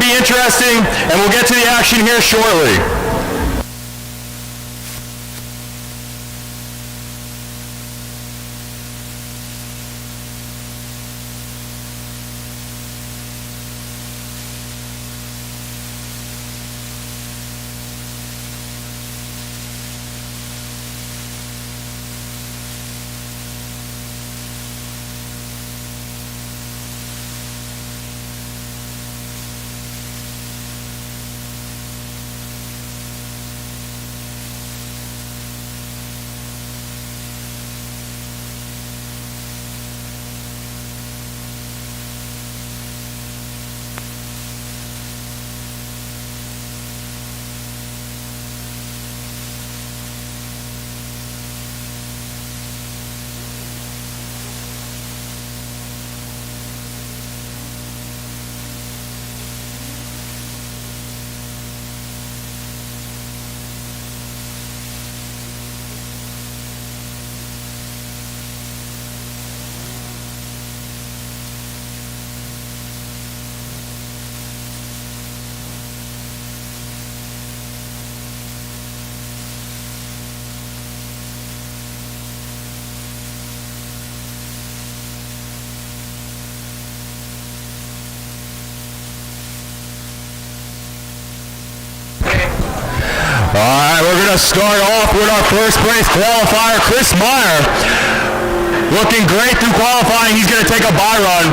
be interesting, and we'll get to the action here shortly. All right, we're going to start off with our first place qualifier, Chris Meyer. Looking great through qualifying. He's going to take a bye run.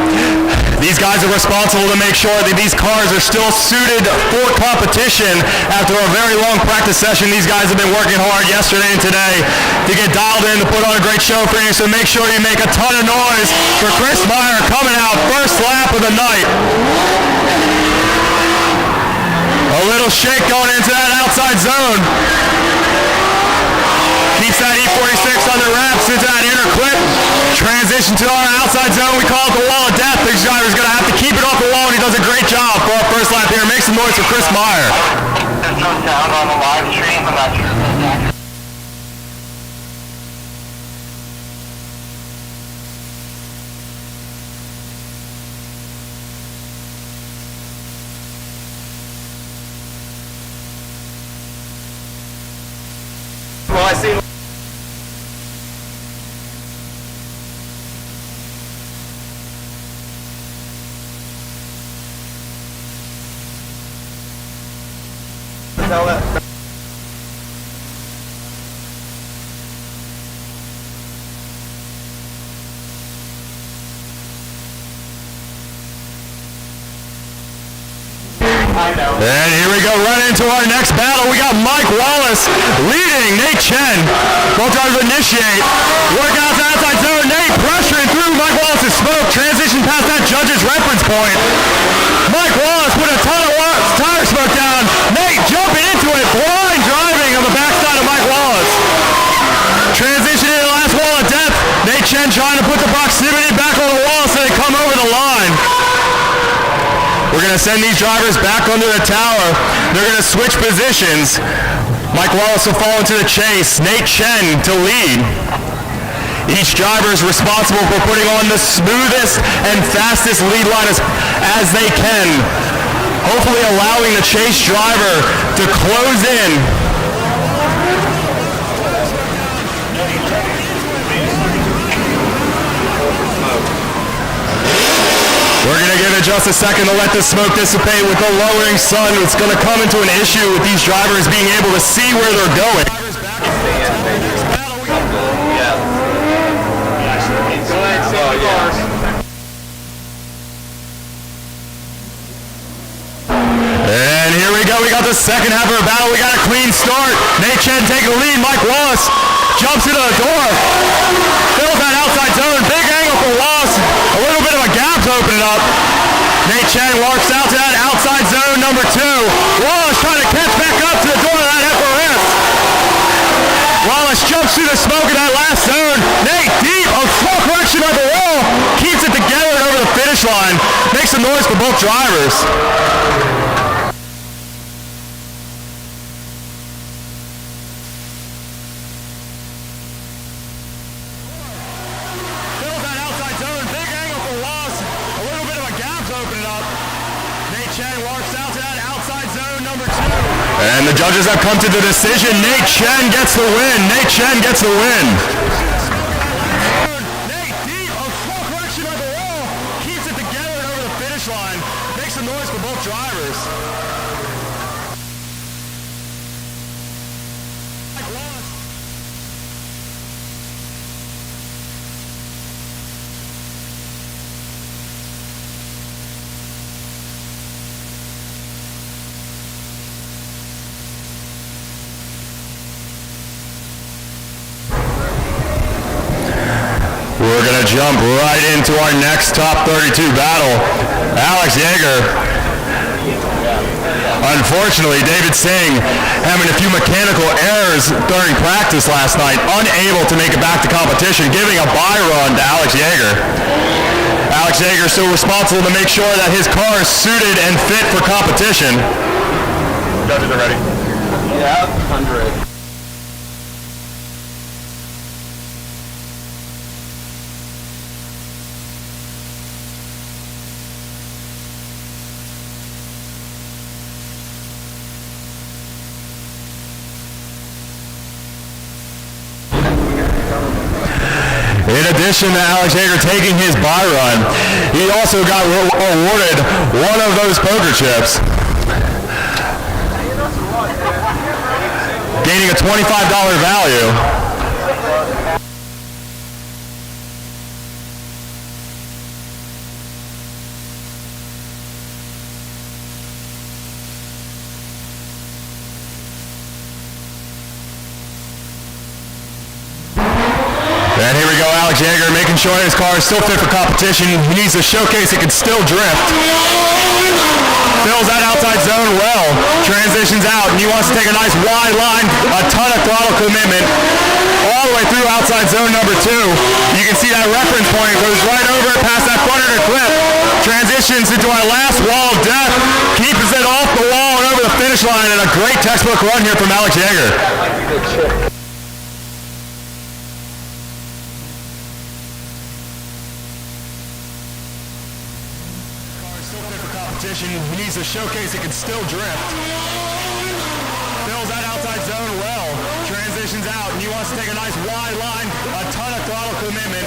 These guys are responsible to make sure that these cars are still suited for competition after a very long practice session. These guys have been working hard yesterday and today to get dialed in to put on a great show for you. So make sure you make a ton of noise for Chris Meyer coming out first lap of the night. A little shake going into that outside zone. Keeps that E46 under wraps into that inner clip. Transition to our outside zone. We call it the wall of death. This driver's going to have to keep it off the wall, and he does a great job for our first lap here. Make some noise for Chris Meyer. There's no sound on the live stream. I'm not sure if that's accurate. Well, I see. And here we go, right into our next battle. We got Mike Wallace leading Nate Chen. Both drivers initiate. Work out to outside zone. Nate pressuring through Mike Wallace's smoke. Transition past that judge's reference point. Mike Wallace put a ton of tire smoke down. Nate jumping into it. Blind driving on the backside of Mike Wallace. Transition into the last wall of death. Nate Chen trying to put the proximity back on the wall so they come over the line. We're going to send these drivers back under the tower. They're going to switch positions. Mike Wallace will fall into the chase. Nate Chen to lead. Each driver is responsible for putting on the smoothest and fastest lead line as they can, hopefully allowing the chase driver to close in. We're going to give it just a second to let the smoke dissipate. With the lowering sun, it's going to come into an issue with these drivers being able to see where they're going. And here we go. We got the second half of our battle. We got a clean start. Nate Chen taking the lead. Mike Wallace jumps into the door. Fills that outside zone. Big angle for Wallace. A little bit of a gap to open it up. Nate Chen walks out to that outside zone number 2. Wallace trying to catch back up to the door of that FRS. Wallace jumps through the smoke in that last zone. Nate deep, a slow correction of the wall. Keeps it together over the finish line. Makes some noise for both drivers. Chen works out to that outside zone number 2. And the judges have come to the decision. Nate Chen gets the win. Nate Chen gets the win. Nate deep, a full correction on the wall. Keeps it together over the finish line. Makes some noise for both drivers. We're going to jump right into our next top 32 battle. Alex Yeager. Unfortunately, David Singh having a few mechanical errors during practice last night, unable to make it back to competition, giving a bye run to Alex Yeager. Alex Yeager still responsible to make sure that his car is suited and fit for competition. Judges are ready. Yeah, 100. In addition to Alex Yeager taking his bye run, he also got awarded one of those poker chips, gaining a $25 value. And here we go, Alex Yeager making sure his car is still fit for competition. He needs to showcase it can still drift. Fills that outside zone well. Transitions out, and he wants to take a nice wide line, a ton of throttle commitment, all the way through outside zone number 2. You can see that reference point goes right over it past that front under clip. Transitions into our last wall of death. Keeps it off the wall and over the finish line, and a great textbook run here from Alex Yeager. He needs to showcase it can still drift. Fills that outside zone well. Transitions out, and he wants to take a nice wide line, a ton of throttle commitment,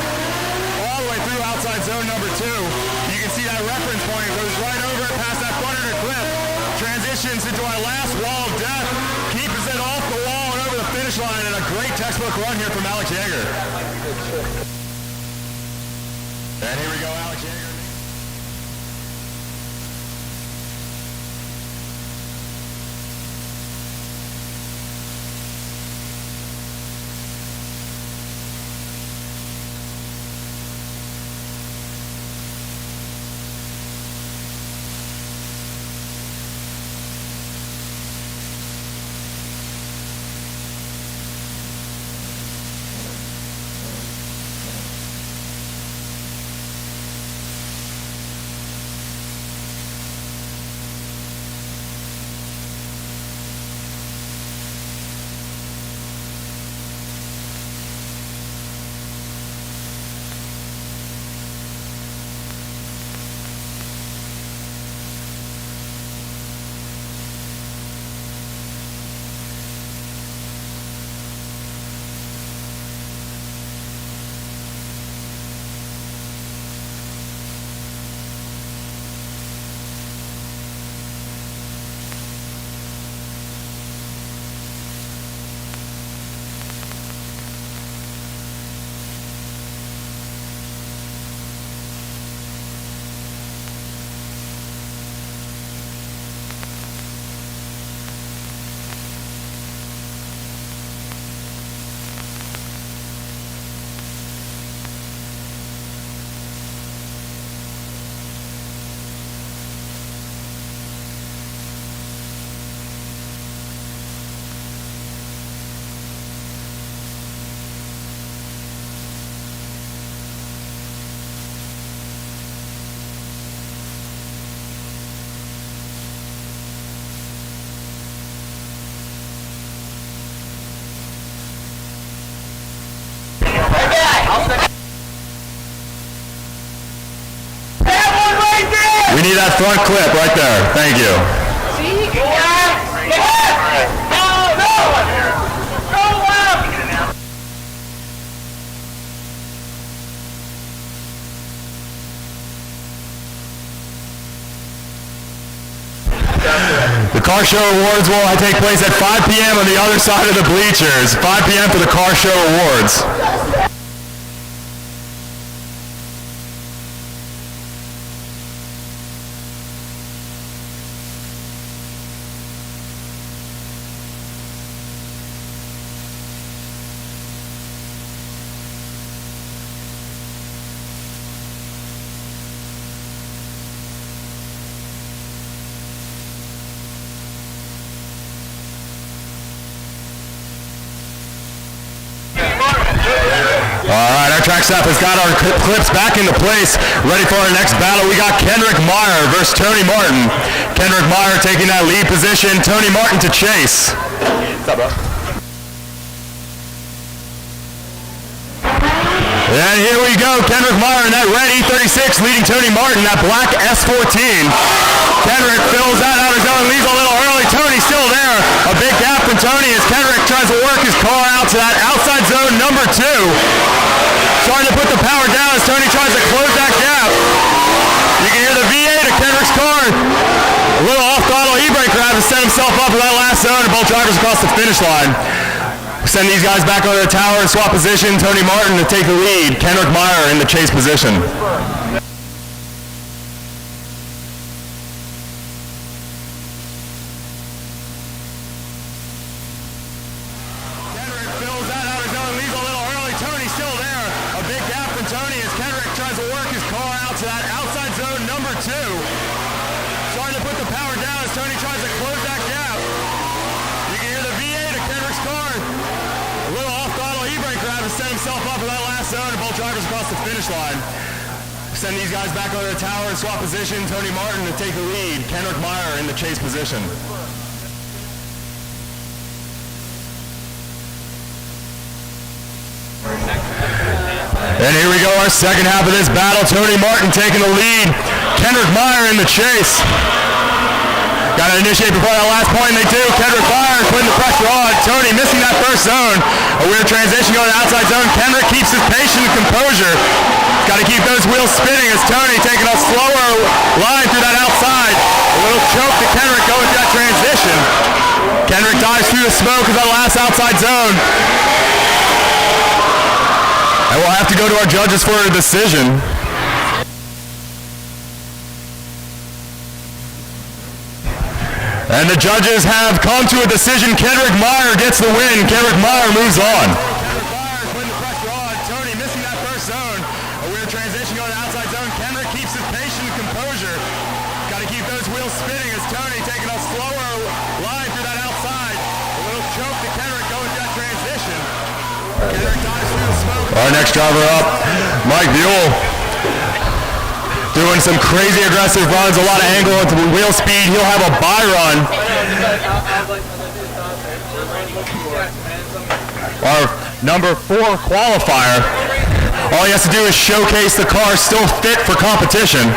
all the way through outside zone number 2. You can see that reference point goes right over it past that front under clip. Transitions into our last wall of death. Keeps it off the wall and over the finish line, and a great textbook run here from Alex Yeager. And here we go, Alex Yeager. that front clip right there. Thank you. The car show awards will take place at 5 p.m. on the other side of the bleachers. 5 p.m. for the car show awards. Alright, our track staff has got our clips back into place, ready for our next battle. We got Kendrick Meyer versus Tony Martin. Kendrick Meyer taking that lead position, Tony Martin to chase. What's up, bro? And here we go, Kendrick Meyer in that red E36 leading Tony Martin, that black S14. Kendrick fills that outer zone, leaves a little early. Tony still there. A big gap from Tony as Kendrick tries to work his car out to that outside zone number 2. Trying to put the power down as Tony tries to close that gap. You can hear the V8 of Kendrick's car. A little off-throttle e-brake grab to set himself up for that last zone, and both drivers across the finish line. Send these guys back over the tower and swap position. Tony Martin to take the lead. Kendrick Meyer in the chase position. Kendrick fills that outer zone, leaves a little early. Tony still there. A big gap from Tony as Kendrick tries to work his car out to that outside zone number 2. Trying to put the power down as Tony tries to close that gap. You can hear the V8 of Kendrick's car. A little off-throttle e-brake grab to set himself up for that last zone, and both drivers across the finish line. Send these guys back over the tower and swap position. Tony Martin to take the lead. Kendrick Meyer in the chase position. And here we go, our second half of this battle. Tony Martin taking the lead. Kendrick Meyer in the chase. Got to initiate before that last point, and they do. Kendrick Meyer putting the pressure on. Tony missing that first zone. A weird transition going to the outside zone. Kendrick keeps his patience and composure. Got to keep those wheels spinning as Tony taking a slower line through that outside. A little choke to Kendrick going through that transition. Kendrick dives through the smoke of that last outside zone. And we'll have to go to our judges for a decision. And the judges have come to a decision. Kendrick Meyer gets the win. Kendrick Meyer moves on. Kendrick Meyer putting the pressure on. Tony missing that first zone. A weird transition going to the outside zone. Kendrick keeps his patience and composure. Got to keep those wheels spinning as Tony taking a slower line through that outside. A little choke to Kendrick going through that transition. Kendrick dives through the smoke. Our next driver up, Mike Buell. Doing some crazy aggressive runs, a lot of angle into the wheel speed. He'll have a bye run. Our number 4 qualifier. All he has to do is showcase the car still fit for competition.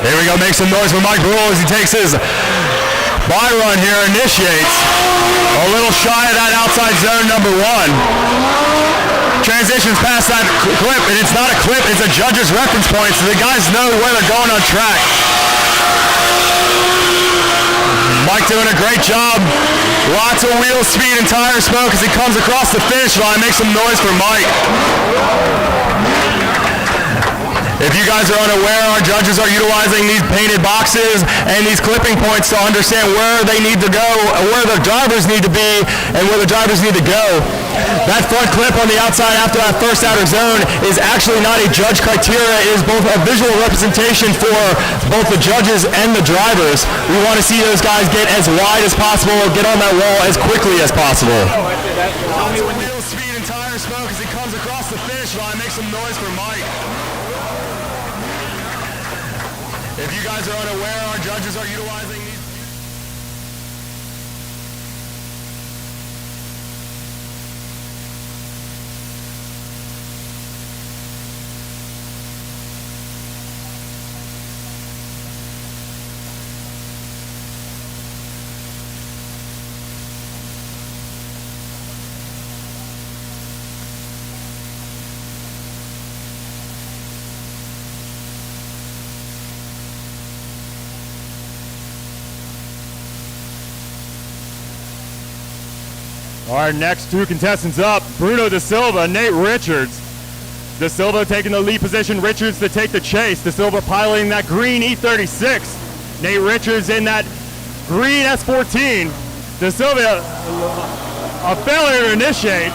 Here we go, make some noise for Mike Buell as he takes his bye run here, initiates. A little shy of that outside zone number 1. Transitions past that clip, and it's not a clip, it's a judge's reference point, so the guys know where they're going on track. Mike doing a great job. Lots of wheel speed and tire smoke as he comes across the finish line. Make some noise for Mike. If you guys are unaware, our judges are utilizing these painted boxes and these clipping points to understand where they need to go, where the drivers need to be, and where the drivers need to go. That front clip on the outside after that first outer zone is actually not a judge criteria. It is both a visual representation for both the judges and the drivers. We want to see those guys get as wide as possible, get on that wall as quickly as possible. Lots of wheel speed and tire smoke as he comes across the finish line. Make some noise for Mike. If you guys are unaware, our judges are utilizing these. Our next two contestants up, Bruno Da Silva, Nate Richards. Da Silva taking the lead position, Richards to take the chase. Da Silva piloting that green E36. Nate Richards in that green S14. Da Silva, a failure to initiate.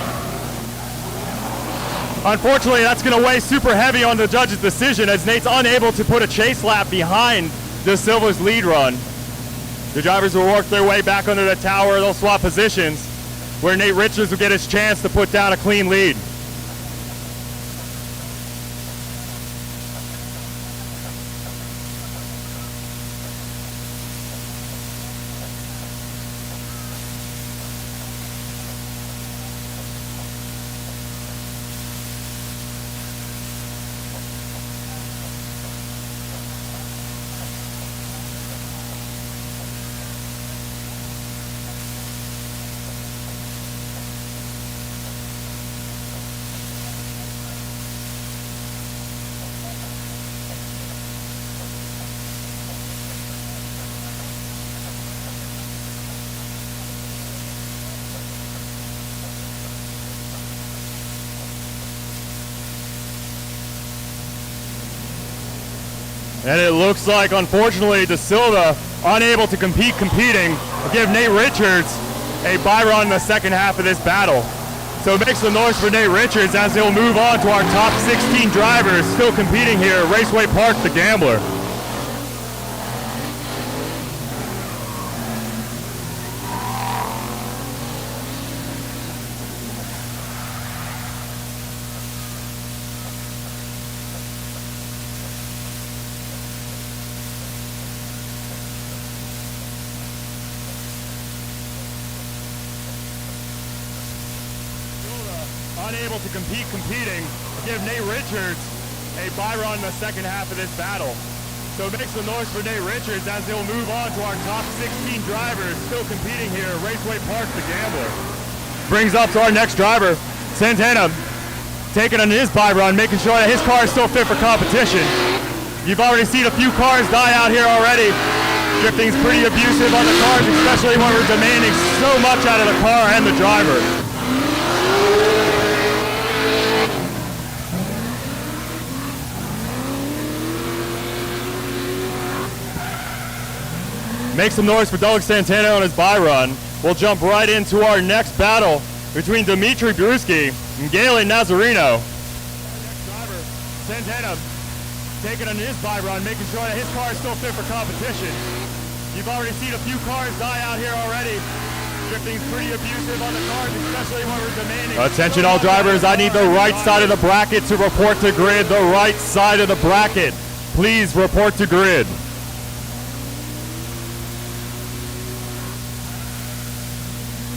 Unfortunately, that's going to weigh super heavy on the judge's decision as Nate's unable to put a chase lap behind Da Silva's lead run. The drivers will work their way back under the tower. They'll swap positions where Nate Richards will get his chance to put down a clean lead. And it looks like, unfortunately, Da Silva unable to competing, will give Nate Richards a bye run in the second half of this battle. So make some noise for Nate Richards as he'll move on to our top 16 drivers still competing here at Raceway Park, the Gambler. Unable to competing, give Nate Richards a bye run in the second half of this battle. So make some noise for Nate Richards as he'll move on to our top 16 drivers still competing here at Raceway Park, the Gambler. Brings up to our next driver, Santana, taking on his bye run, making sure that his car is still fit for competition. You've already seen a few cars die out here already. Drifting's pretty abusive on the cars, especially when we're demanding so much out of the car and the driver. Make some noise for Doug Santana on his bye run. We'll jump right into our next battle between Dimitri Bruschi and Galen Nazarino. Next driver, Santana, taking on his bye run, making sure that his car is still fit for competition. You've already seen a few cars die out here already. Drifting's pretty abusive on the cars, especially when we're demanding. Attention all drivers, I need the right side of the bracket to report to grid. The right side of the bracket. Please report to grid.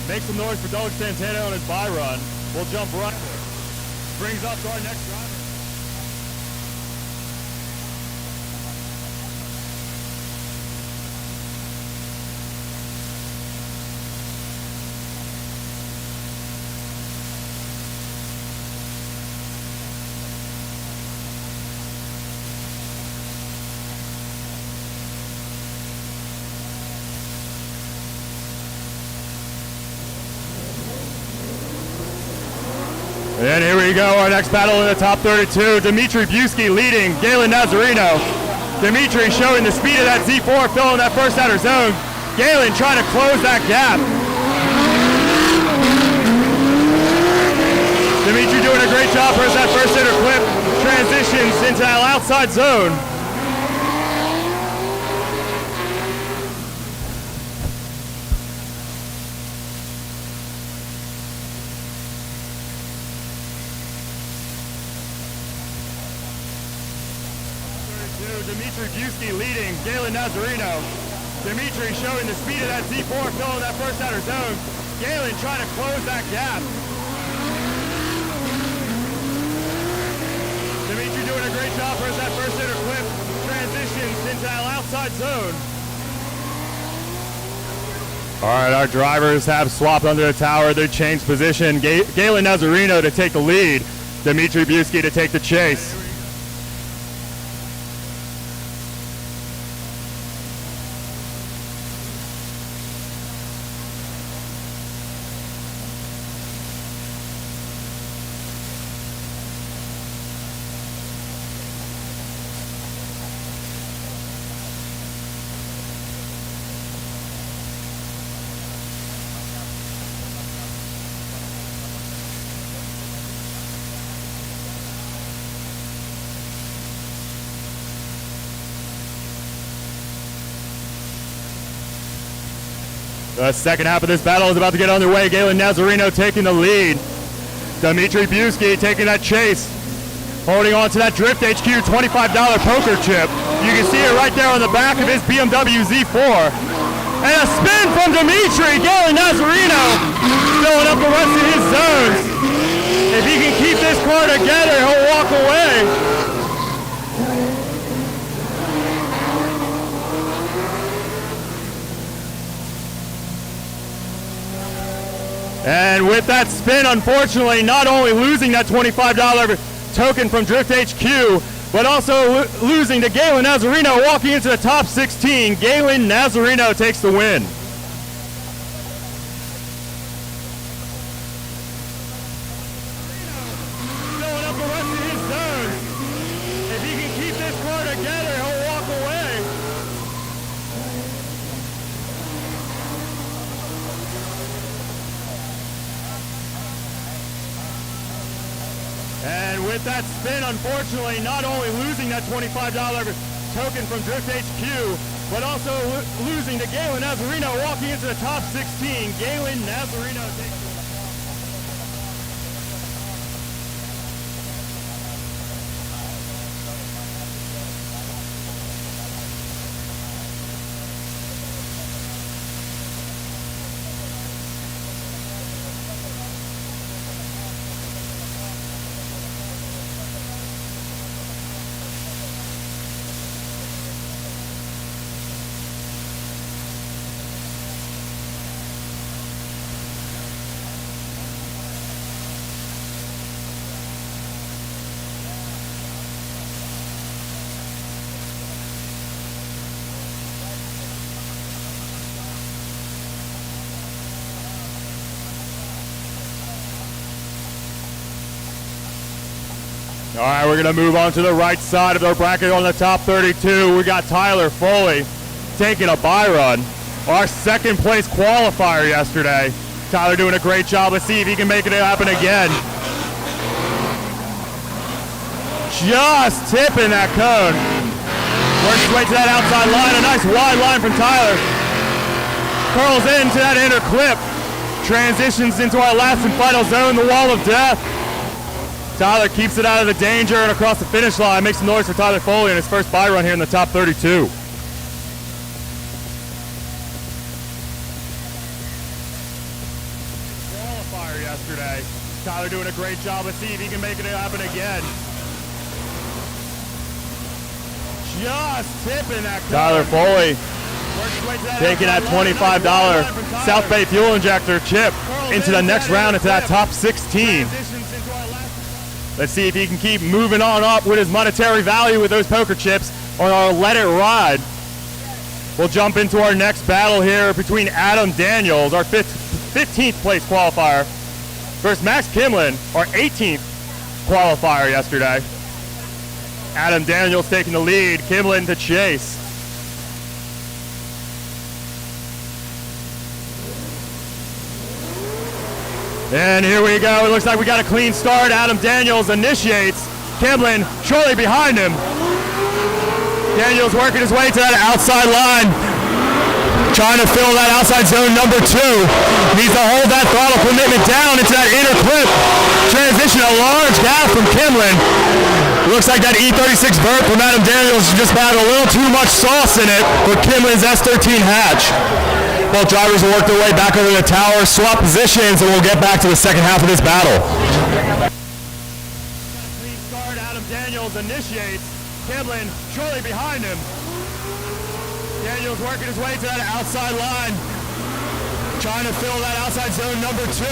Make some noise for Doug Santana on his bye run. We'll jump right. Brings up to our next driver. And here we go, our next battle in the top 32. Dimitri Bruschi leading Galen Nazarino. Dimitri showing the speed of that Z4, filling that first outer zone. Galen trying to close that gap. Dimitri doing a great job for us that first inner clip. Transitions into that outside zone. Dimitri Bruschi leading Galen Nazarino. Dimitri showing the speed of that Z4, filling that first outer zone. Galen trying to close that gap. Dimitri doing a great job for us that first inner clip. Transitions into that outside zone. All right, our drivers have swapped under the tower. They changed position. Galen Nazarino to take the lead. Dimitri Bruschi to take the chase. The second half of this battle is about to get underway. Galen Nazarino taking the lead. Dimitri Buski taking that chase. Holding on to that Drift HQ $25 poker chip. You can see it right there on the back of his BMW Z4. And a spin from Dimitri. Galen Nazarino filling up the rest of his zones. If he can keep this car together, he'll walk away. And with that spin, unfortunately, not only losing that $25 token from Drift HQ, but also losing to Galen Nazarino walking into the top 16. Galen Nazarino takes the win. Filling up the rest of his zones. If he can keep this car together, he'll walk away. And with that spin, unfortunately, not only losing that $25 token from Drift HQ, but also losing to Galen Nazarino walking into the top 16. Galen Nazarino takes the win. All right, we're gonna move on to the right side of the bracket on the top 32. We got Tyler Foley taking a bye run. Our second place qualifier yesterday. Tyler doing a great job. Let's see if he can make it happen again. Just tipping that cone. Works his way to that outside line. A nice wide line from Tyler. Curls into that inner clip. Transitions into our last and final zone, the wall of death. Tyler keeps it out of the danger and across the finish line. Makes some noise for Tyler Foley in his first bye run here in the top 32. Qualifier yesterday. Tyler doing a great job. Let's see if he can make it happen again. Just tipping that car. Tyler Foley taking that $25 South Bay fuel injector chip into the next round, into that top 16. Let's see if he can keep moving on up with his monetary value with those poker chips on our Let It Ride. We'll jump into our next battle here between Adam Daniels, our 15th place qualifier, versus Max Kimlin, our 18th qualifier yesterday. Adam Daniels taking the lead, Kimlin to chase. And here we go. It looks like we got a clean start. Adam Daniels initiates. Kimlin shortly behind him. Daniels working his way to that outside line. Trying to fill that outside zone number 2. Needs to hold that throttle commitment down into that inner clip. Transition a large gap from Kimlin. Looks like that E36 vert from Adam Daniels just had a little too much sauce in it for Kimlin's S13 hatch. Both drivers will work their way back over the tower, swap positions, and we'll get back to the second half of this battle. Clean start, Adam Daniels initiates. Kimlin shortly behind him. Daniels working his way to that outside line. Trying to fill that outside zone number 2.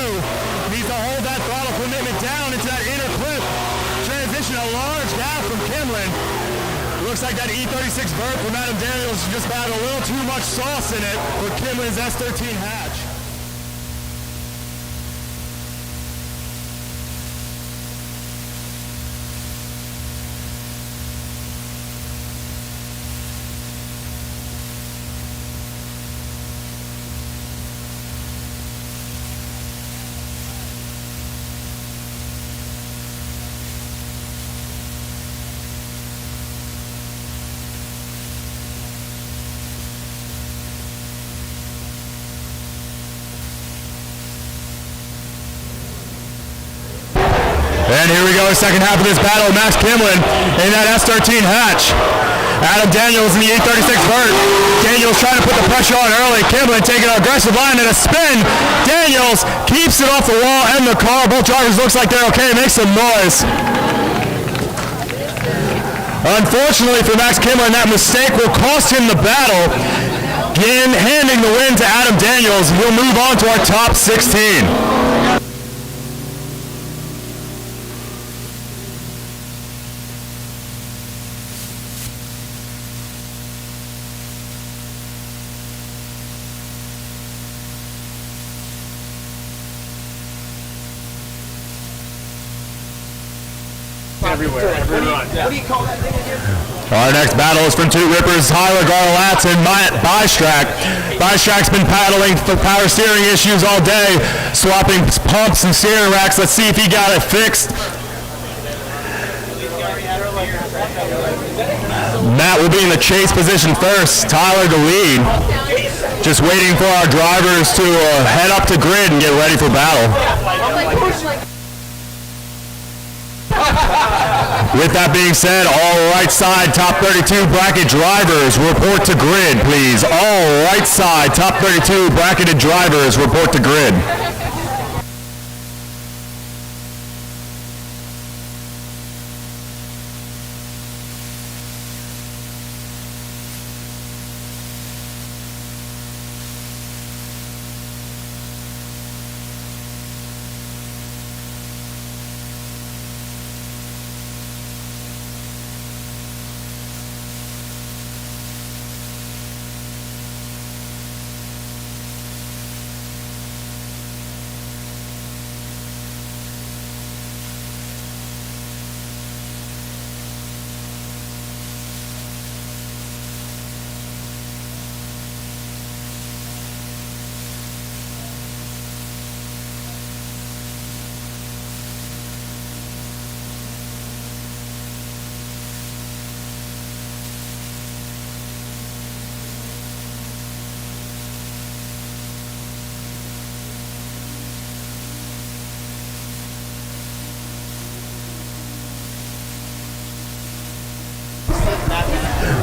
Needs to hold that throttle commitment down into that inner clip. Transition a large gap from Kimlin. Looks like that E36 vert from Adam Daniels just had a little too much sauce in it for Kimlin's S13 hatch. go second half of this battle. Max Kimlin in that S13 hatch. Adam Daniels in the 836 vert. Daniels trying to put the pressure on early. Kimlin taking an aggressive line and a spin. Daniels keeps it off the wall and the car. Both drivers looks like they're okay. Make some noise. Unfortunately for Max Kimlin, that mistake will cost him the battle. Again, handing the win to Adam Daniels. He'll move on to our top 16. Everywhere. What do you call that thing again? Our next battle is from two rippers, Tyler Garlatz and Matt Bystrak. Bystrak's been paddling for power steering issues all day, swapping pumps and steering racks. Let's see if he got it fixed. Matt will be in the chase position first, Tyler to lead. Just waiting for our drivers to head up to grid and get ready for battle. With that being said, all right side top 32 bracket drivers report to grid, please. All right side top 32 bracketed drivers report to grid.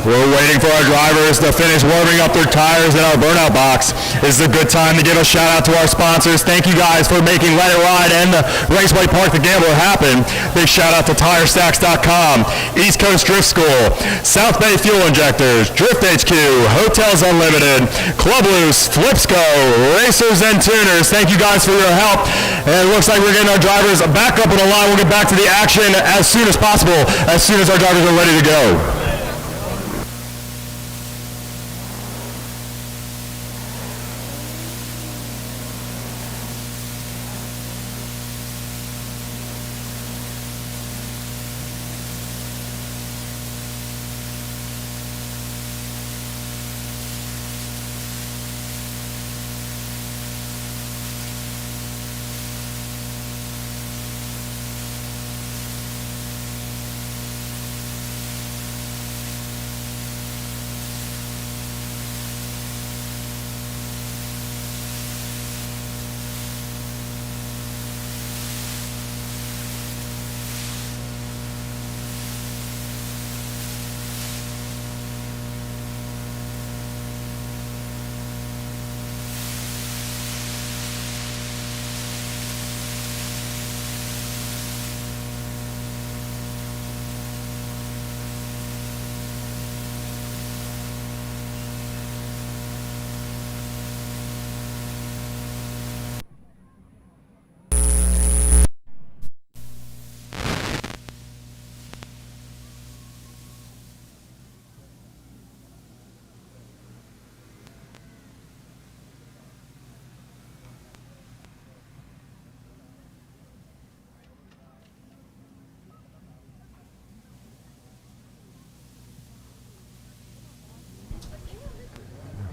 We're waiting for our drivers to finish warming up their tires in our burnout box. This is a good time to give a shout out to our sponsors. Thank you guys for making Let It Ride and the Raceway Park the Gambler happen. Big shout out to TireStacks.com, East Coast Drift School, South Bay Fuel Injectors, Drift HQ, Hotels Unlimited, Club Loose, Flipsco, Racers and Tuners. Thank you guys for your help. And it looks like we're getting our drivers back up on the line. We'll get back to the action as soon as possible, as soon as our drivers are ready to go.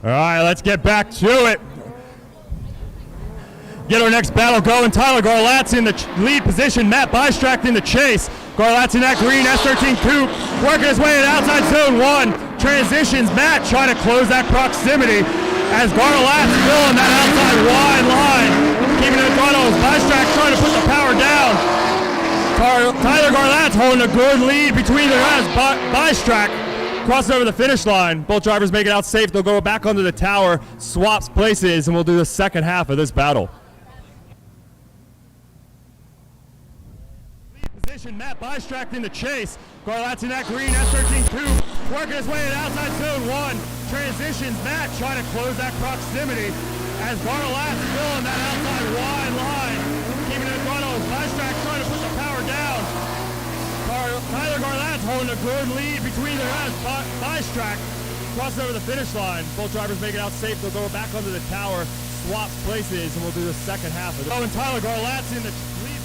All right, let's get back to it. Get our next battle going. Tyler Garlatz in the lead position. Matt Bystrak in the chase. Garlatz in that green S13 coupe, working his way in outside zone 1. Transitions. Matt trying to close that proximity as Garlatz filling that outside wide line. Keeping it in front of us. Bystrak trying to put the power down. Tyler Garlat's holding a good lead between the guys. Bystrack crosses over the finish line. Both drivers make it out safe. They'll go back onto the tower, swaps places, and we'll do the second half of this battle. Lead position, Matt Bystrack in the chase. Garlat's in that green S13-2, working his way to outside zone 1. Transitions, Matt trying to close that proximity as Garlat's filling that outside wide line. Keeping it in front of Bystrack trying to put the power down. Tyler Garlat's holding a good lead between the guys. Bystrack crosses over the finish line. Both drivers make it out safe. They'll go back onto the tower, swaps places, and we'll do the second half of it. Oh, and Tyler Garlat's in the lead.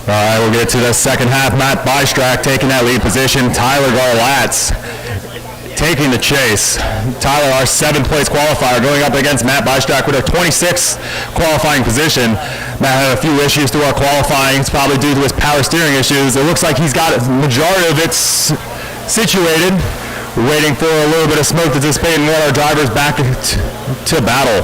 All right, we'll get to the second half. Matt Bystrack taking that lead position. Tyler Garlat's taking the chase. Tyler, our 7th place qualifier, going up against Matt Bystrack with a 26th qualifying position. Matt had a few issues through our qualifying. It's probably due to his power steering issues. It looks like he's got the majority of it situated, waiting for a little bit of smoke to dissipate and let our drivers back to battle.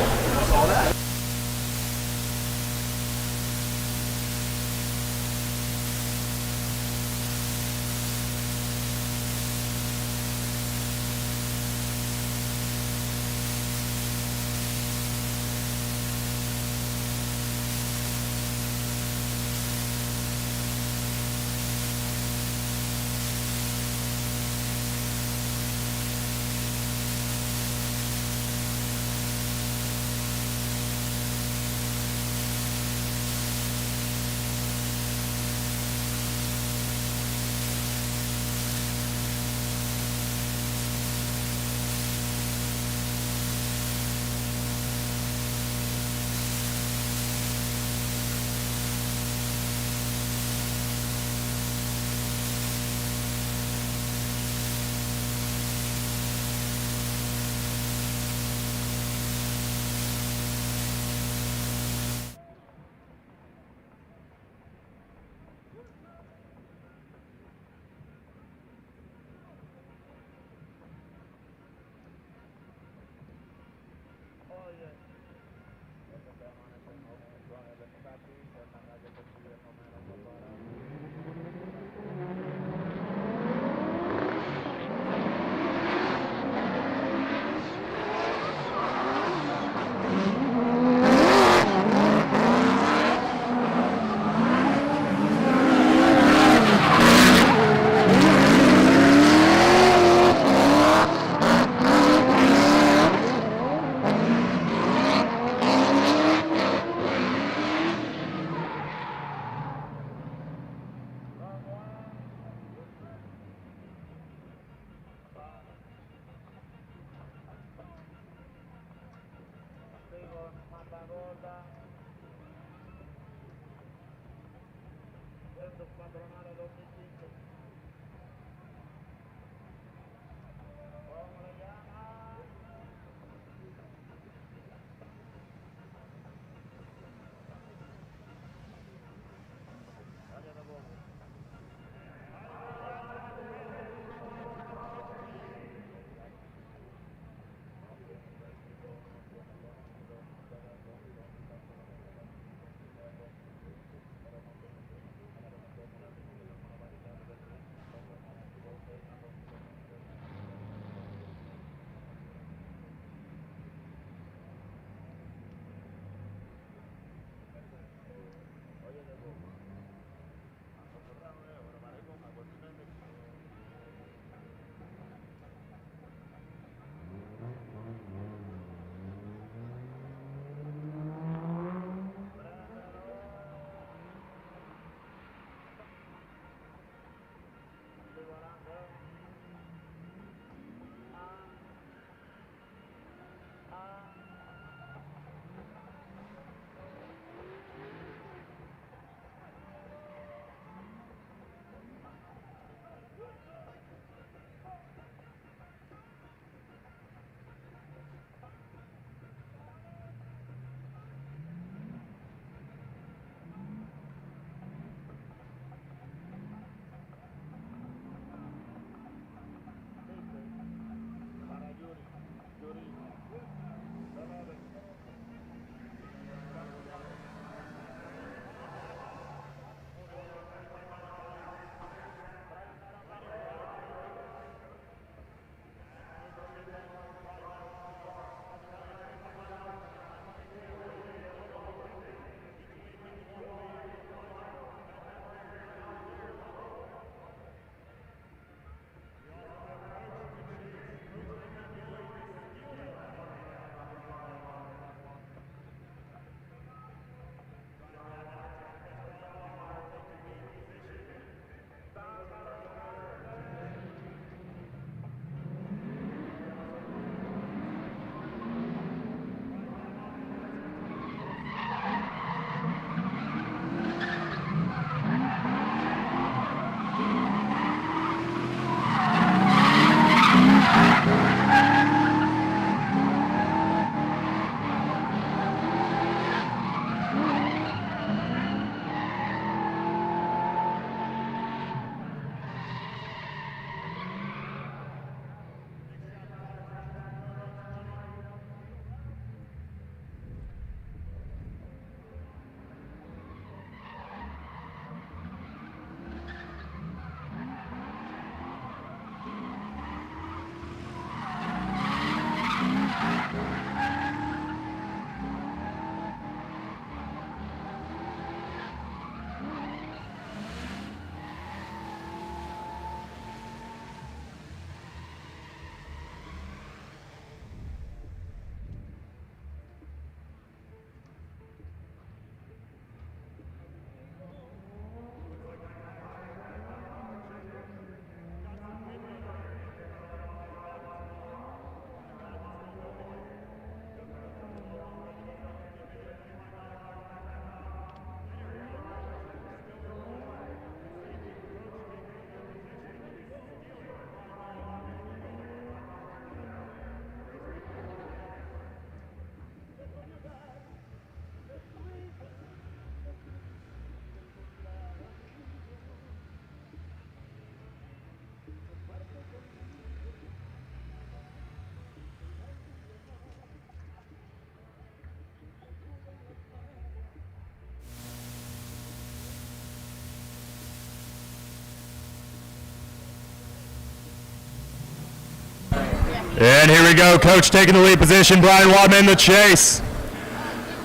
And here we go, Coach taking the lead position, Brian Wadman in the chase.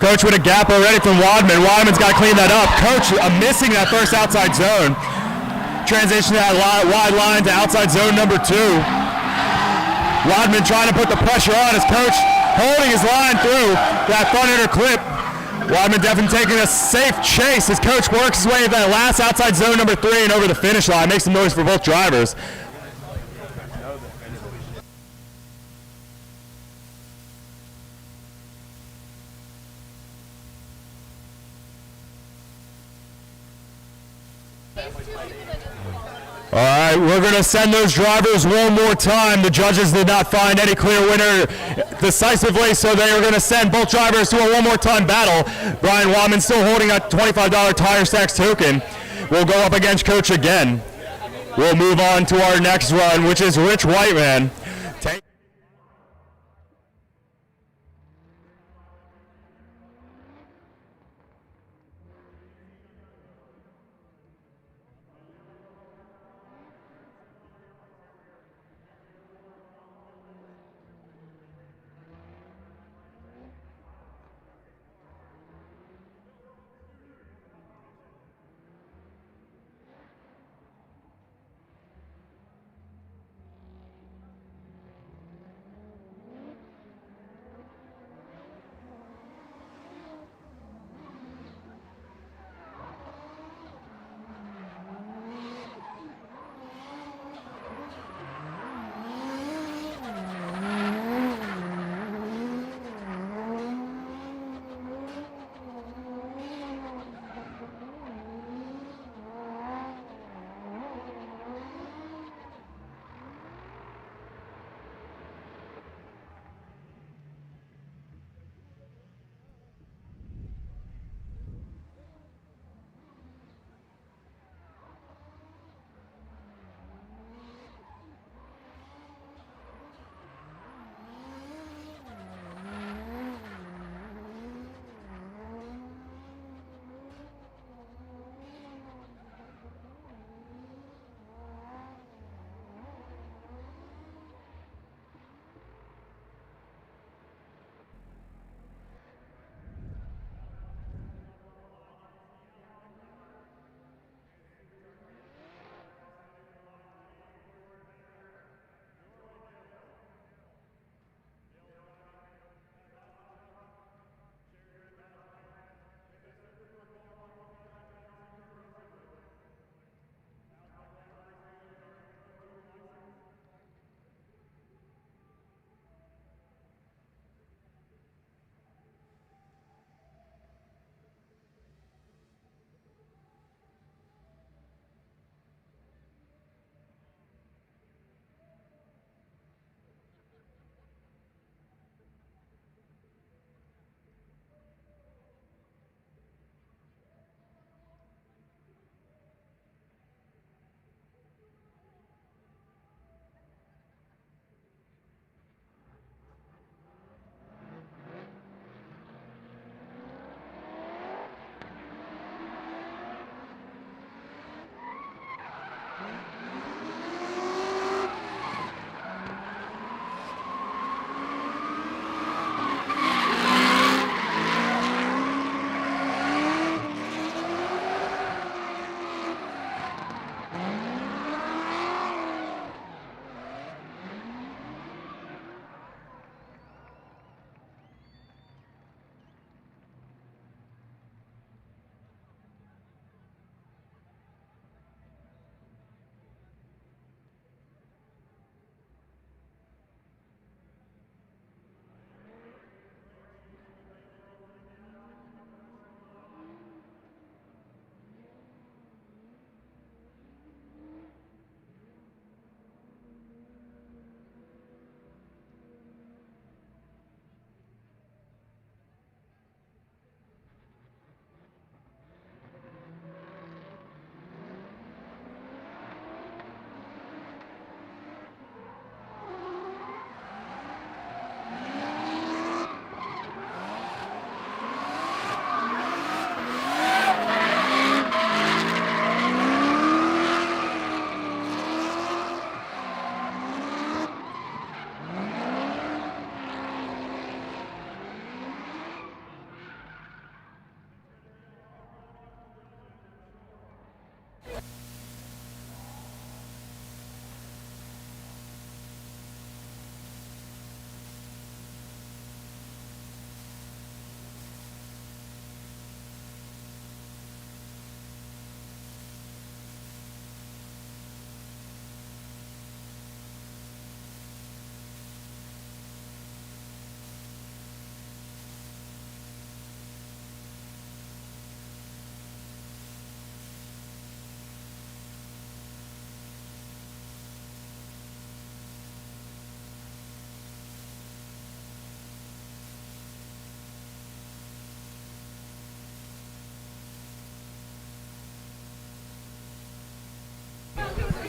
Coach with a gap already from Wadman. Wadman's got to clean that up. Coach missing that first outside zone. Transition that wide line to outside zone number 2. Wadman trying to put the pressure on his coach, holding his line through that front ender clip. Wadman definitely taking a safe chase as coach works his way to that last outside zone number 3 and over the finish line. Makes some noise for both drivers. All right, we're going to send those drivers one more time. The judges did not find any clear winner decisively, so they are going to send both drivers to a one more time battle. Brian Wadman still holding a $25 tire stacks token. We'll go up against Coach again. We'll move on to our next run, which is Rich Whiteman.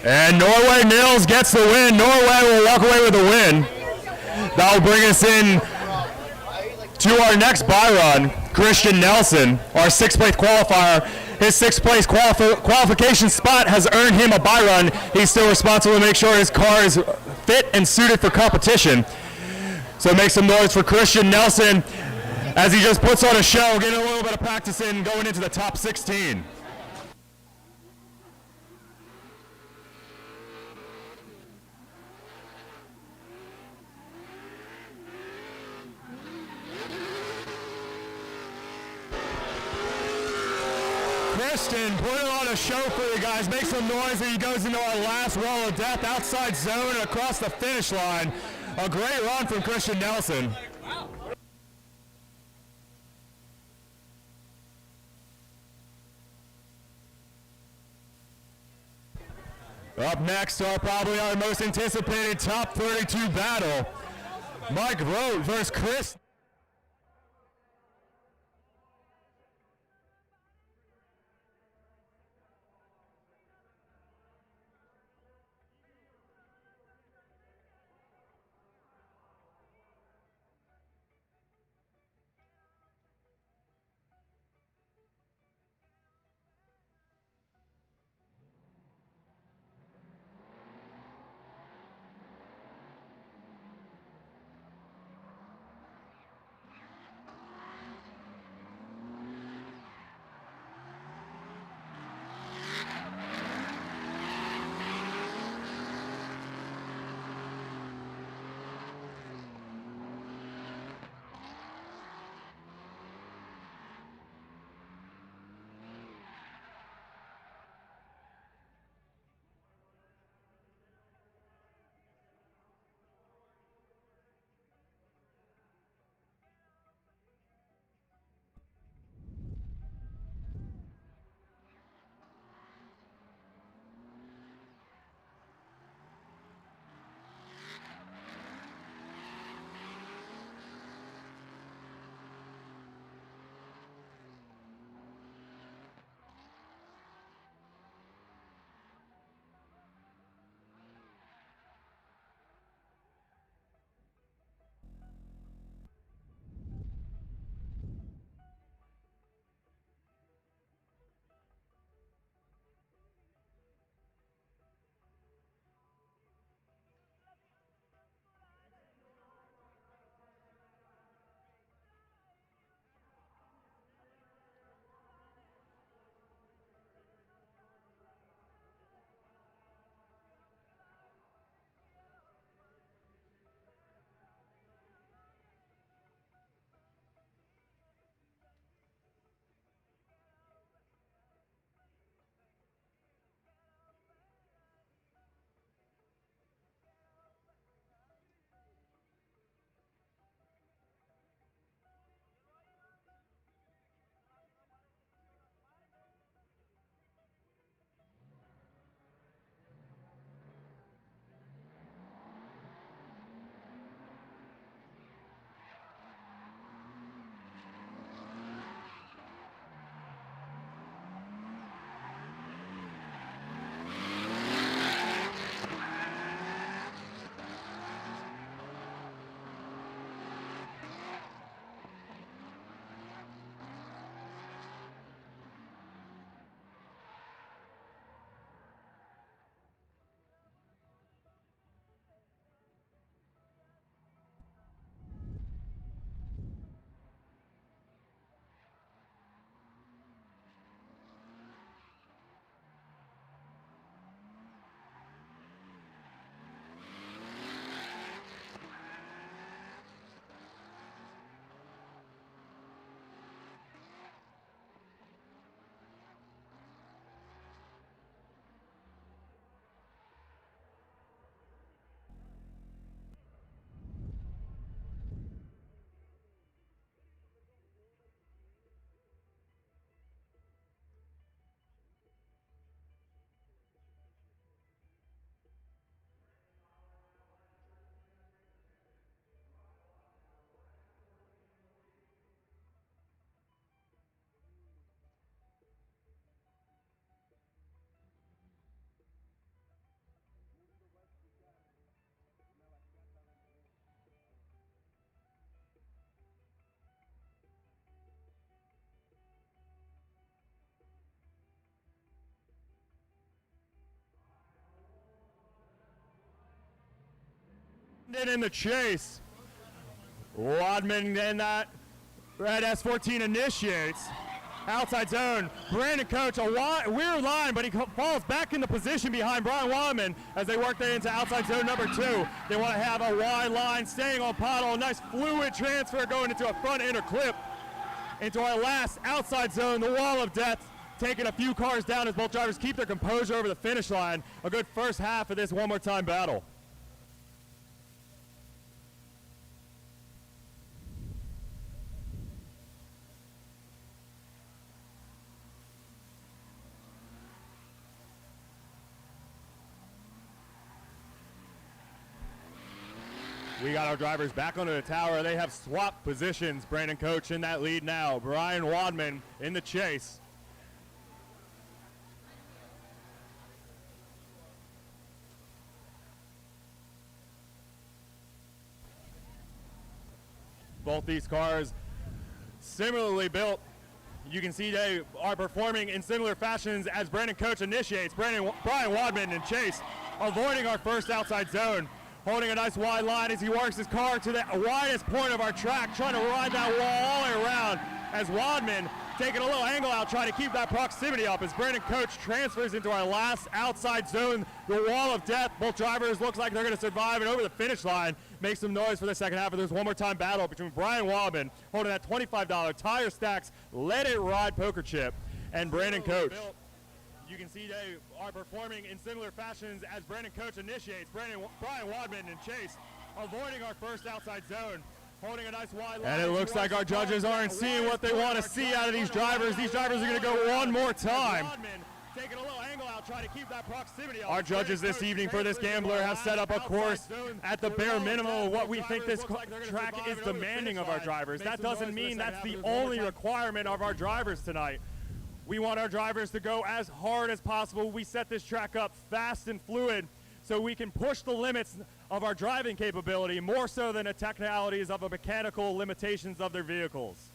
And Norway Nils gets the win. Norway will walk away with the win. That will bring us in to our next buy run. Christian Nelson, our sixth place qualifier. His sixth place qualification spot has earned him a buy run. He's still responsible to make sure his car is fit and suited for competition. So make some noise for Christian Nelson as he just puts on a show, getting a little bit of practice in, going into the top 16. Christian putting on a show for you guys. Make some noise as he goes into our last wall of death, outside zone and across the finish line. A great run from Christian Nelson. Up next are probably our most anticipated top 32 battle. Mike Rote versus Chris. In the chase. Wadman in that red S14 initiates. Outside zone. Brandon Coach, a weird line, but he falls back into position behind Brian Wadman as they work there into outside zone number 2. They want to have a wide line, staying on Pothole. Nice fluid transfer going into a front inner clip. Into our last outside zone, the wall of death, taking a few cars down as both drivers keep their composure over the finish line. A good first half of this one more time battle. We got our drivers back onto the tower. They have swapped positions. Brandon Coach in that lead now. Brian Wadman in the chase. Both these cars similarly built. You can see they are performing in similar fashions as Brandon Coach initiates. Brian Wadman in chase, avoiding our first outside zone. Holding a nice wide line as he works his car to the widest point of our track, trying to ride that wall all the way around as Wadman taking a little angle out, trying to keep that proximity up as Brandon Coach transfers into our last outside zone, the wall of death. Both drivers looks like they're going to survive and over the finish line make some noise for the second half. And there's one more time battle between Brian Wadman holding that $25 Tire Stacks Let It Ride poker chip and Brandon Coach. You can see they are performing in similar fashions as Brandon Coach initiates. Brian Wadman in chase, avoiding our first outside zone, holding a nice wide line. And it looks like our judges aren't seeing what they want to see out of these drivers. These drivers are going to go one more time. Taking a little angle out, trying to keep that proximity. Our judges this evening for this gambler have set up a course at the bare minimum of what we think this track is demanding of our drivers. That doesn't mean that's the only requirement of our drivers tonight. We want our drivers to go as hard as possible. We set this track up fast and fluid so we can push the limits of our driving capability more so than the technicalities of the mechanical limitations of their vehicles.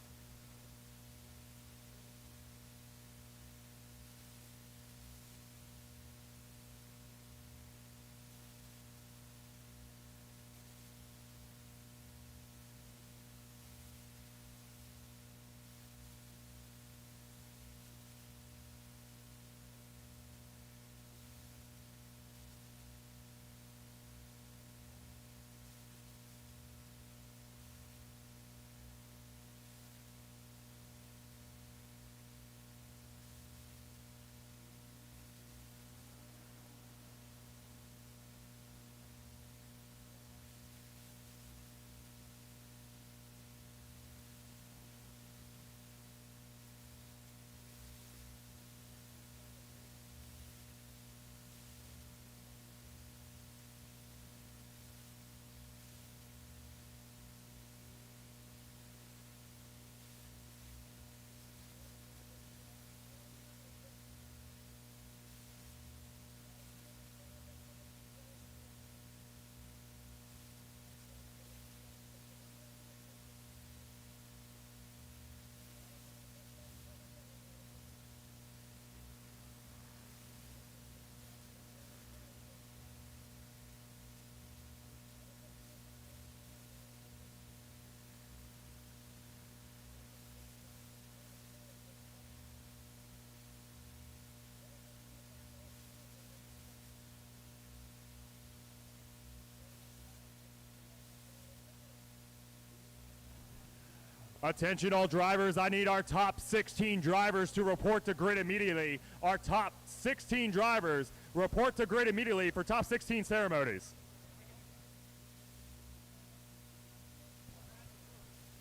Attention all drivers, I need our top 16 drivers to report to grid immediately. Our top 16 drivers report to grid immediately for top 16 ceremonies.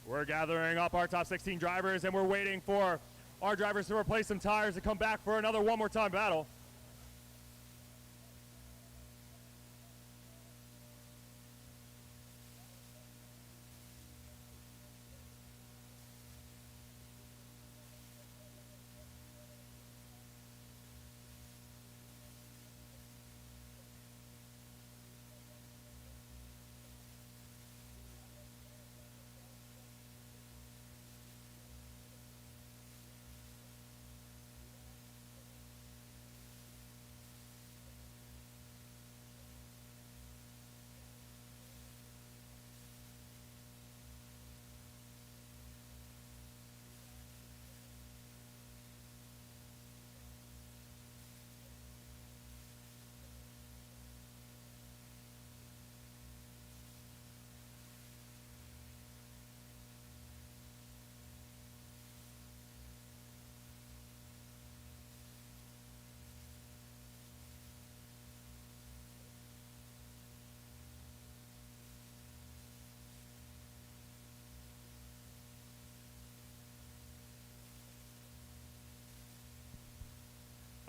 We're gathering up our top 16 drivers and we're waiting for our drivers to replace some tires to come back for another one more time battle.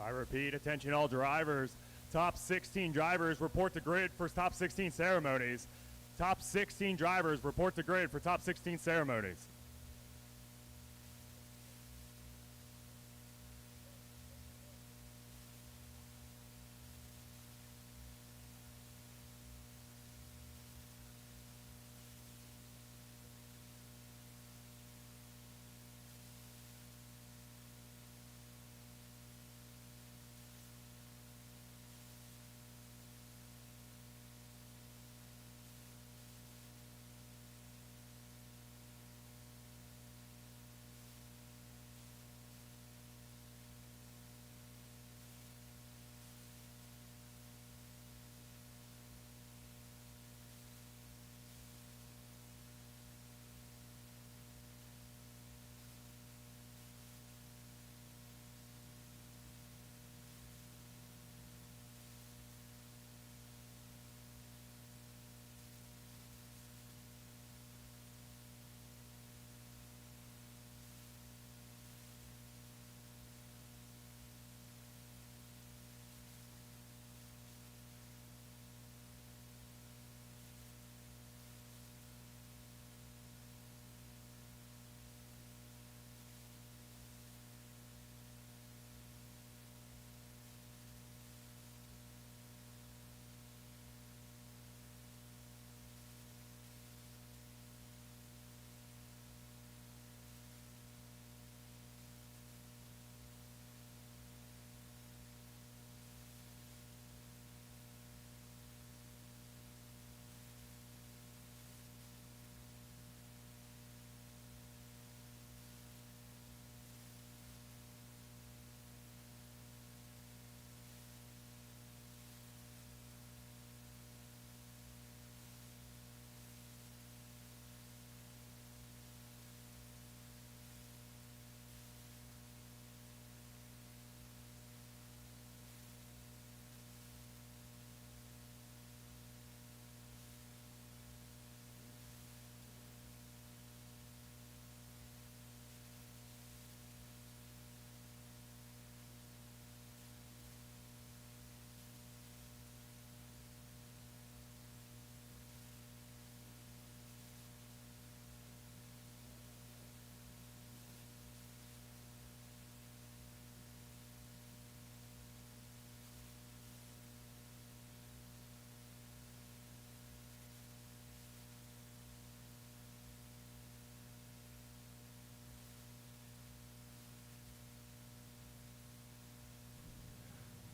I repeat, attention all drivers. Top 16 drivers report to grid for top 16 ceremonies. Top 16 drivers report to grid for top 16 ceremonies.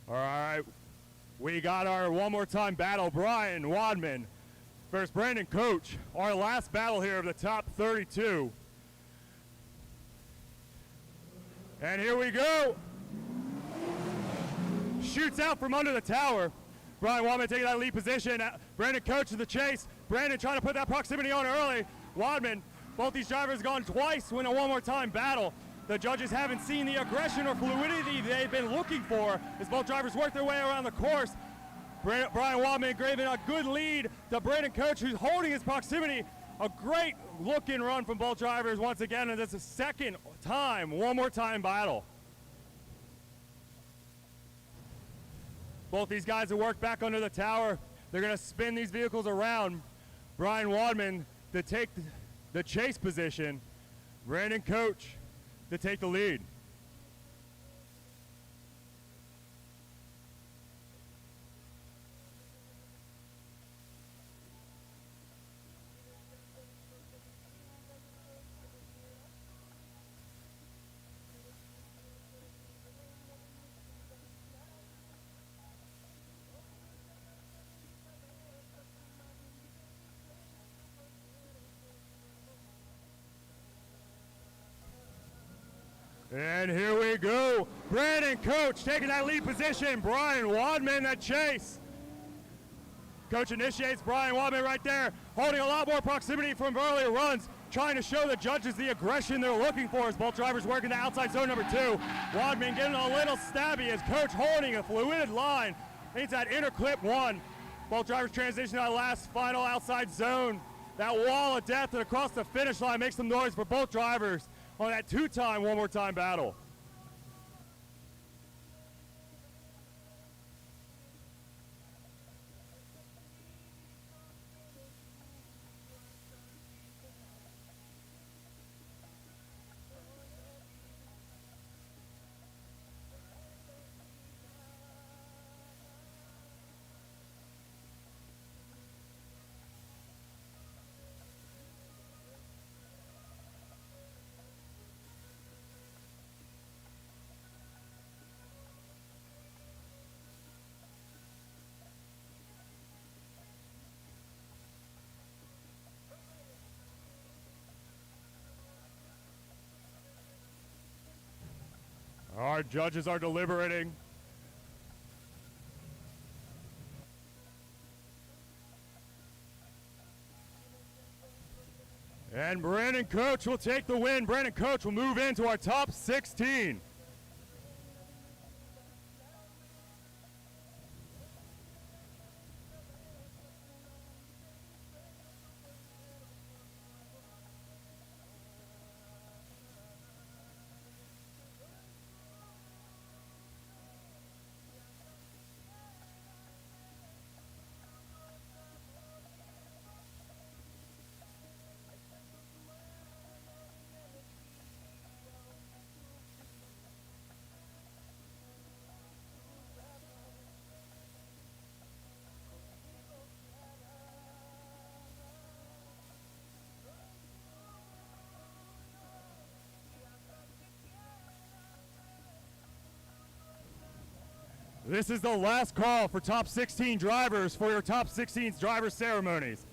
All right, we got our one more time battle. Brian Wadman versus Brandon Coach. Our last battle here of the top 32. And here we go. Shoots out from under the tower. Brian Wadman taking that lead position. Brandon Coach in the chase. Brandon trying to put that proximity on early. Wadman, both these drivers gone twice, win a one more time battle. The judges haven't seen the aggression or fluidity they've been looking for as both drivers work their way around the course. Brian Wadman giving a good lead to Brandon Coach, who's holding his proximity. A great looking run from both drivers once again, and it's a second time, one more time battle. Both these guys have worked back under the tower. They're gonna spin these vehicles around. Brian Wadman to take the chase position. Brandon Coach to take the lead. And here we go. Brandon Coach taking that lead position. Brian Wadman that chase. Coach initiates. Brian Wadman right there, holding a lot more proximity from earlier runs, trying to show the judges the aggression they're looking for as both drivers working the outside zone number 2. Wadman getting a little stabby as Coach holding a fluid line. Needs that inner clip 1. Both drivers transition to that last final outside zone. That wall of death and across the finish line makes some noise for both drivers on that 2-time, one more time battle. Our judges are deliberating. And Brandon Coach will take the win. Brandon Coach will move into our top 16. This is the last call for top 16 drivers for your top 16 driver ceremonies.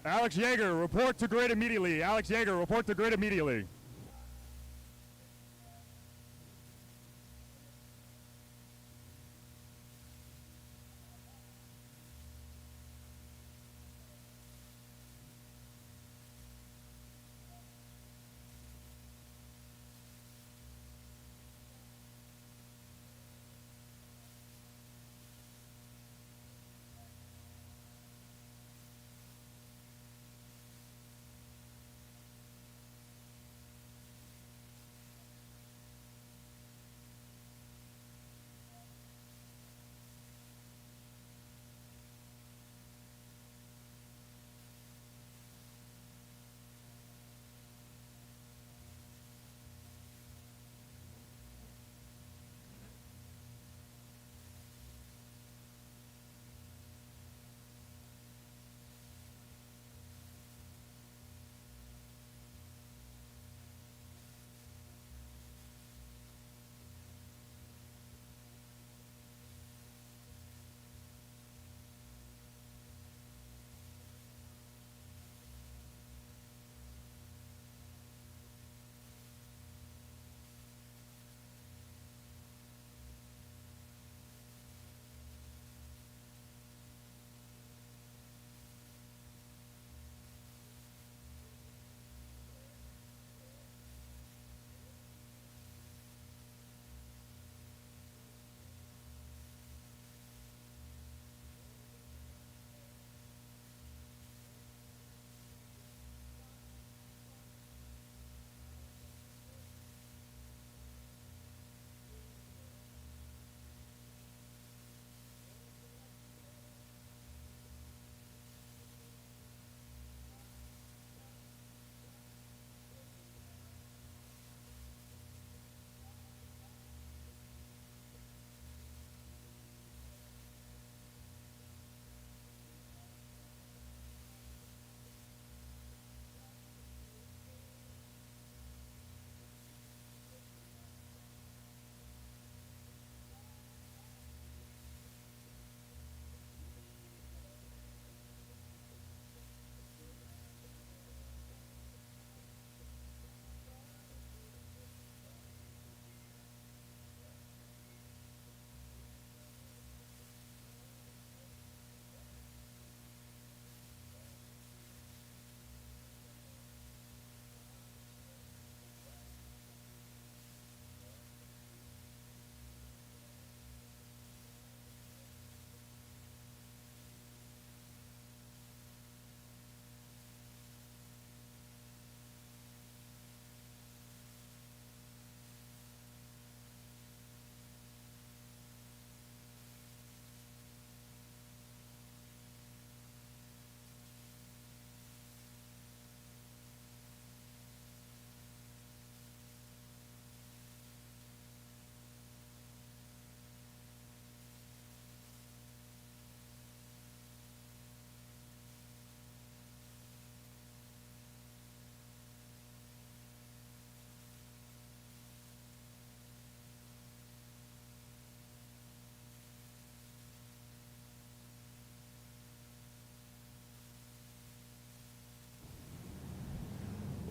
Alex Yeager, report to grid immediately. Alex Yeager, report to grid immediately.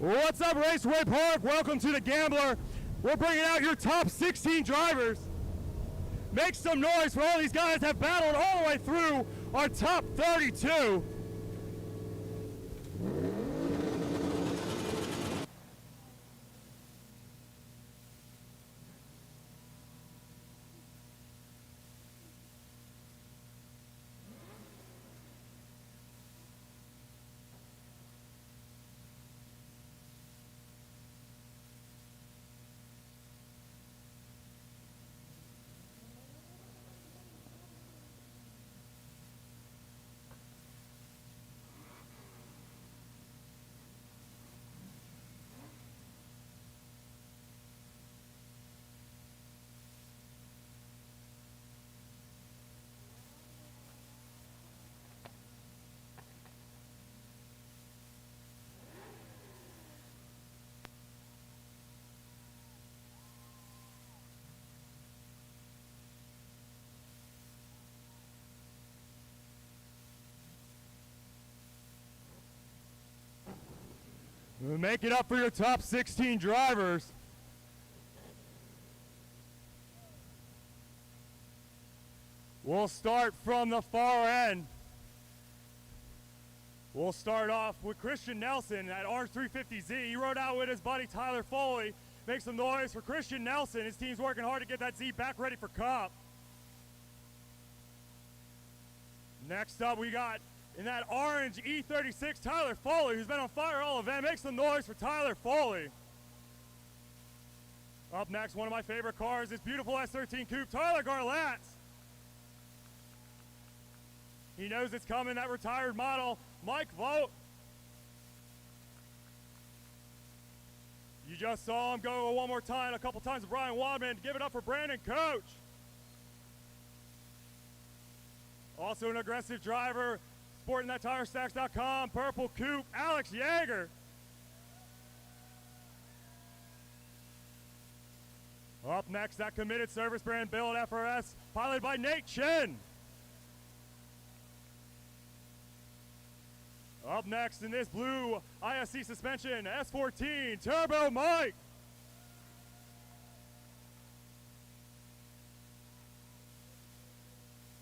What's up, Raceway Park? Welcome to the Gambler. We're bringing out your top 16 drivers. Make some noise for all these guys that have battled all the way through our top 32. Make it up for your top 16 drivers. We'll start from the far end. We'll start off with Christian Nelson at R350Z. He rode out with his buddy Tyler Foley. Make some noise for Christian Nelson. His team's working hard to get that Z back ready for Cup. Next up, we got in that orange E36, Tyler Foley, who's been on fire all event. Make some noise for Tyler Foley. Up next, one of my favorite cars, this beautiful S13 Coupe, Tyler Garlatz. He knows it's coming, that retired model, Mike Vogt. You just saw him go one more time, a couple times with Brian Wadman. Give it up for Brandon Coach. Also an aggressive driver, sporting that TireStacks.com, purple coupe, Alex Yeager. Up next, that committed service brand build FRS, piloted by Nate Chen. Up next in this blue ISC suspension, S14, Turbo Mike.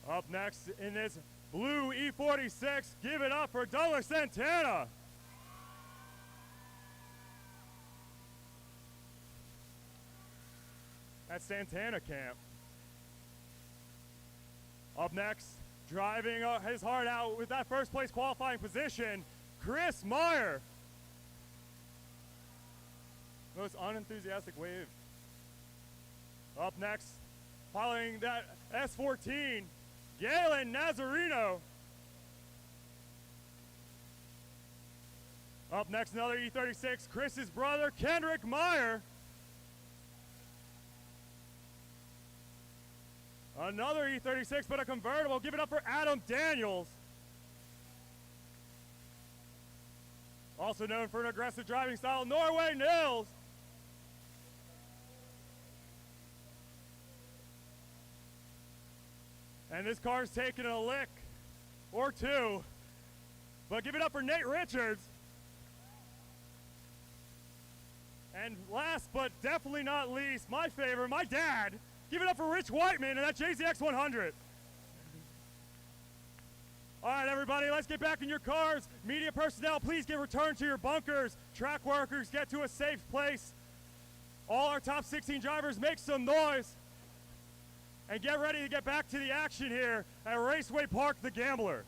Up next in this blue E46, give it up for Douglas Santana. At Santana Camp. Up next, driving his heart out with that first place qualifying position, Chris Meyer. Most unenthusiastic wave. Up next, following that S14, Galen Nazarino. Up next, another E36, Chris's brother, Kendrick Meyer. Another E36, but a convertible. Give it up for Adam Daniels. Also known for an aggressive driving style, Norway Nils. And this car's taking a lick or two. But give it up for Nate Richards. And last but definitely not least, my favorite, my dad. Give it up for Rich Whiteman and that JZX 100. All right, everybody, let's get back in your cars. Media personnel, please get returned to your bunkers. Track workers, get to a safe place. All our top 16 drivers, make some noise. And get ready to get back to the action here at Raceway Park, the Gambler.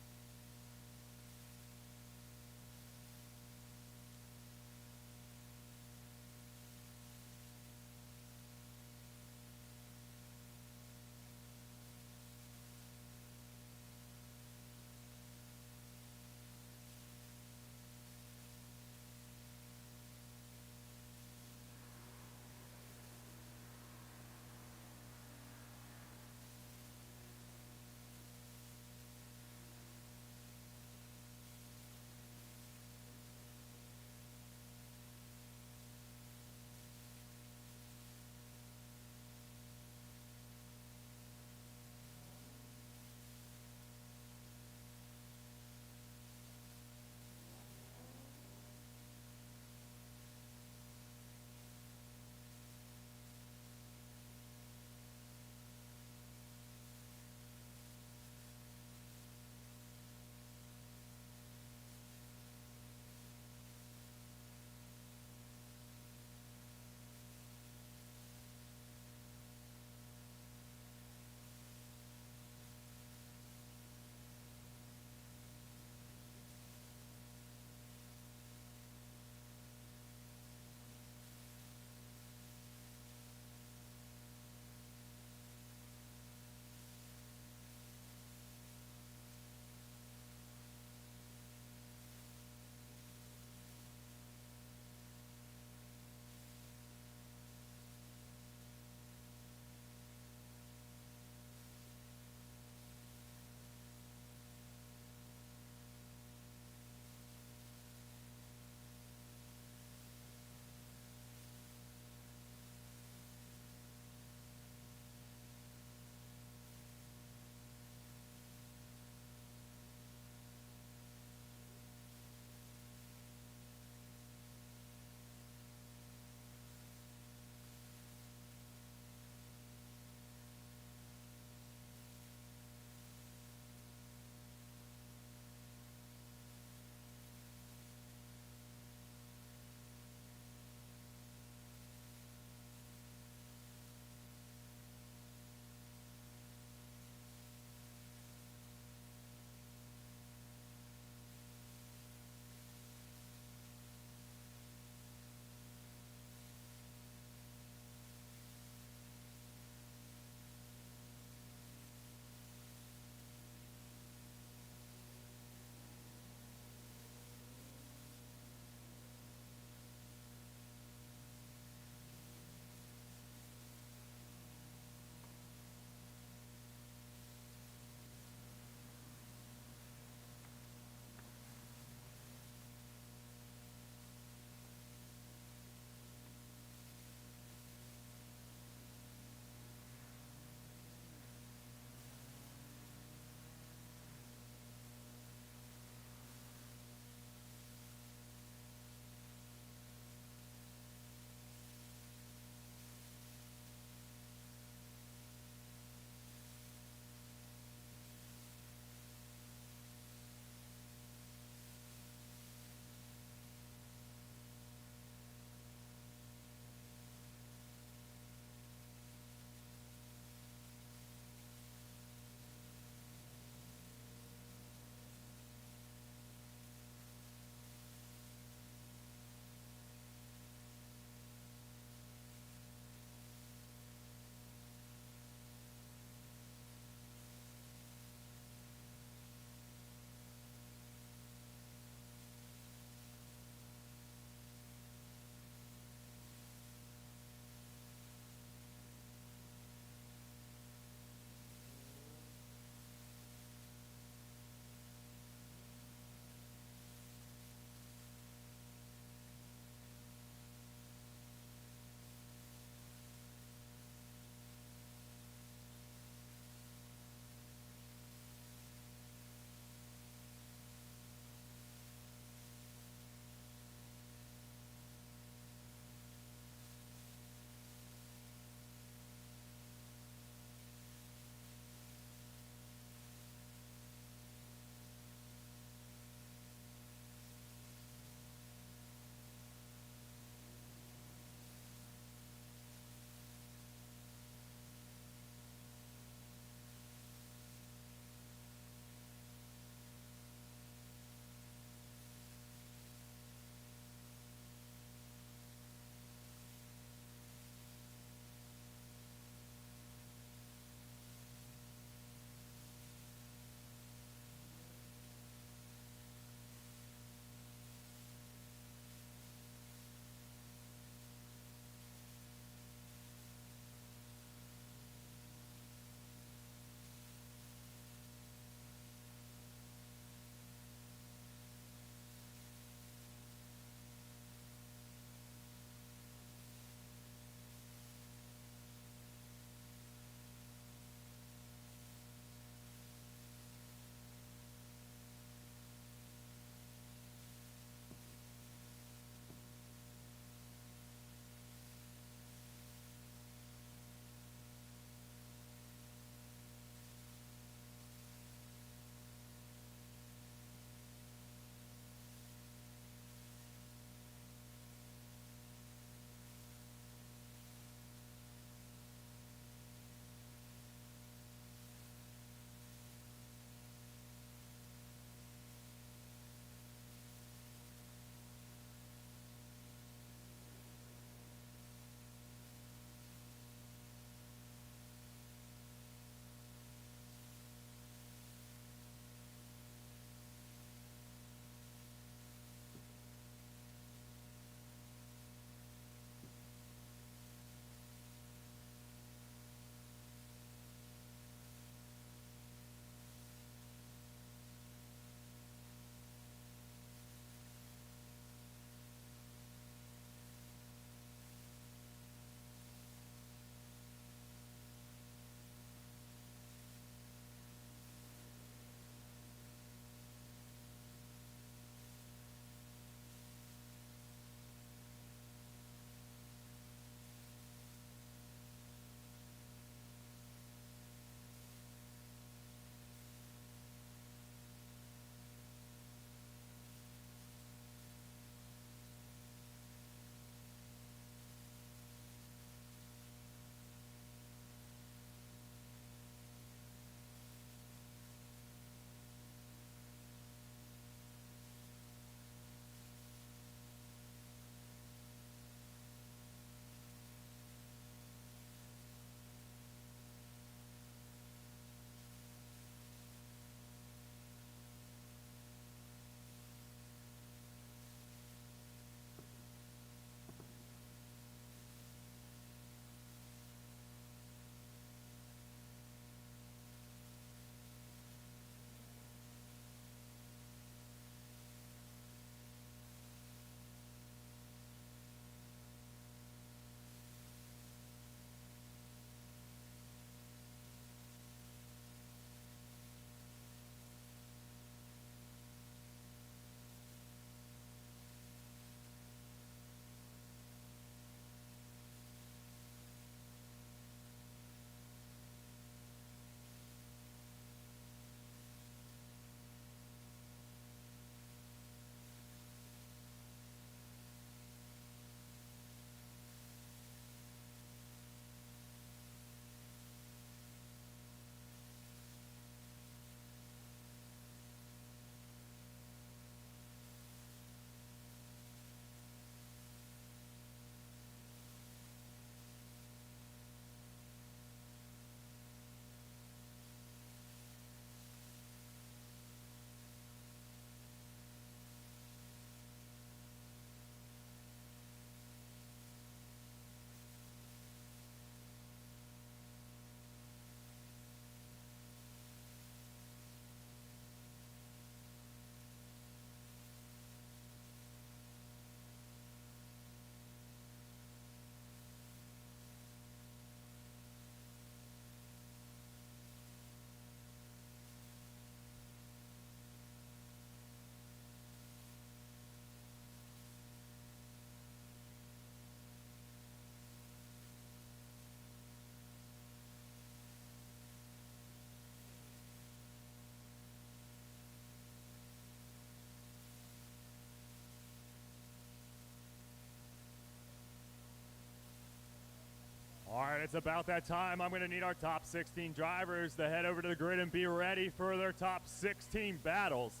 it's about that time. I'm going to need our top 16 drivers to head over to the grid and be ready for their top 16 battles.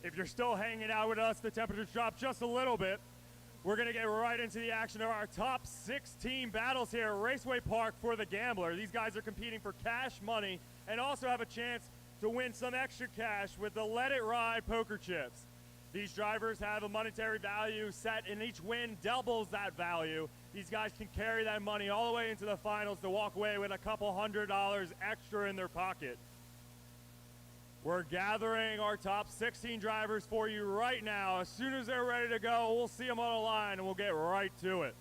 If you're still hanging out with us, the temperatures dropped just a little bit. We're going to get right into the action of our top 16 battles here at Raceway Park for the Gambler. These guys are competing for cash money and also have a chance to win some extra cash with the Let It Ride poker chips. These drivers have a monetary value set, and each win doubles that value. These guys can carry that money all the way into the finals to walk away with a couple $100 extra in their pocket. We're gathering our top 16 drivers for you right now. As soon as they're ready to go, we'll see them on the line and we'll get right to it.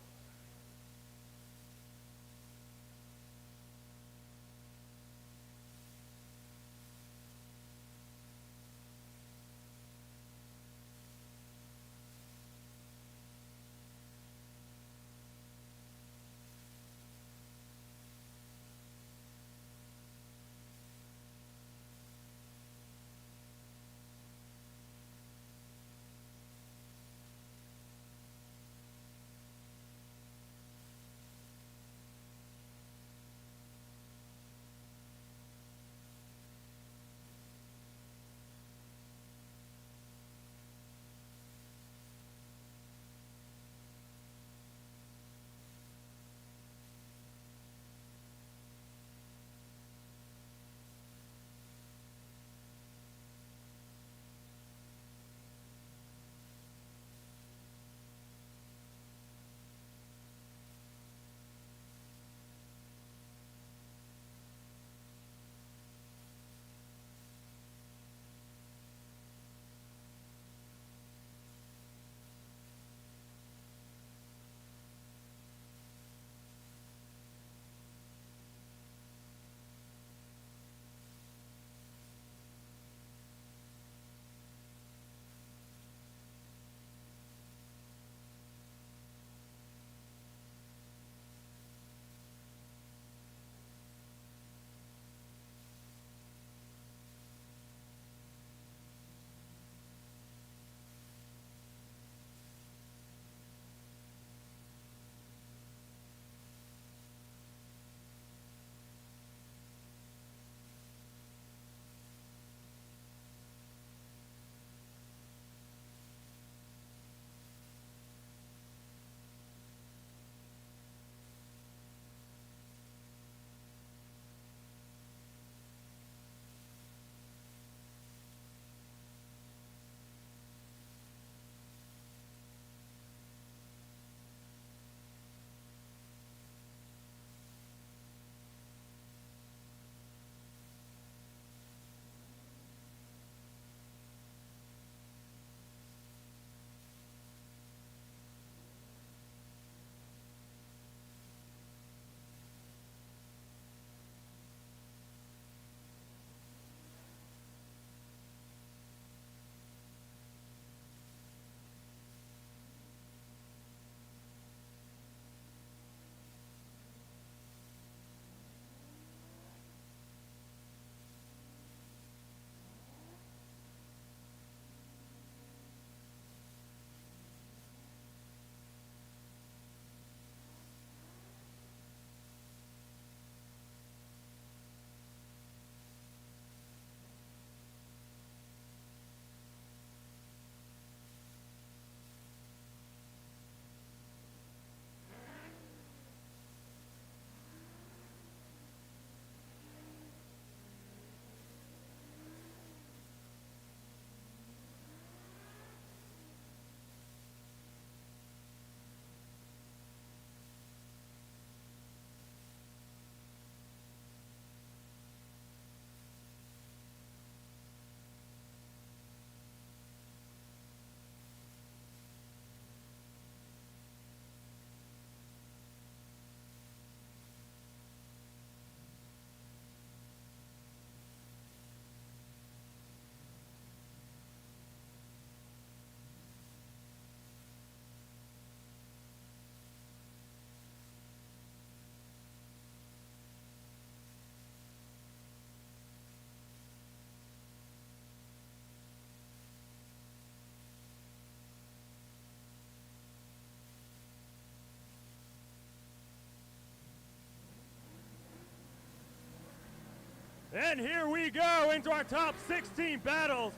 And here we go into our top 16 battles.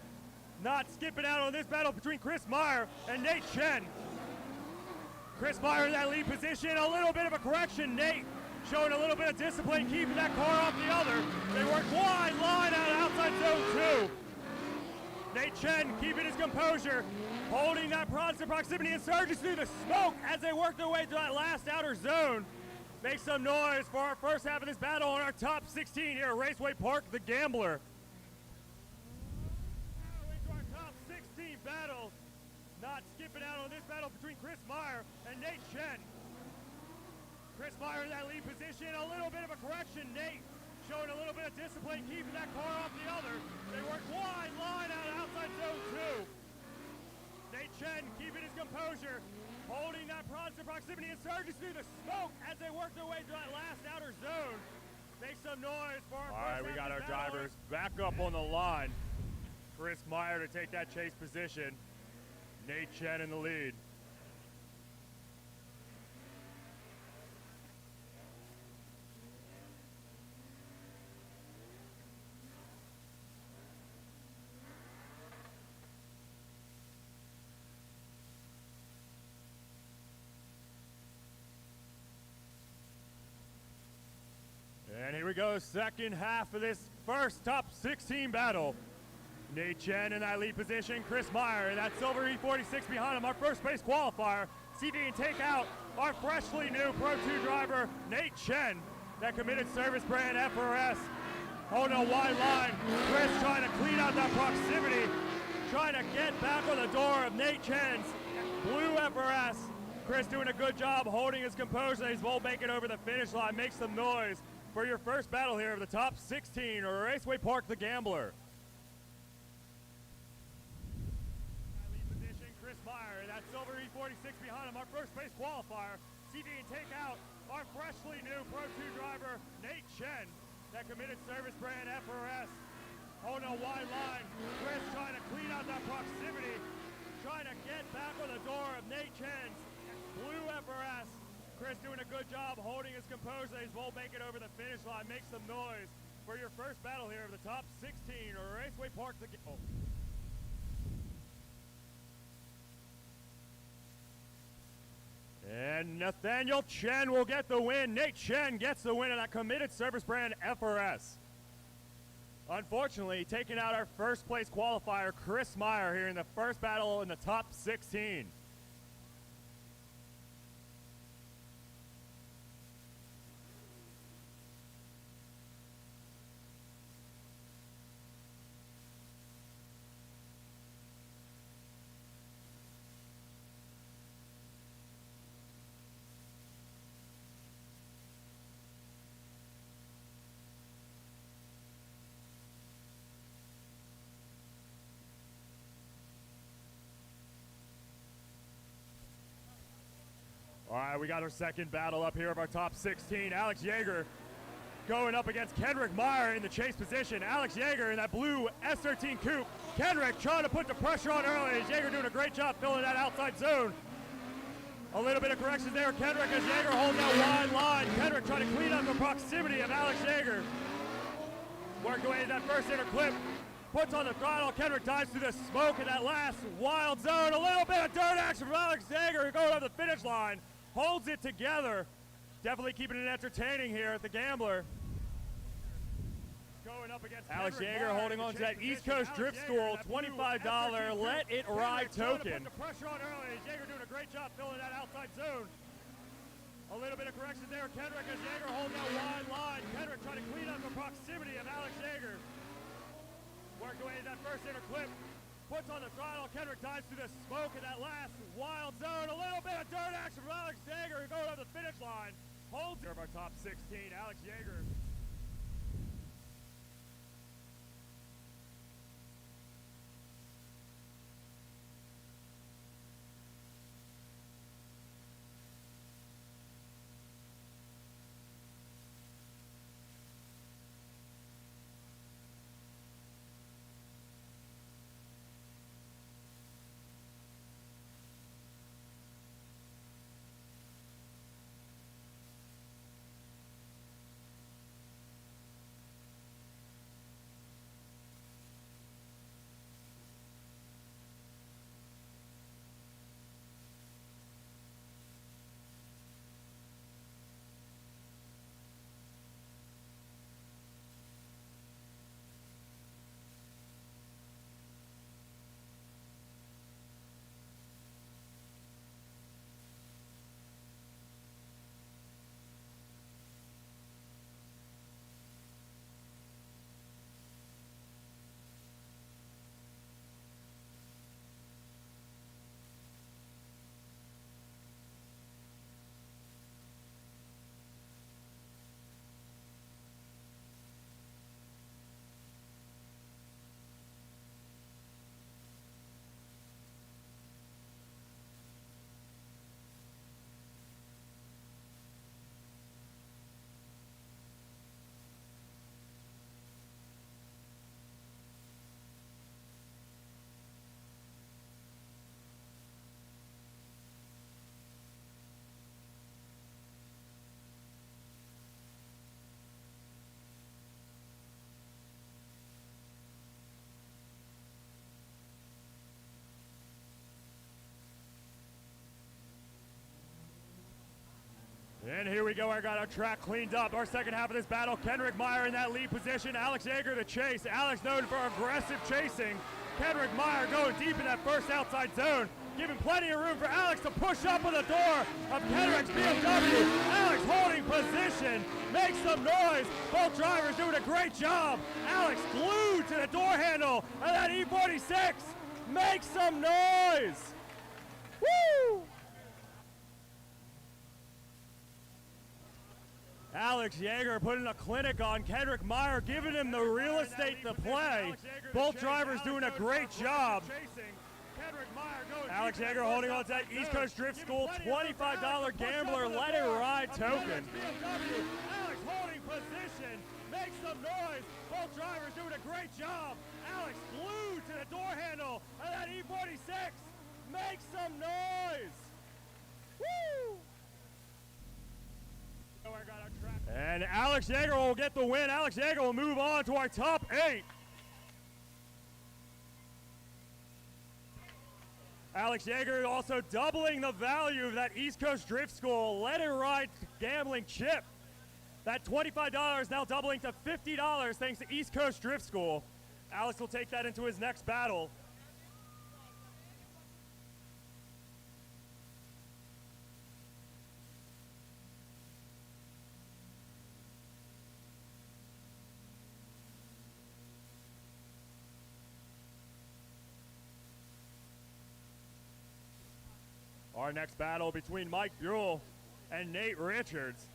Not skipping out on this battle between Chris Meyer and Nate Chen. Chris Meyer in that lead position, a little bit of a correction. Nate showing a little bit of discipline, keeping that car off the other. They work wide line out of outside zone 2. Nate Chen keeping his composure, holding that proximity insurgents through the smoke as they work their way to that last outer zone. Make some noise for our first half of this battle on our top 16 here at Raceway Park, the Gambler. Into our top 16 battles. Not skipping out on this battle between Chris Meyer and Nate Chen. Chris Meyer in that lead position, a little bit of a correction. Nate showing a little bit of discipline, keeping that car off the other. They work wide line out of outside zone 2. Nate Chen keeping his composure, holding that proximity insurgents through the smoke as they work their way to that last outer zone. Make some noise for our All right, we got our drivers back up on the line. Chris Meyer to take that chase position. Nate Chen in the lead. And here we go, second half of this first top 16 battle. Nate Chen in that lead position, Chris Meyer in that silver E46 behind him, our first place qualifier. See if he can take out our freshly new Pro 2 driver, Nate Chen, that committed service brand FRS. Holding a wide line, Chris trying to clean out that proximity, trying to get back on the door of Nate Chen's blue FRS. Chris doing a good job holding his composure. He's bolt making over the finish line. Make some noise for your first battle here of the top 16 or Raceway Park, the Gambler. Lead position, Chris Meyer, that silver E46 behind him, our first place qualifier. See if he can take out our freshly new Pro 2 driver, Nate Chen, that committed service brand FRS. Holding a wide line, Chris trying to clean out that proximity, trying to get back on the door of Nate Chen's blue FRS. Chris doing a good job holding his composure. He's bolt making over the finish line. Make some noise for your first battle here of the top 16 or Raceway Park, the Gambler. And Nathaniel Chen will get the win. Nate Chen gets the win in that committed service brand FRS. Unfortunately, taking out our first place qualifier, Chris Meyer, here in the first battle in the top 16. All right, we got our second battle up here of our top 16. Alex Yeager going up against Kendrick Meyer in the chase position. Alex Yeager in that blue S13 coupe. Kendrick trying to put the pressure on early. Yeager doing a great job filling that outside zone. A little bit of corrections there. Kendrick as Yeager holding that wide line. Kendrick trying to clean up the proximity of Alex Yeager. Worked away in that first inner clip. Puts on the throttle. Kendrick dives through the smoke in that last wild zone. A little bit of dirt action from Alex Yeager going over the finish line. Holds it together. Definitely keeping it entertaining here at the Gambler. Going up against Alex Yeager holding on to that East Coast Drift School $25 Let It Ride token. Put the pressure on early. Yeager doing a great job filling that outside zone. A little bit of correction there. Kendrick as Yeager holding that wide line. Kendrick trying to clean up the proximity of Alex Yeager. Worked away in that first inner clip. Puts on the throttle. Kendrick dives through the smoke in that last wild zone. A little bit of dirt action from Alex Yeager going over the finish line. Holds it. Of our top 16, Alex Yeager. we go. I got our track cleaned up. Our second half of this battle, Kendrick Meyer in that lead position. Alex Yeager the chase. Alex known for aggressive chasing. Kendrick Meyer going deep in that first outside zone, giving plenty of room for Alex to push up on the door of Kendrick's BMW. Alex holding position, makes some noise. Both drivers doing a great job. Alex glued to the door handle of that E46. Makes some noise. Woo! Alex Yeager putting a clinic on Kendrick Meyer, giving him the real estate to play. Both drivers doing a great job. Alex Yeager holding on to that East Coast Drift School $25 gambler let it ride token. Alex holding position, makes some noise. Both drivers doing a great job. Alex glued to the door handle of that E46. Makes some noise. Woo! And Alex Yeager will get the win. Alex Yeager will move on to our top 8. Alex Yeager also doubling the value of that East Coast Drift School Let It Ride gambling chip. That $25 now doubling to $50 thanks to East Coast Drift School. Alex will take that into his next battle. Our next battle between Mike Buell and Nate Richards.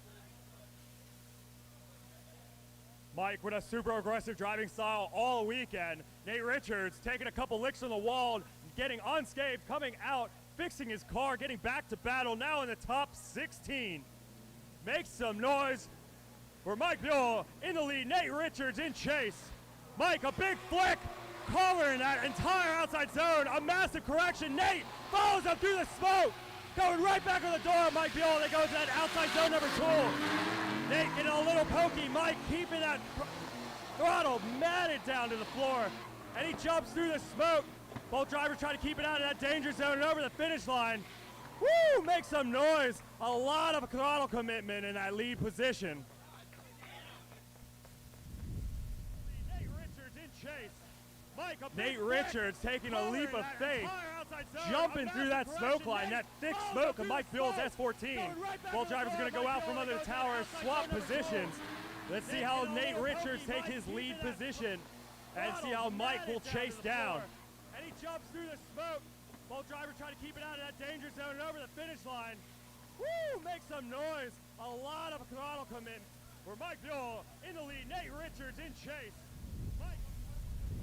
Mike with a super aggressive driving style all weekend. Nate Richards taking a couple licks on the wall, getting unscathed, coming out, fixing his car, getting back to battle, now in the top 16. Makes some noise for Mike Buell in the lead. Nate Richards in chase. Mike, a big flick, covering that entire outside zone. A massive correction. Nate follows up through the smoke, going right back on the door of Mike Buell. They go to that outside zone number 2. Nate getting a little pokey. Mike keeping that throttle matted down to the floor, and he jumps through the smoke. Both drivers try to keep it out of that danger zone and over the finish line. Woo! Make some noise. A lot of throttle commitment in that lead position. Nate Richards in chase. Nate Richards taking a leap of faith, jumping through that smoke line, that thick smoke of Mike Buell's S14. Both drivers are going to go out from under the tower, swap positions. Let's see how Nate Richards takes his lead position and see how Mike will chase down. And he jumps through the smoke. Both drivers try to keep it out of that danger zone and over the finish line. Woo! Make some noise. A lot of throttle commitment for Mike Buell in the lead. Nate Richards in chase.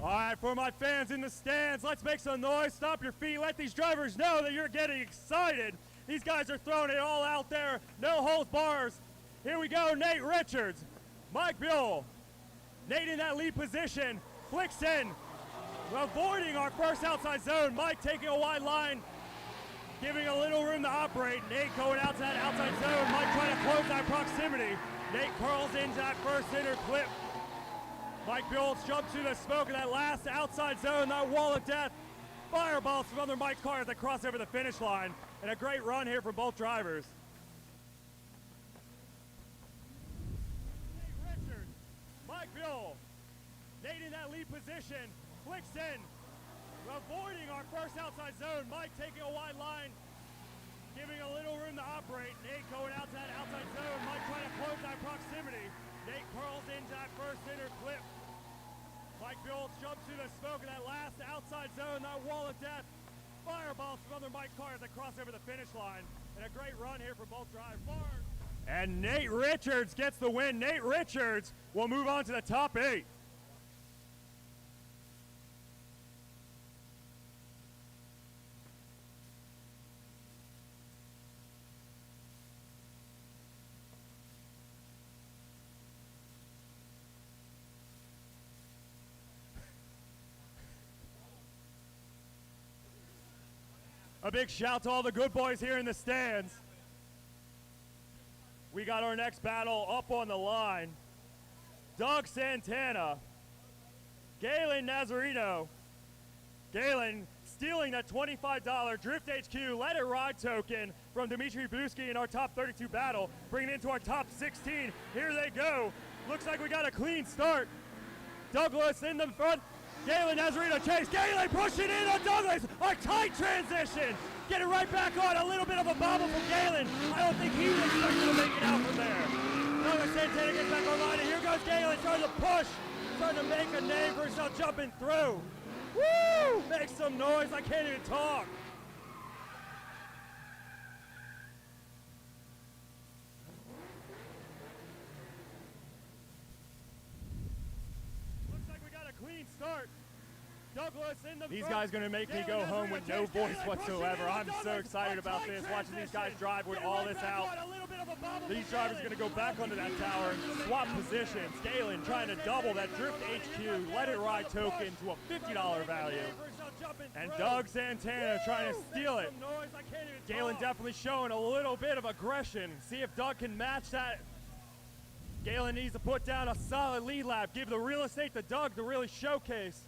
All right, for my fans in the stands, let's make some noise. Stop your feet. Let these drivers know that you're getting excited. These guys are throwing it all out there. No holds bars. Here we go, Nate Richards, Mike Buell. Nate in that lead position, flicks in, avoiding our first outside zone. Mike taking a wide line, giving a little room to operate. Nate going out to that outside zone. Mike trying to close that proximity. Nate curls into that first inner clip. Mike Buell jumps through the smoke of that last outside zone, that wall of death. Fireballs from under Mike's car as they cross over the finish line. And a great run here from both drivers. Nate Richards, Mike Buell. Nate in that lead position, flicks in, avoiding our first outside zone. Mike taking a wide line, giving a little room to operate. Nate going out to that outside zone. Mike trying to close that proximity. Nate curls into that first inner clip. Mike Buell jumps through the smoke of that last outside zone, that wall of death. Fireballs from under Mike's car as they cross over the finish line. And a great run here for both drivers. And Nate Richards gets the win. Nate Richards will move on to the top 8. A big shout to all the good boys here in the stands. We got our next battle up on the line. Doug Santana, Galen Nazarino. Galen stealing that $25 Drift HQ Let It Ride token from Dimitri Buski in our top 32 battle, bringing it into our top 16. Here they go. Looks like we got a clean start. Douglas in the front. Galen Nazarino chase. Galen pushing in on Douglas. A tight transition. Getting right back on. A little bit of a bobble from Galen. I don't think he was expecting to make it out from there. Douglas Santana gets back online, and here goes Galen trying to push. Trying to make a name for himself jumping through. Woo! Make some noise. I can't even talk. Looks like we got a clean start. Douglas in the These guys going to make me go home with no voice whatsoever. I'm so excited about this, watching these guys drive with all this out. These drivers are going to go back onto that tower and swap positions. Galen trying to double that Drift HQ Let It Ride token to a $50 value. And Doug Santana trying to steal it. Galen definitely showing a little bit of aggression. See if Doug can match that. Galen needs to put down a solid lead lap. Give the real estate to Doug to really showcase.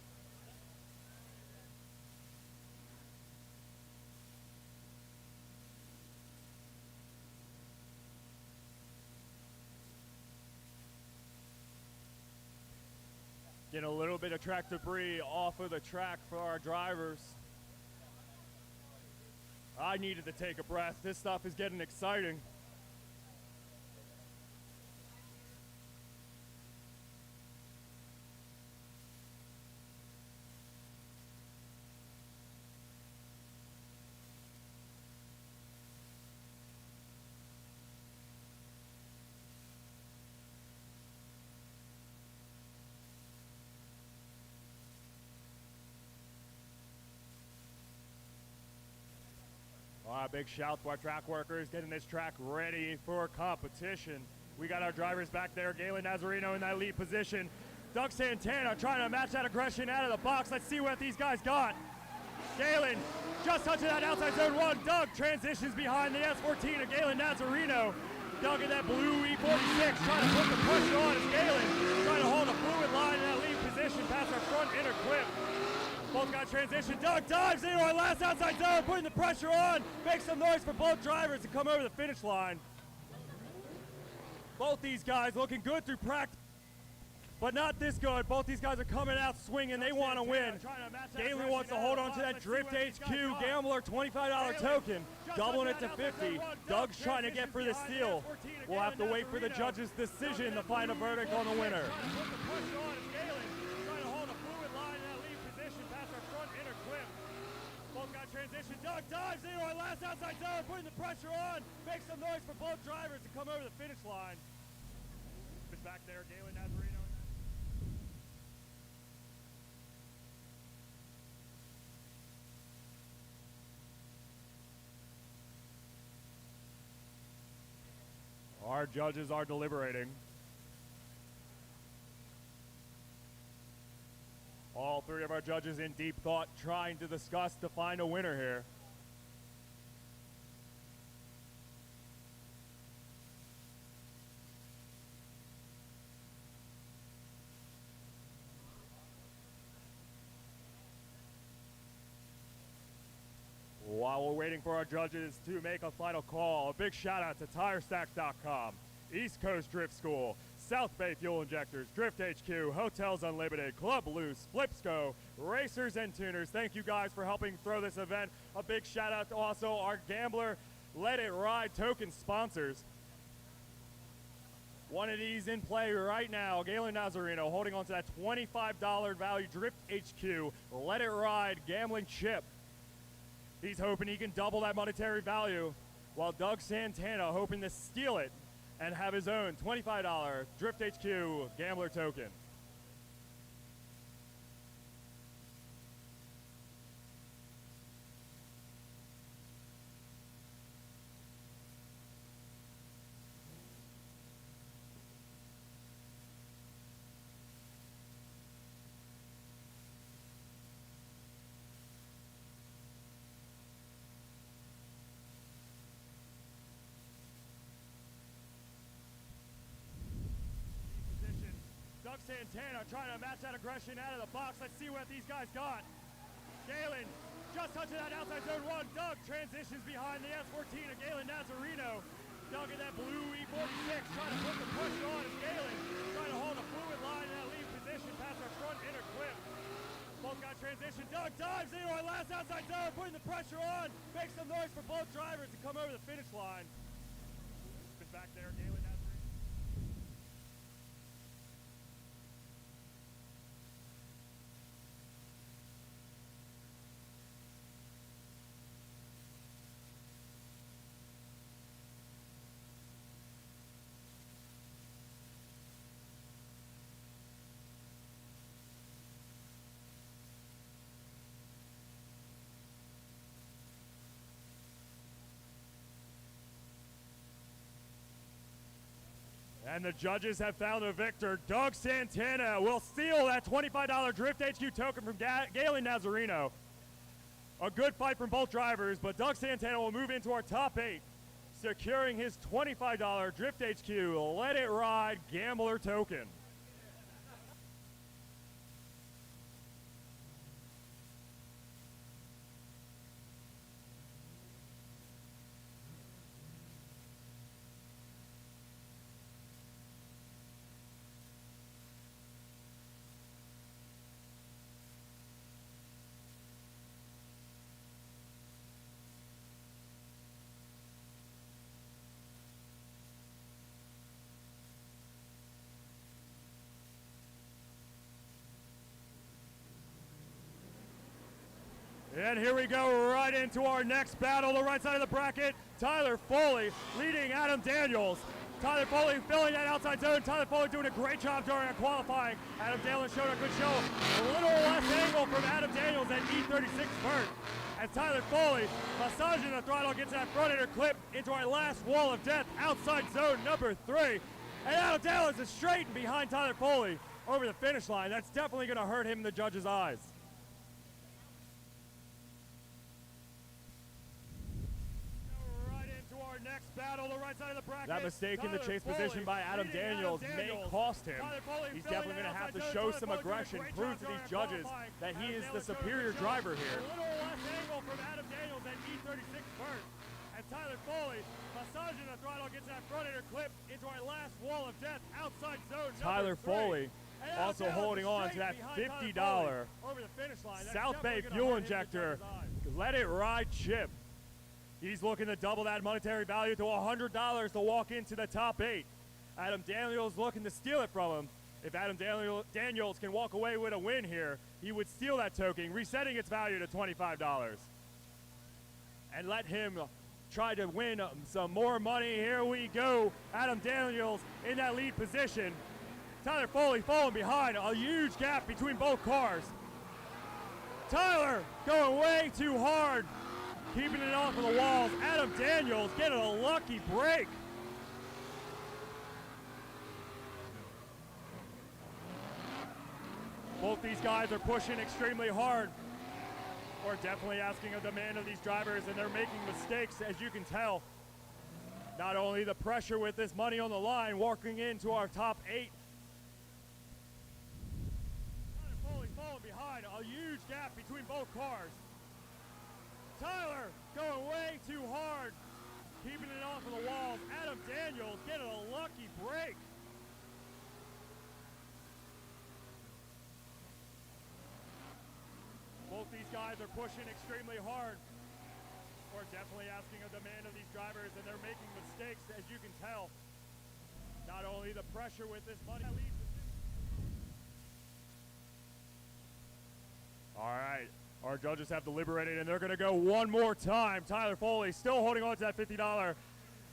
Getting a little bit of track debris off of the track for our drivers. I needed to take a breath. This stuff is getting exciting. Big shout to our track workers getting this track ready for competition. We got our drivers back there. Galen Nazarino in that lead position. Doug Santana trying to match that aggression out of the box. Let's see what these guys got. Galen just touching that outside zone one. Doug transitions behind the S14 of Galen Nazarino. Doug in that blue E46 trying to put the pressure on as Galen trying to hold a fluid line in that lead position past our front inner clip. Both got transition. Doug dives into our last outside zone, putting the pressure on. Make some noise for both drivers to come over the finish line. Both these guys looking good through practice, but not this good. Both these guys are coming out swinging. They want to win. Galen wants to hold on to that Drift HQ Gambler $25 token, doubling it to 50. Doug's trying to get for the steal. We'll have to wait for the judge's decision to find a verdict on the winner. Transition. Doug dives into our last outside zone, putting the pressure on. Make some noise for both drivers to come over the finish line. Just back there, Galen Nazarino. Our judges are deliberating. All three of our judges in deep thought, trying to discuss to find a winner here. While we're waiting for our judges to make a final call, a big shout out to TireStack.com, East Coast Drift School, South Bay Fuel Injectors, Drift HQ, Hotels Unlimited, Club Loose, Flipsco, Racers and Tuners. Thank you guys for helping throw this event. A big shout out to also our Gambler Let It Ride token sponsors. One of these in play right now, Galen Nazarino holding on to that $25 value Drift HQ Let It Ride gambling chip. He's hoping he can double that monetary value, while Doug Santana hoping to steal it and have his own $25 Drift HQ gambler token. Doug Santana trying to match that aggression out of the box. Let's see what these guys got. Galen just touching that outside zone 1. Doug transitions behind the S14 of Galen Nazarino. Doug in that blue E46 trying to put the pressure on as Galen trying to hold a fluid line in that lead position past our front inner clip. Both got transition. Doug dives into our last outside zone, putting the pressure on. Makes some noise for both drivers to come over the finish line. Been back there, Galen Nazarino. And the judges have found a victor. Doug Santana will steal that $25 Drift HQ token from Galen Nazarino. A good fight from both drivers, but Doug Santana will move into our top 8, securing his $25 Drift HQ Let It Ride Gambler token. And here we go right into our next battle, the right side of the bracket. Tyler Foley leading Adam Daniels. Tyler Foley filling that outside zone. Tyler Foley doing a great job during our qualifying. Adam Daniels showed a good show. A little less angle from Adam Daniels at E36 first. As Tyler Foley massaging the throttle gets that front inner clip into our last wall of death, outside zone number 3. And Adam Daniels is straight behind Tyler Foley over the finish line. That's definitely going to hurt him in the judges' eyes. Next battle, the right side of the bracket. That mistake in the chase position by Adam Daniels may cost him. He's definitely going to have to show some aggression, prove to these judges that he is the superior driver here. A little less angle from Adam Daniels at E36 first. As Tyler Foley massaging the throttle gets that front inner clip into our last wall of death, outside zone. Tyler Foley also holding on to that $50 South Bay fuel injector Let It Ride chip. He's looking to double that monetary value to $100 to walk into the top 8. Adam Daniels looking to steal it from him. If Adam Daniels can walk away with a win here, he would steal that token, resetting its value to $25. And let him try to win some more money. Here we go. Adam Daniels in that lead position. Tyler Foley falling behind. A huge gap between both cars. Tyler going way too hard. Keeping it off of the walls. Adam Daniels getting a lucky break. Both these guys are pushing extremely hard. We're definitely asking a demand of these drivers, and they're making mistakes, as you can tell. Not only the pressure with this money on the line, walking into our top 8. Foley falling behind. A huge gap between both cars. Tyler going way too hard, keeping it off of the walls. Adam Daniels getting a lucky break. Both these guys are pushing extremely hard. We're definitely asking a demand of these drivers, and they're making mistakes, as you can tell. Not only the pressure with this money. All right. Our judges have deliberated, and they're going to go one more time. Tyler Foley still holding on to that $50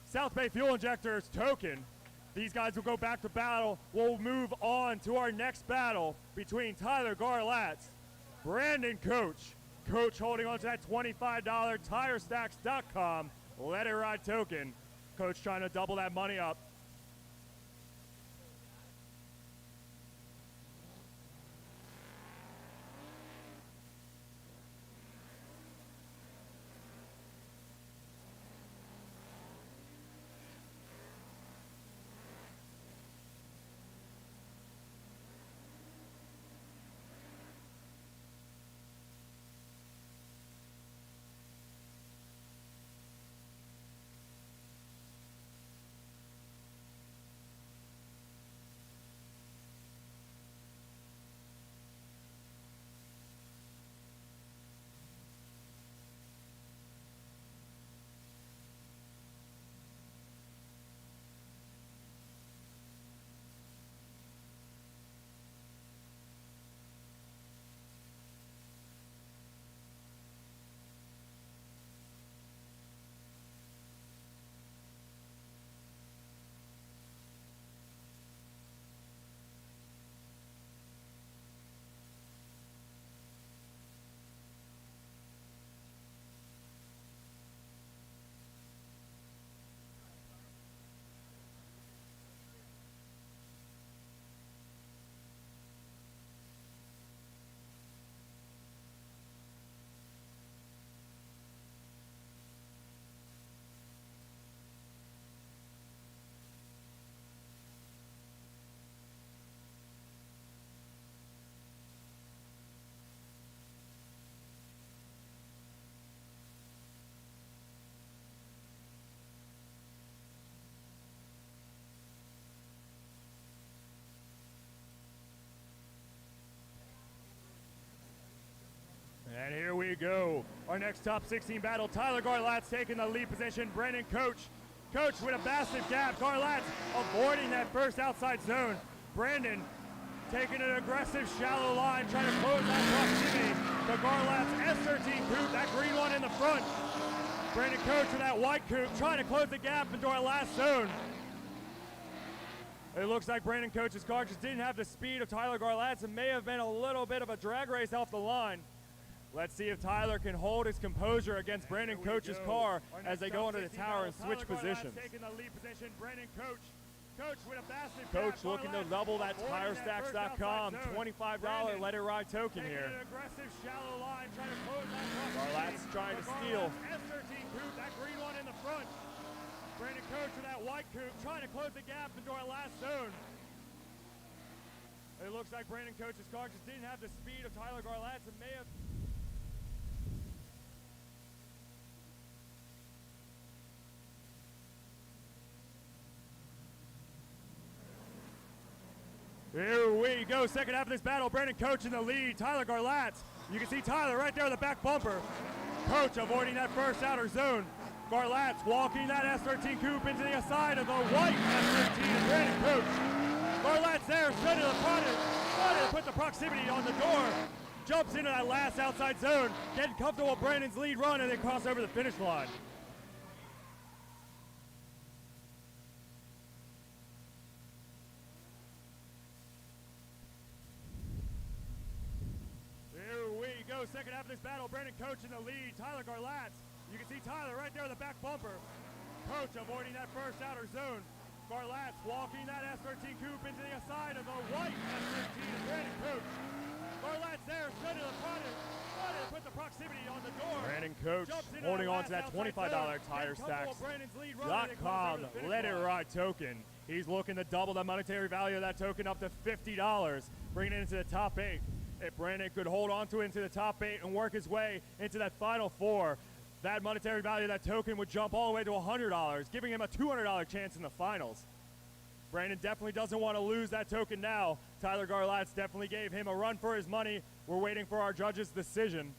South Bay Fuel Injectors token. These guys will go back to battle. We'll move on to our next battle between Tyler Garlatz, Brandon Coach. Coach holding on to that $25 TireStacks.com Let It Ride token. Coach trying to double that money up. go. Our next top 16 battle, Tyler Garlatz taking the lead position. Brandon Coach with a massive gap. Garlatz avoiding that first outside zone. Brandon taking an aggressive shallow line, trying to close that proximity to Garlatz S13 coupe, that green one in the front. Brandon Coach with that white coupe, trying to close the gap into our last zone. It looks like Brandon Coach's car just didn't have the speed of Tyler Garlatz and may have been a little bit of a drag race off the line. Let's see if Tyler can hold his composure against Brandon Coach's car as they go into the tower and switch positions. Taking the lead position, Brandon Coach with a massive Coach looking to double that TireStacks.com $25 Let It Ride token here. Garlatz trying to steal. S13 coupe, that green one in the front. Brandon Coach with that white coupe, trying to close the gap into our last zone. It looks like Brandon Coach's car just didn't have the speed of Tyler Garlatz and may have... Here we go, second half of this battle. Brandon Coach in the lead, Tyler Garlatz. You can see Tyler right there in the back bumper. Coach avoiding that first outer zone. Garlatz walking that S13 coupe into the side of the white S13 and Brandon Coach. Garlatz there, straight to the front, trying to put the proximity on the door. Jumps into that last outside zone, getting comfortable with Brandon's lead run, and then cross over the finish line. Second half of this battle, Brandon Coach in the lead, Tyler Garlatz. You can see Tyler right there in the back bumper. Coach avoiding that first outer zone. Garlatz walking that S13 coupe into the side of the white S13 and Brandon Coach. Garlatz there, straight to the front, trying to put the proximity on the door. Brandon Coach holding on to that $25 TireStacks.com Let It Ride token. He's looking to double the monetary value of that token up to $50, bringing it into the top 8. If Brandon could hold on to it into the top 8 and work his way into that final 4, that monetary value of that token would jump all the way to $100, giving him a $200 chance in the finals. Brandon definitely doesn't want to lose that token now. Tyler Garlatz definitely gave him a run for his money. We're waiting for our judge's decision.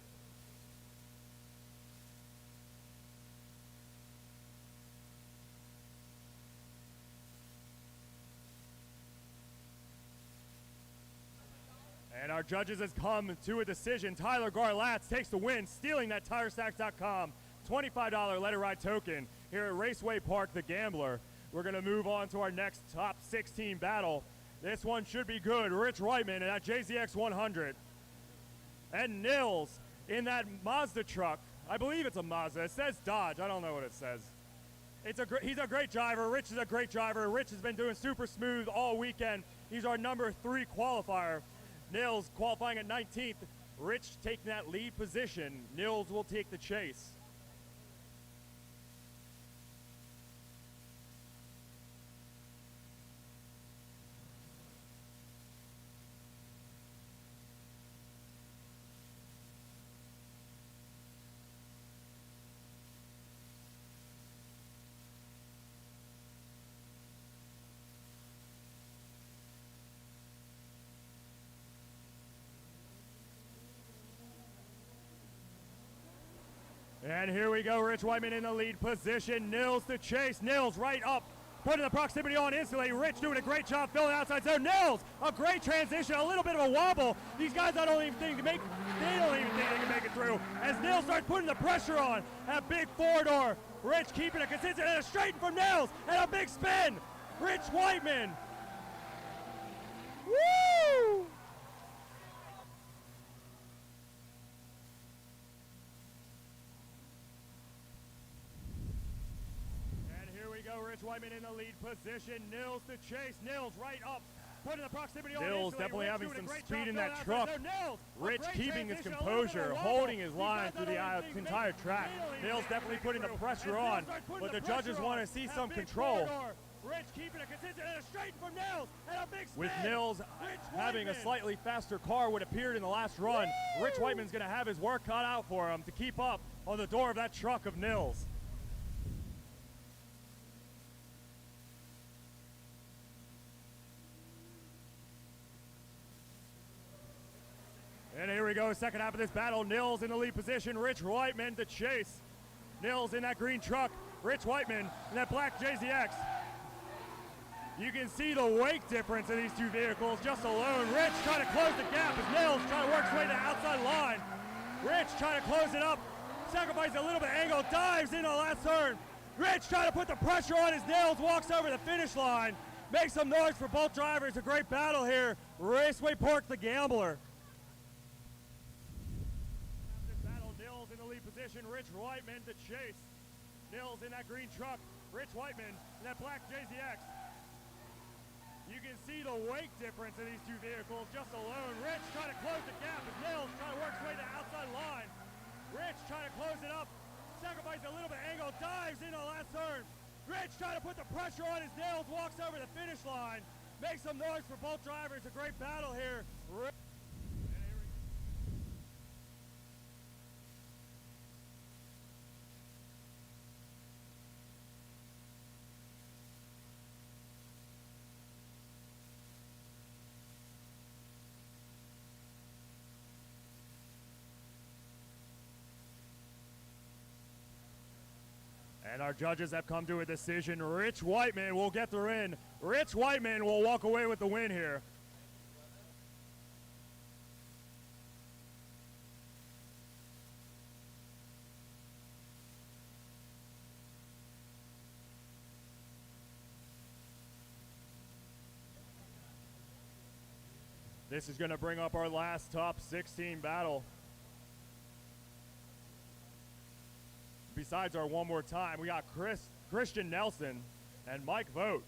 And our judges has come to a decision. Tyler Garlatz takes the win, stealing that TireStacks.com $25 Let It Ride token here at Raceway Park, the Gambler. We're going to move on to our next top 16 battle. This one should be good. Rich Whiteman in that JZX 100. And Nils in that Mazda truck. I believe it's a Mazda. It says Dodge. I don't know what it says. He's a great driver. Rich is a great driver. Rich has been doing super smooth all weekend. He's our number 3 qualifier. Nils qualifying at 19th. Rich taking that lead position. Nils will take the chase. And here we go, Rich Whiteman in the lead position. Nils to chase. Nils right up, putting the proximity on instantly. Rich doing a great job filling outside zone. Nils, a great transition, a little bit of a wobble. These guys don't even think they can make it through. As Nils starts putting the pressure on, that big 4-door. Rich keeping it consistent, and a straight from Nils, and a big spin. Rich Whiteman. Woo! Rich Whiteman in the lead position. Nils to chase. Nils right up, putting the proximity on. Nils definitely having some speed in that truck. Rich keeping his composure, holding his line through the entire track. Nils definitely putting the pressure on, but the judges want to see some control. Rich keeping it consistent, and a straight from Nils, and a big spin. With Nils having a slightly faster car what appeared in the last run, Rich Whiteman's going to have his work cut out for him to keep up on the door of that truck of Nils. And here we we go, second half of this battle. Nils in the lead position, Rich Whiteman to chase. Nils in that green truck, Rich Whiteman in that black JZX. You can see the weight difference in these two vehicles just alone. Rich trying to close the gap as Nils trying to work his way to the outside line. Rich trying to close it up, sacrifices a little bit of angle, dives into the last turn. Rich trying to put the pressure on as Nils walks over the finish line. Make some noise for both drivers. A great battle here. Raceway Park the Gambler. After this battle, Nils in the lead position, Rich Whiteman to chase. Nils in that green truck, Rich Whiteman in that black JZX. You can see the weight difference in these two vehicles just alone. Rich trying to close the gap as Nils trying to work his way to the outside line. Rich trying to close it up, sacrifices a little bit of angle, dives into the last turn. Rich trying to put the pressure on as Nils walks over the finish line. Make some noise for both drivers. A great battle here. And our judges have come to a decision. Rich Whiteman will get the win. Rich Whiteman will walk away with the win here. This is going to bring up our last top 16 battle. Besides our one more time, we got Christian Nelson and Mike Vogt.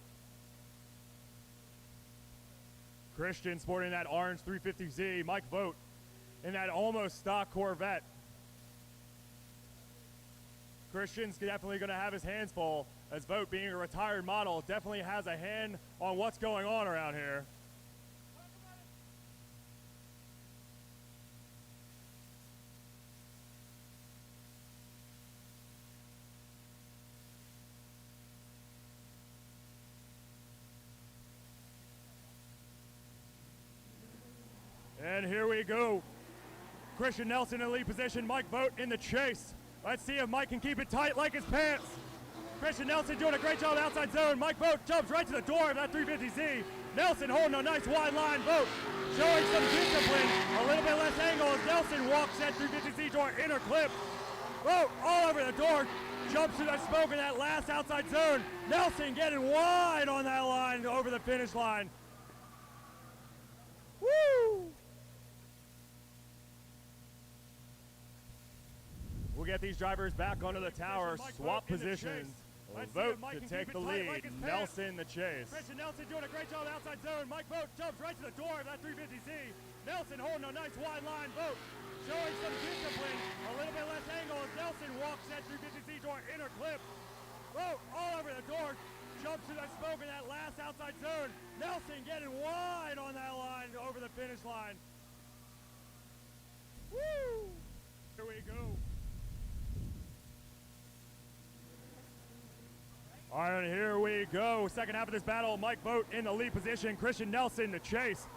Christian sporting that orange 350Z, Mike Vogt in that almost stock Corvette. Christian's definitely going to have his hands full, as Vogt, being a retired model, definitely has a hand on what's going on around here. And here we go. Christian Nelson in the lead position, Mike Vogt in the chase. Let's see if Mike can keep it tight like his pants. Christian Nelson doing a great job outside zone. Mike Vogt jumps right to the door of that 350Z. Nelson holding a nice wide line. Vogt showing some discipline. A little bit less angle as Nelson walks that 350Z door inner clip. Vogt all over the door. Jumps through that smoke in that last outside zone. Nelson getting wide on that line over the finish line. Woo! We'll get these drivers back onto the tower, swap positions. Vogt to take the lead. Nelson the chase. Christian Nelson doing a great job outside zone. Mike Vogt jumps right to the door of that 350Z. Nelson holding a nice wide line. Vogt showing some discipline. A little bit less angle as Nelson walks that 350Z door inner clip. Vogt all over the door. Jumps through that smoke in that last outside zone. Nelson getting wide on that line over the finish line. Woo! Here we go. All right, here we go. Second half of this battle, Mike Vogt in the lead position, Christian Nelson to chase.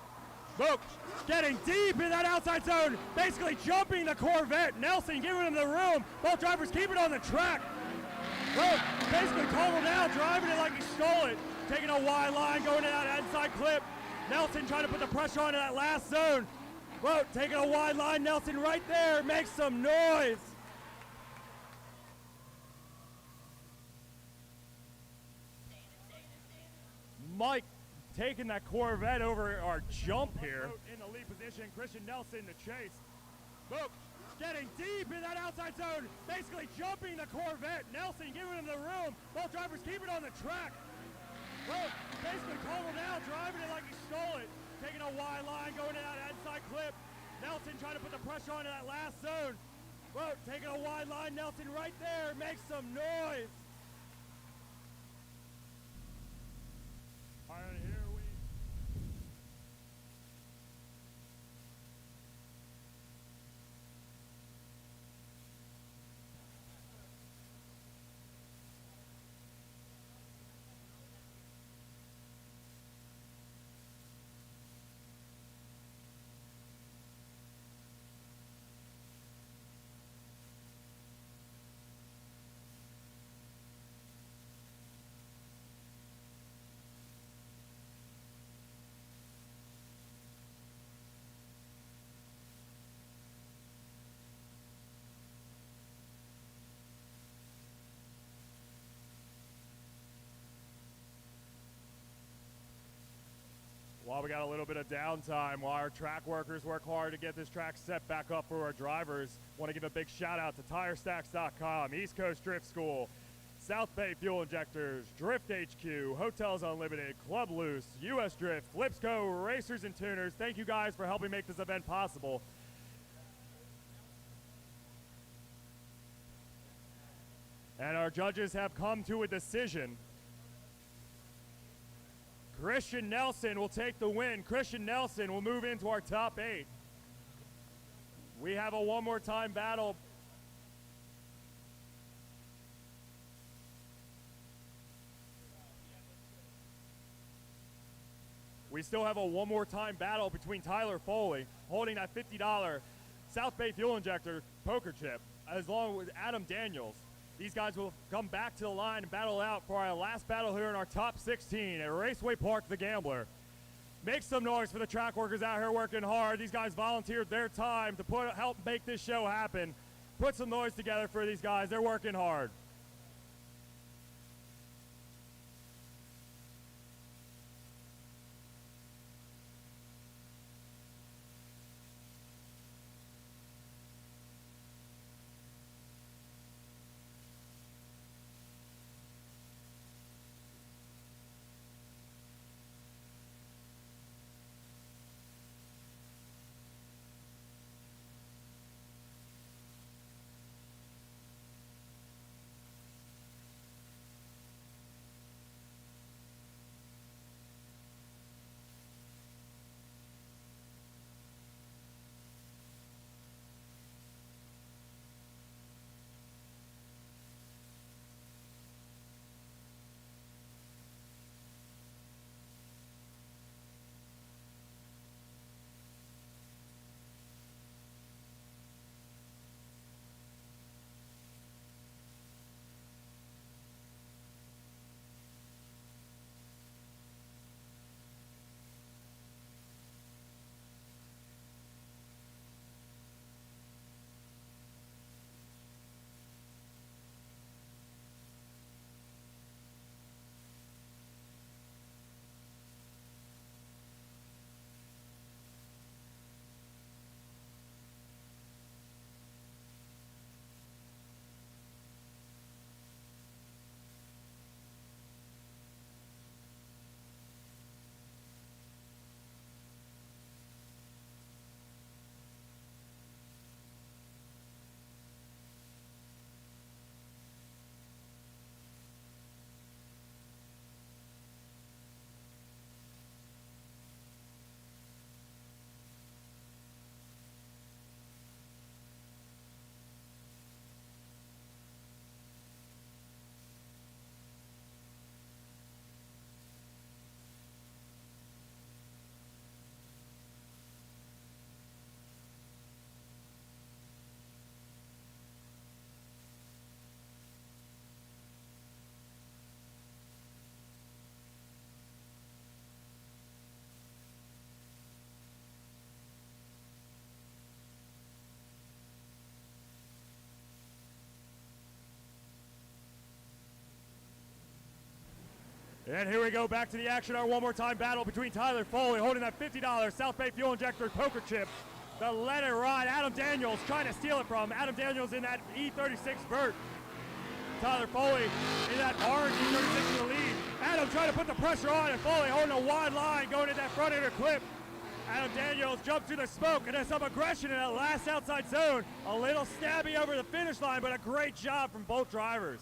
Vogt getting deep in that outside zone, basically jumping the Corvette. Nelson giving him the room. Both drivers keep it on the track. Vogt basically calmed him down, driving it like he stole it. Taking a wide line, going to that inside clip. Nelson trying to put the pressure onto that last zone. Vogt taking a wide line, Nelson right there, makes some noise. Mike taking that Corvette over our jump here. In the lead position, Christian Nelson to chase. Vogt getting deep in that outside zone, basically jumping the Corvette. Nelson giving him the room. Both drivers keep it on the track. Vogt basically calmed him down, driving it like he stole it. Taking a wide line, going to that inside clip. Nelson trying to put the pressure onto that last zone. Vogt taking a wide line, Nelson right there, makes some noise. All right, here we While we got a little bit of downtime, while our track workers work hard to get this track set back up for our drivers, want to give a big shout out to TireStacks.com, East Coast Drift School, South Bay Fuel Injectors, Drift HQ, Hotels Unlimited, Club Loose, US Drift, Flipsco, Racers and Tuners. Thank you guys for helping make this event possible. And our judges have come to a decision. Christian Nelson will take the win. Christian Nelson will move into our top 8. We have a one more time battle. We still have a one more time battle between Tyler Foley, holding that $50 South Bay Fuel Injector poker chip, as long with Adam Daniels. These guys will come back to the line and battle out for our last battle here in our top 16 at Raceway Park, the Gambler. Make some noise for the track workers out here working hard. These guys volunteered their time to help make this show happen. Put some noise together for these guys. They're working hard. And here we go, back to the action. Our one more time battle between Tyler Foley holding that $50 South Bay Fuel Injector poker chip. The Let It Ride. Adam Daniels trying to steal it from. Adam Daniels in that E36 vert. Tyler Foley in that orange E36 in the lead. Adam trying to put the pressure on, and Foley holding a wide line going in that front inner clip. Adam Daniels jumped through the smoke and has some aggression in that last outside zone. A little stabby over the finish line, but a great job from both drivers.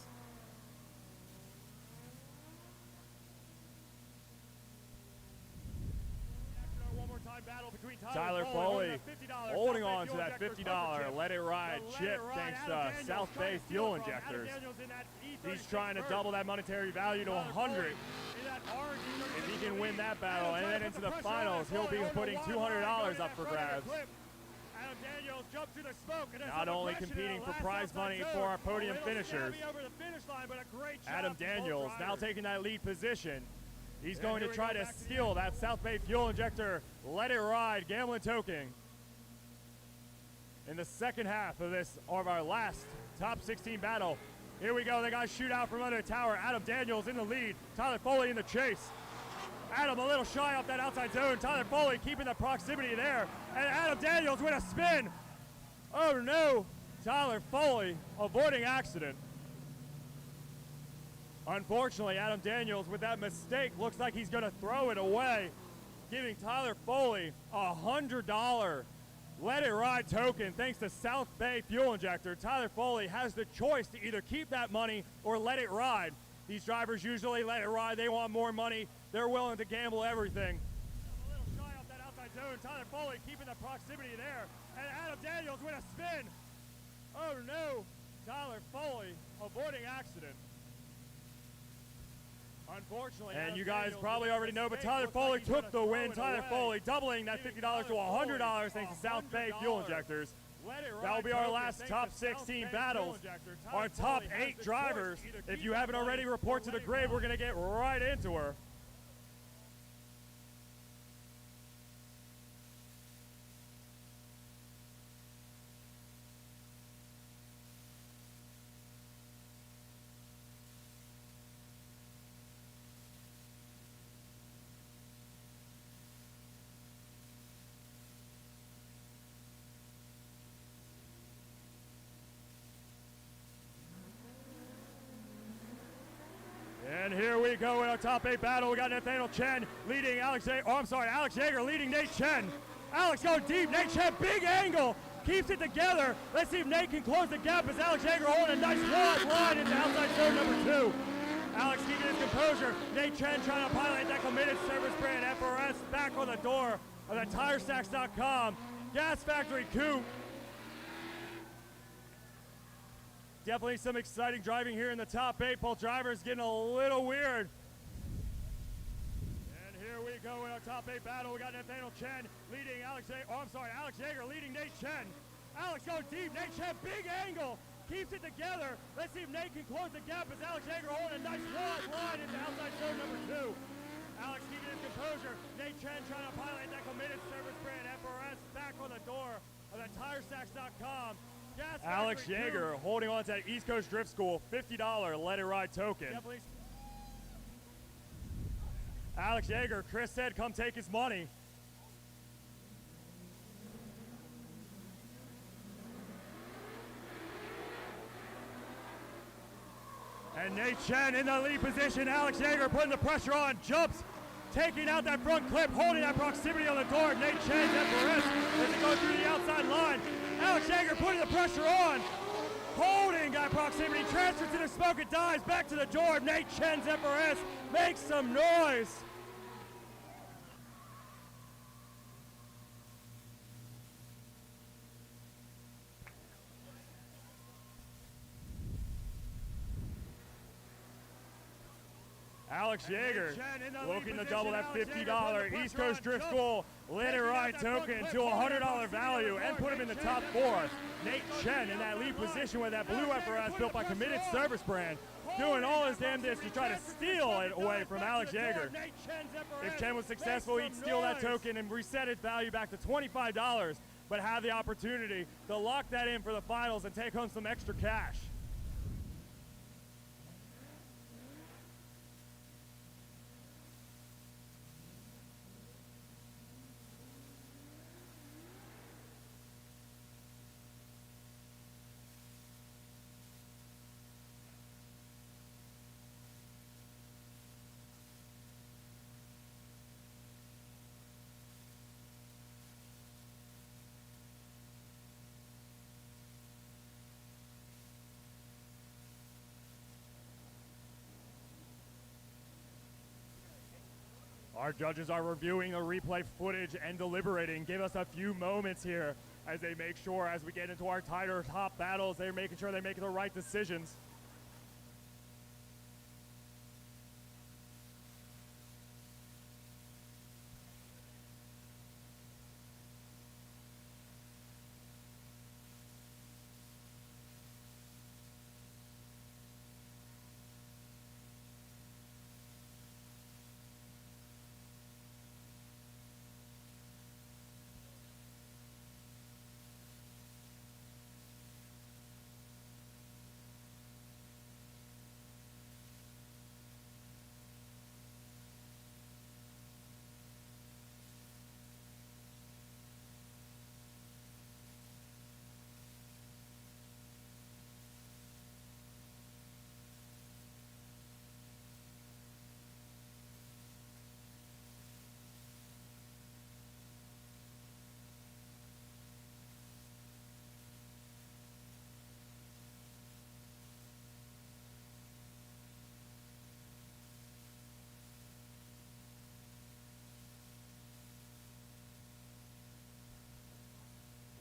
Battle between Tyler Foley holding on to that $50 Let It Ride chip thanks to South Bay Fuel Injectors. He's trying to double that monetary value to 100. If he can win that battle and then into the finals, he'll be putting $200 up for grabs. Not only competing for prize money for our podium finishers, Adam Daniels now taking that lead position. He's going to try to steal that South Bay Fuel Injector Let It Ride gambling token in the second half of our last top 16 battle. Here we go. They got a shootout from under the tower. Adam Daniels in the lead. Tyler Foley in the chase. Adam a little shy off that outside zone. Tyler Foley keeping the proximity there. And Adam Daniels with a spin. Oh no, Tyler Foley avoiding accident. Unfortunately, Adam Daniels with that mistake looks like he's gonna throw it away, giving Tyler Foley a $100 Let It Ride token thanks to South Bay Fuel Injector. Tyler Foley has the choice to either keep that money or let it ride. These drivers usually let it ride. They want more money. They're willing to gamble everything. A little shy off that outside zone. Tyler Foley keeping the proximity there. And Adam Daniels with a spin. Oh no, Tyler Foley avoiding accident. Unfortunately, and you guys probably already know, but Tyler Foley took the win. Tyler Foley doubling that $50 to $100 thanks to South Bay Fuel Injectors. That will be our last top 16 battles. Our top 8 drivers, if you haven't already, report to the grid. We're going to get right into her. And here we go in our top 8 battle. We got Nathaniel Chen leading Alex Yeager leading Nate Chen. Alex going deep, Nate Chen, big angle, keeps it together. Let's see if Nate can close the gap as Alex Yeager holding a nice wide line into outside zone number 2. Alex keeping his composure. Nate Chen trying to pilot that committed service brand FRS back on the door of the TireStacks.com Gas Factory Coupe. Definitely some exciting driving here in the top 8. Both drivers getting a little weird. And here we go in our top 8 battle. We got Nathaniel Chen leading Alex Yeager leading Nate Chen. Alex going deep, Nate Chen, big angle, keeps it together. Let's see if Nate can close the gap as Alex Yeager holding a nice wide line into outside zone number 2. Alex keeping his composure. Nate Chen trying to pilot that committed service brand FRS back on the door of the TireStacks.com. Alex Yeager holding on to that East Coast Drift School $50 Let It Ride token. Alex Yeager, Chris said, come take his money. And Nate Chen in the lead position. Alex Yeager putting the pressure on, jumps, taking out that front clip, holding that proximity on the door. Nate Chen at the wrist as it goes through the outside line. Alex Yeager putting the pressure on, holding that proximity, transfer to the smoke, it dives back to the door. Nate Chen's FRS makes some noise. Alex Yeager looking to double that $50 East Coast Drift School Let It Ride token to a $100 value and put him in the top 4. Nate Chen in that lead position with that blue FRS built by Committed Service Brand, doing all his damnedest to try to steal it away from Alex Yeager. If Chen was successful, he'd steal that token and reset its value back to $25, but have the opportunity to lock that in for the finals and take home some extra cash. Our judges are reviewing the replay footage and deliberating. Give us a few moments here as they make sure, as we get into our tighter top battles, they're making sure they make the right decisions.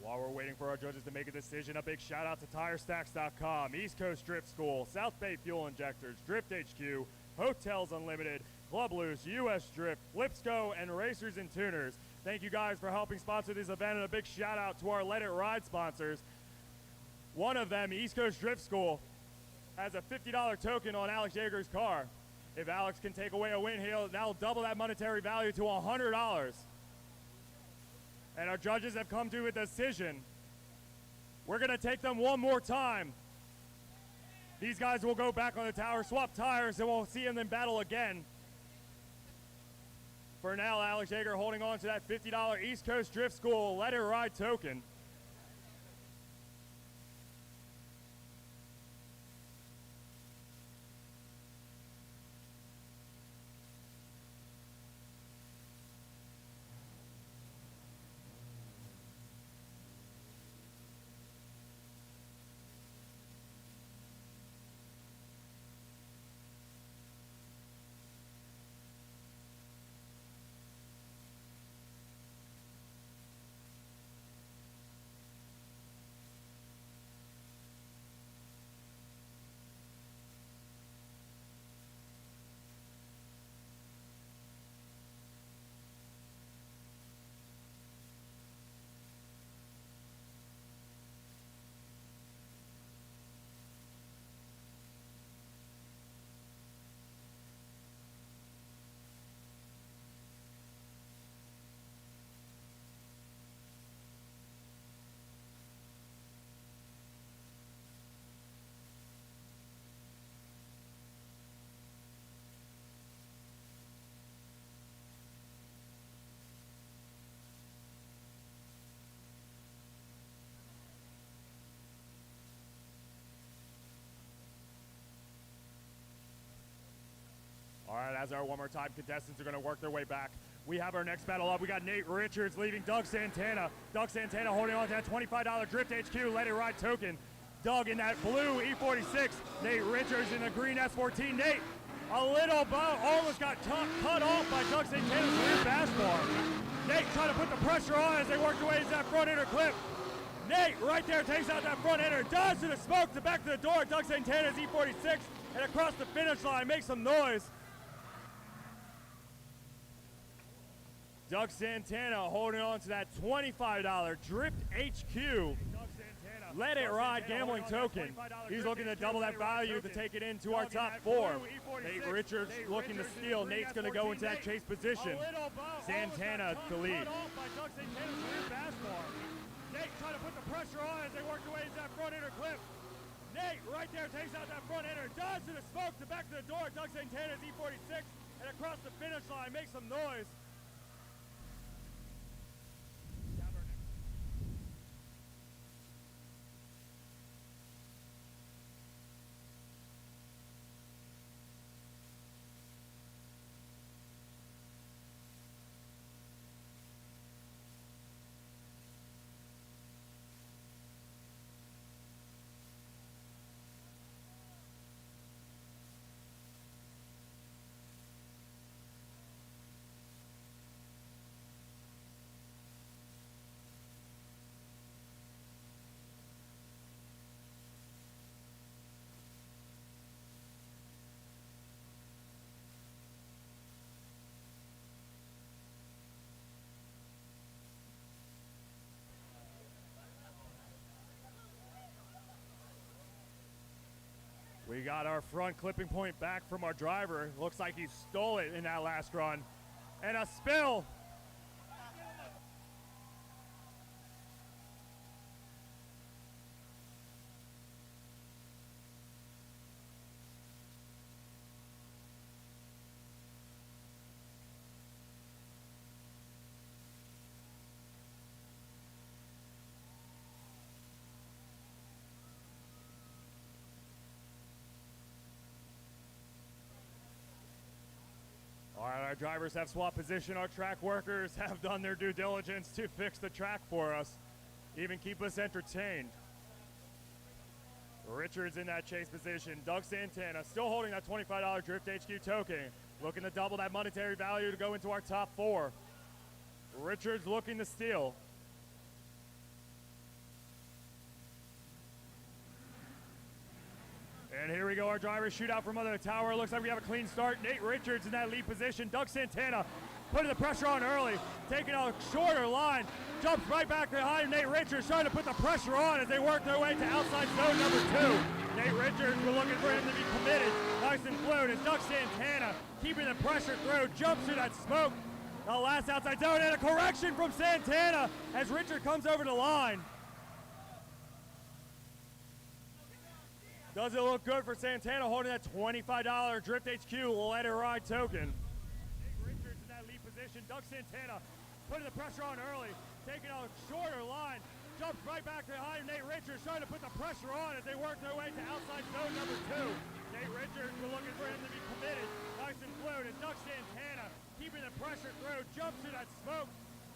While we're waiting for our judges to make a decision, a big shout out to TireStacks.com, East Coast Drift School, South Bay Fuel Injectors, Drift HQ, Hotels Unlimited, Club Loose, US Drift, Lipsco, and Racers and Tuners. Thank you guys for helping sponsor this event, and a big shout out to our Let It Ride sponsors. One of them, East Coast Drift School, has a $50 token on Alex Yeager's car. If Alex can take away a win, that'll double that monetary value to $100. And our judges have come to a decision. We're gonna take them one more time. These guys will go back on the tower, swap tires, and we'll see them in battle again. For now, Alex Yeager holding on to that $50 East Coast Drift School Let It Ride token. All right, as our one more time contestants are going to work their way back, we have our next battle up. We got Nate Richards leaving Doug Santana. Doug Santana holding on to that $25 Drift HQ Let It Ride token. Doug in that blue E46. Nate Richards in the green S14. Nate, a little bow, almost got cut off by Doug Santana's rear bash bar. Nate trying to put the pressure on as they work their way into that front inner clip. Nate right there takes out that front inner, dodges to the smoke to back to the door. Doug Santana's E46 and across the finish line, makes some noise. Doug Santana holding on to that $25 Drift HQ Let It Ride gambling token. He's looking to double that value to take it into our top four. Nate Richards looking to steal. Nate's going to go into that chase position. Santana to lead. Nate trying to put the pressure on as they work their way into that front inner clip. Nate right there takes out that front inner, dodges to the smoke to back to the door. Doug Santana's E46 and across the finish line, makes some noise. We got our front clipping point back from our driver. Looks like he stole it in that last run. And a spill. All right, our drivers have swapped position. Our track workers have done their due diligence to fix the track for us, even keep us entertained. Richards in that chase position. Doug Santana still holding that $25 Drift HQ token, looking to double that monetary value to go into our top four. Richards looking to steal. And here we go, our driver shootout from under the tower. Looks like we have a clean start. Nate Richards in that lead position. Doug Santana putting the pressure on early, taking a shorter line, jumps right back behind Nate Richards, trying to put the pressure on as they work their way to outside zone number 2. Nate Richards, we're looking for him to be committed, nice and fluid, as Doug Santana keeping the pressure through, jumps through that smoke. The last outside zone, and a correction from Santana as Richard comes over the line. Does it look good for Santana holding that $25 Drift HQ Let It Ride token? Nate Richards in that lead position. Doug Santana putting the pressure on early, taking a shorter line, jumps right back behind Nate Richards, trying to put the pressure on as they work their way to outside zone number 2. Nate Richards, we're looking for him to be committed, nice and fluid, as Doug Santana keeping the pressure through, jumps through that smoke.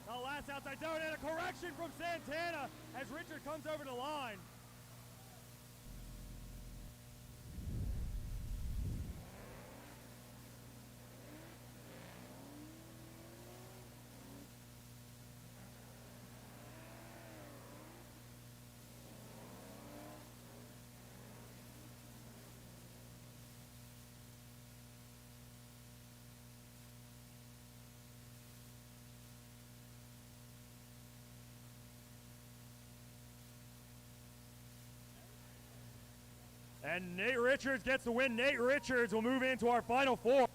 The last outside zone, and a correction from Santana as Richard comes over the line. And Nate Richards gets the win. Nate Richards will move into our final 4.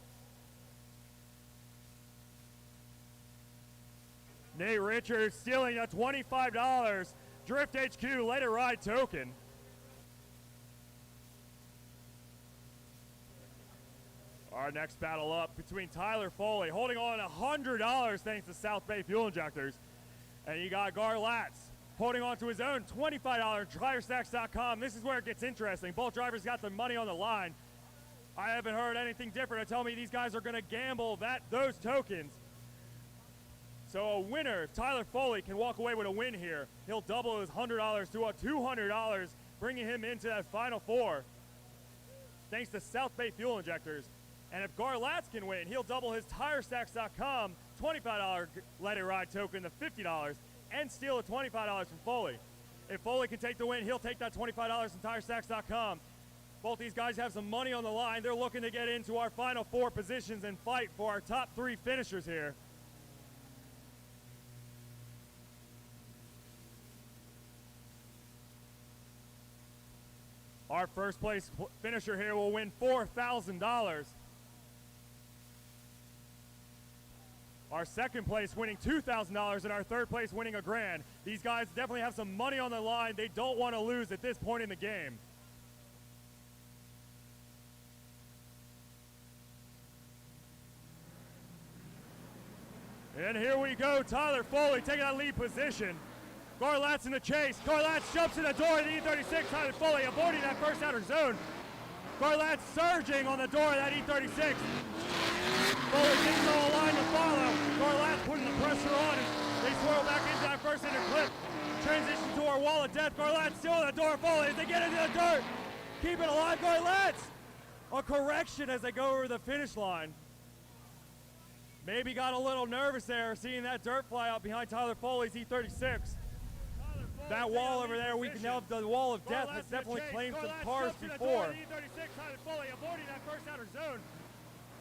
Nate Richards stealing a $25 Drift HQ Let It Ride token. Our next battle up between Tyler Foley, holding on $100 thanks to South Bay Fuel Injectors. And you got Gar Latz holding on to his own $25 TrireStacks.com. This is where it gets interesting. Both drivers got the money on the line. I haven't heard anything different to tell me these guys are going to gamble those tokens. So a winner, if Tyler Foley can walk away with a win here, he'll double his $100 to a $200, bringing him into that final 4, thanks to South Bay Fuel Injectors. And if Gar Latz can win, he'll double his TireStacks.com $25 Let It Ride token to $50, and steal a $25 from Foley. If Foley can take the win, he'll take that $25 from TireStacks.com. Both these guys have some money on the line. They're looking to get into our final 4 positions and fight for our top 3 finishers here. Our first place finisher here will win $4,000. Our second place winning $2,000, and our third place winning $1,000. These guys definitely have some money on the line. They don't want to lose at this point in the game. And here we go, Tyler Foley taking that lead position. Gar Latz in the chase. Gar Latz jumps in the door of the E36. Tyler Foley avoiding that first outer zone. Gar Latz surging on the door of that E36. Foley getting on the line to follow. Gar Latz putting the pressure on, and they swirl back into that first inner clip. Transition to our wall of death. Gar Latz still in the door of Foley as they get into the dirt. Keep it alive, Gar Latz. A correction as they go over the finish line. Maybe got a little nervous there seeing that dirt fly out behind Tyler Foley's E36. That wall over there, we can have the wall of death has definitely claimed some cars before. E36, Tyler Foley avoiding that first outer zone.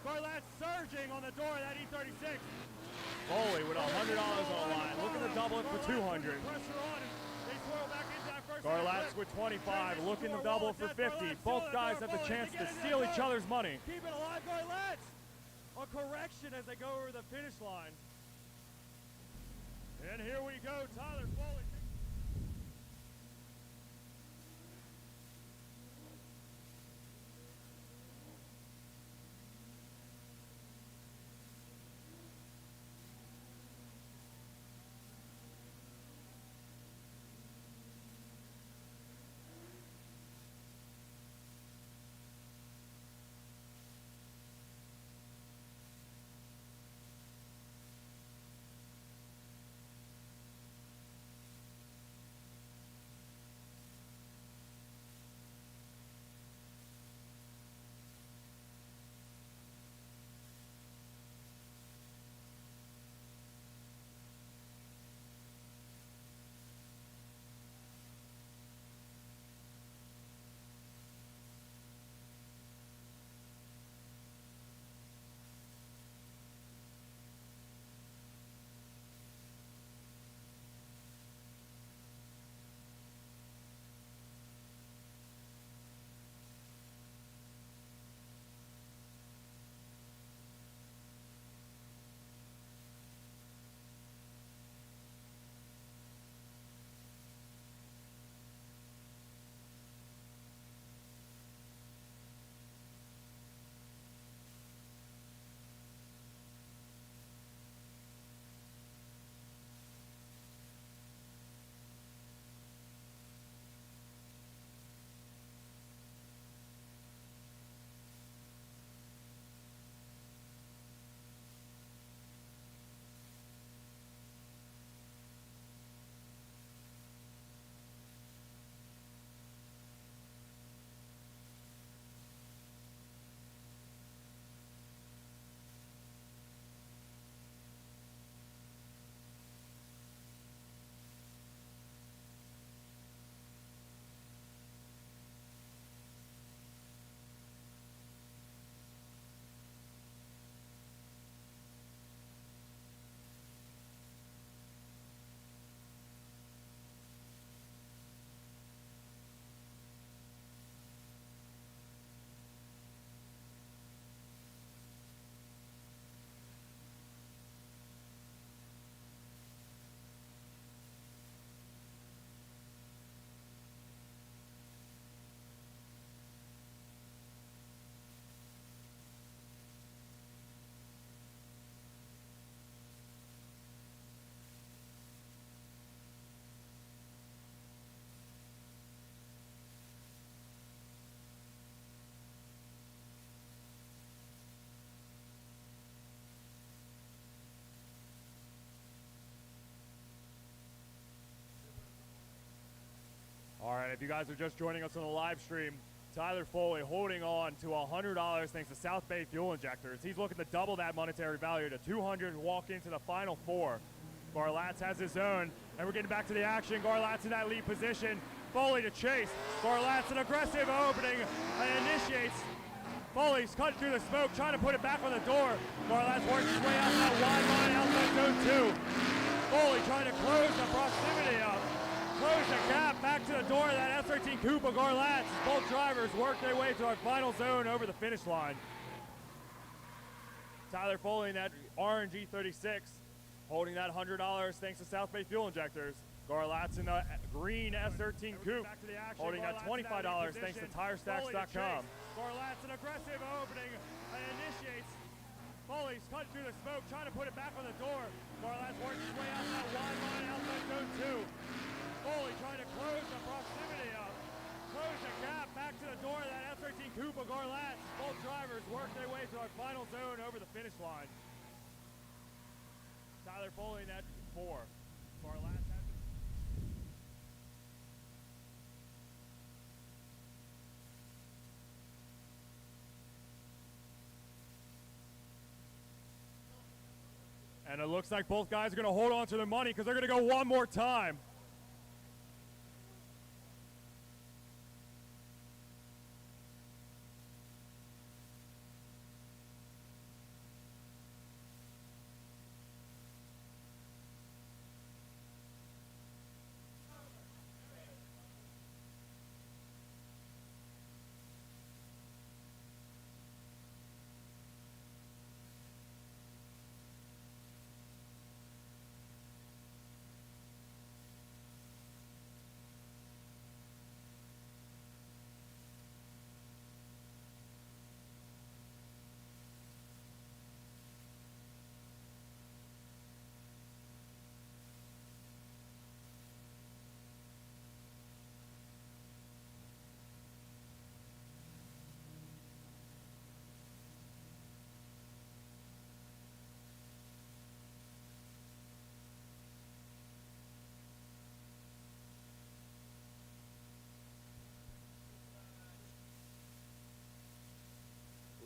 Gar Latz surging on the door of that E36. Foley with $100 on the line, looking to double it for $200. Gar Latz with 25, looking to double for 50. Both guys have the chance to steal each other's money. Keep it alive, Gar Latz. A correction as they go over the finish line. And here we go, Tyler Foley. And if you guys are just joining us on the live stream, Tyler Foley holding on to $100 thanks to South Bay Fuel Injectors. He's looking to double that monetary value to $200 and walk into the final four. Garlatz has his own, and we're getting back to the action. Garlatz in that lead position. Foley to chase. Garlatz an aggressive opening and initiates. Foley's cutting through the smoke, trying to put it back on the door. Garlatz works his way out that wide line outside zone 2. Foley trying to close the proximity up. Close the gap back to the door of that F13 Coupe of Garlatz. Both drivers work their way to our final zone over the finish line. Tyler Foley in that orange E36, holding that $100 thanks to South Bay Fuel Injectors. Garlatz in the green S13 Coupe, holding that $25 thanks to TireStacks.com. Garlatz an aggressive opening and initiates. Foley's cutting through the smoke, trying to put it back on the door. Garlatz works his way out that wide line outside zone 2. Foley trying to close the proximity up. Close the gap back to the door of that F13 Coupe of Garlatz. Both drivers work their way to our final zone over the finish line. Tyler Foley in that 4. Garlatz has it. And it looks like both guys are going to hold on to their money because they're going to go one more time.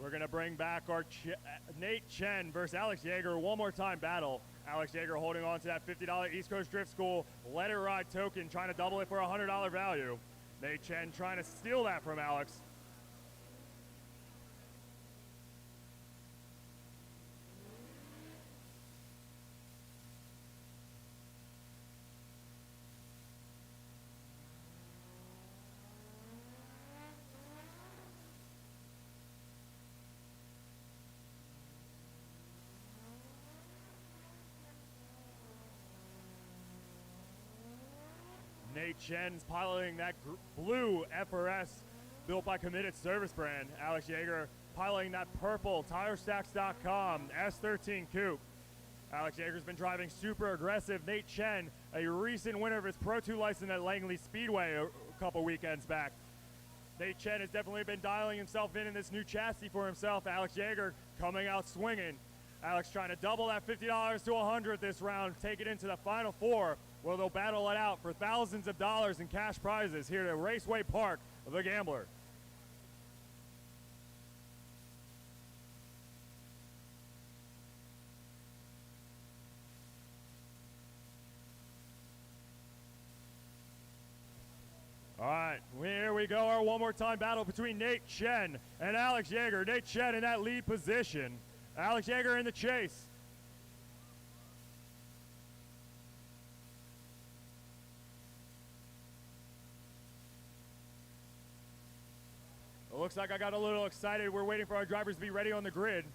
We're going to bring back our Nate Chen versus Alex Yeager one more time battle. Alex Yeager holding on to that $50 East Coast Drift School Let It Ride token, trying to double it for a $100 value. Nate Chen trying to steal that from Alex. Nate Chen's piloting that blue FRS built by Committed Service Brand. Alex Yeager piloting that purple TireStacks.com S13 Coupe. Alex Yeager's been driving super aggressive. Nate Chen, a recent winner of his Pro 2 license at Langley Speedway a couple weekends back. Nate Chen has definitely been dialing himself in this new chassis for himself. Alex Yeager coming out swinging. Alex trying to double that $50 to $100 this round, take it into the final four, where they'll battle it out for thousands of dollars in cash prizes here at Raceway Park of the Gambler. All right, here we go, our one more time battle between Nate Chen and Alex Yeager. Nate Chen in that lead position. Alex Yeager in the chase. It looks like I got a little excited. We're waiting for our drivers to be ready on the grid.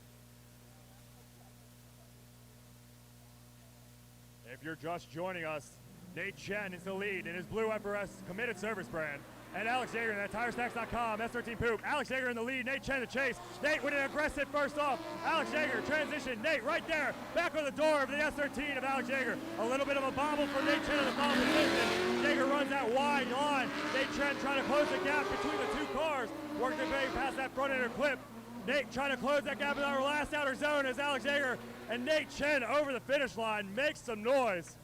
If you're just joining us, Nate Chen is the lead in his blue FRS Committed Service Brand. And Alex Yeager in that TireStacks.com S13 Coupe. Alex Yeager in the lead, Nate Chen the chase. Nate with an aggressive first off. Alex Yeager transition, Nate right there. Back on the door of the S13 of Alex Yeager. A little bit of a bobble for Nate Chen in the final position. Yeager runs that wide line. Nate Chen trying to close the gap between the two cars. Worked their way past that front inner clip. Nate trying to close that gap in our last outer zone as Alex Yeager and Nate Chen over the finish line. Makes some noise.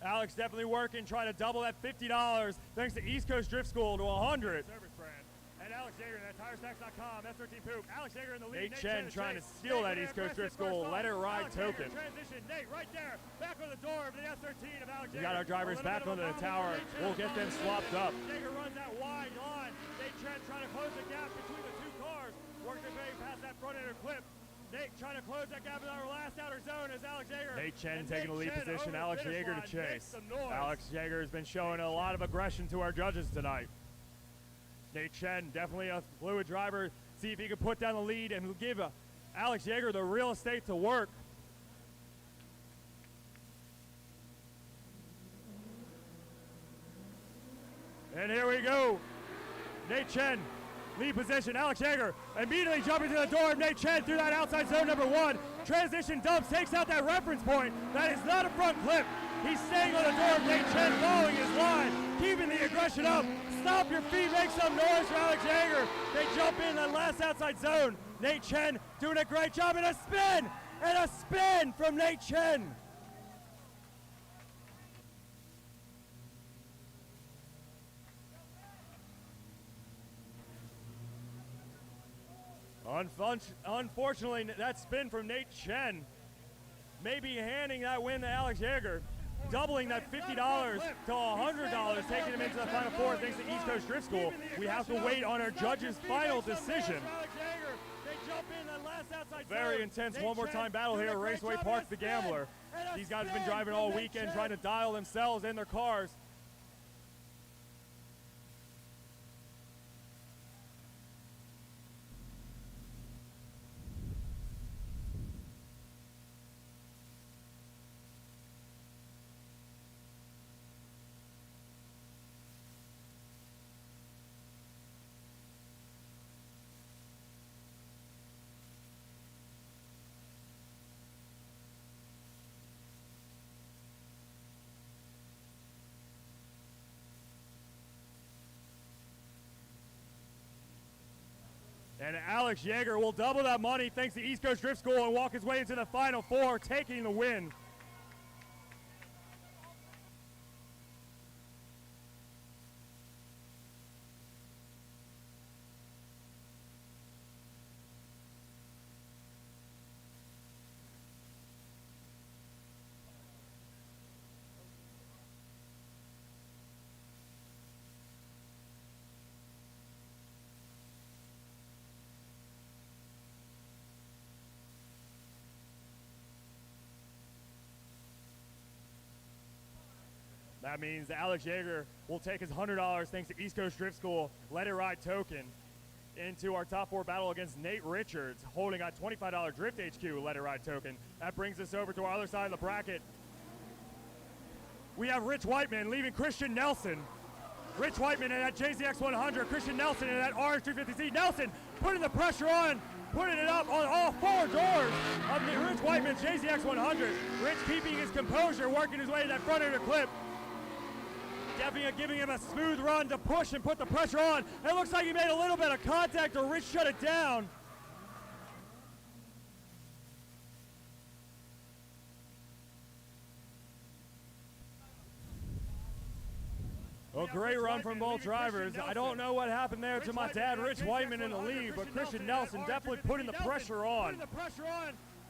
Alex definitely working, trying to double that $50 thanks to East Coast Drift School to 100. Service brand. And Alex Yeager, that TireStacks.com, F13 Poop. Alex Yeager in the lead. Nate Chen trying to steal that East Coast Drift School. Let it ride token. Transition, Nate right there. Back on the door of the F13 of Alex Yeager. We got our drivers back onto the tower. We'll get them swapped up. Yeager runs that wide line. Nate Chen trying to close the gap between the two cars. Works his way past that front ender clip. Nate trying to close that gap in our last outer zone as Alex Yeager. Nate Chen taking the lead position. Alex Yeager to chase. Alex Yeager has been showing a lot of aggression to our judges tonight. Nate Chen, definitely a fluid driver. See if he can put down the lead and give Alex Yeager the real estate to work. And here we go. Nate Chen, lead position. Alex Yeager immediately jumping to the door of Nate Chen through that outside zone number 1. Transition dumps, takes out that reference point. That is not a front clip. He's staying on the door of Nate Chen, following his line, keeping the aggression up. Stop your feet, make some noise for Alex Yeager. They jump in that last outside zone. Nate Chen doing a great job, and a spin from Nate Chen. Unfortunately, that spin from Nate Chen may be handing that win to Alex Yeager, doubling that $50 to $100, taking him into the Final Four thanks to East Coast Drift School. We have to wait on our judges' final decision. Very intense one more time battle here at Raceway Park, the Gambler. These guys have been driving all weekend, trying to dial themselves and their cars. And Alex Yeager will double that money thanks to East Coast Drift School and walk his way into the Final Four, taking the win. That means Alex Yeager will take his $100 thanks to East Coast Drift School Let It Ride token into our top 4 battle against Nate Richards, holding a $25 Drift HQ Let It Ride token. That brings us over to our other side of the bracket. We have Rich Whiteman leaving Christian Nelson. Rich Whiteman in that JZX 100, Christian Nelson in that Orange 350Z. Nelson putting the pressure on, putting it up on all 4 doors of the Rich Whiteman's JZX 100. Rich keeping his composure, working his way to that front end clip. Definitely giving him a smooth run to push and put the pressure on. It looks like he made a little bit of contact or Rich shut it down. A great run from both drivers. I don't know what happened there to my dad, Rich Whiteman, in the lead, but Christian Nelson definitely putting the pressure on.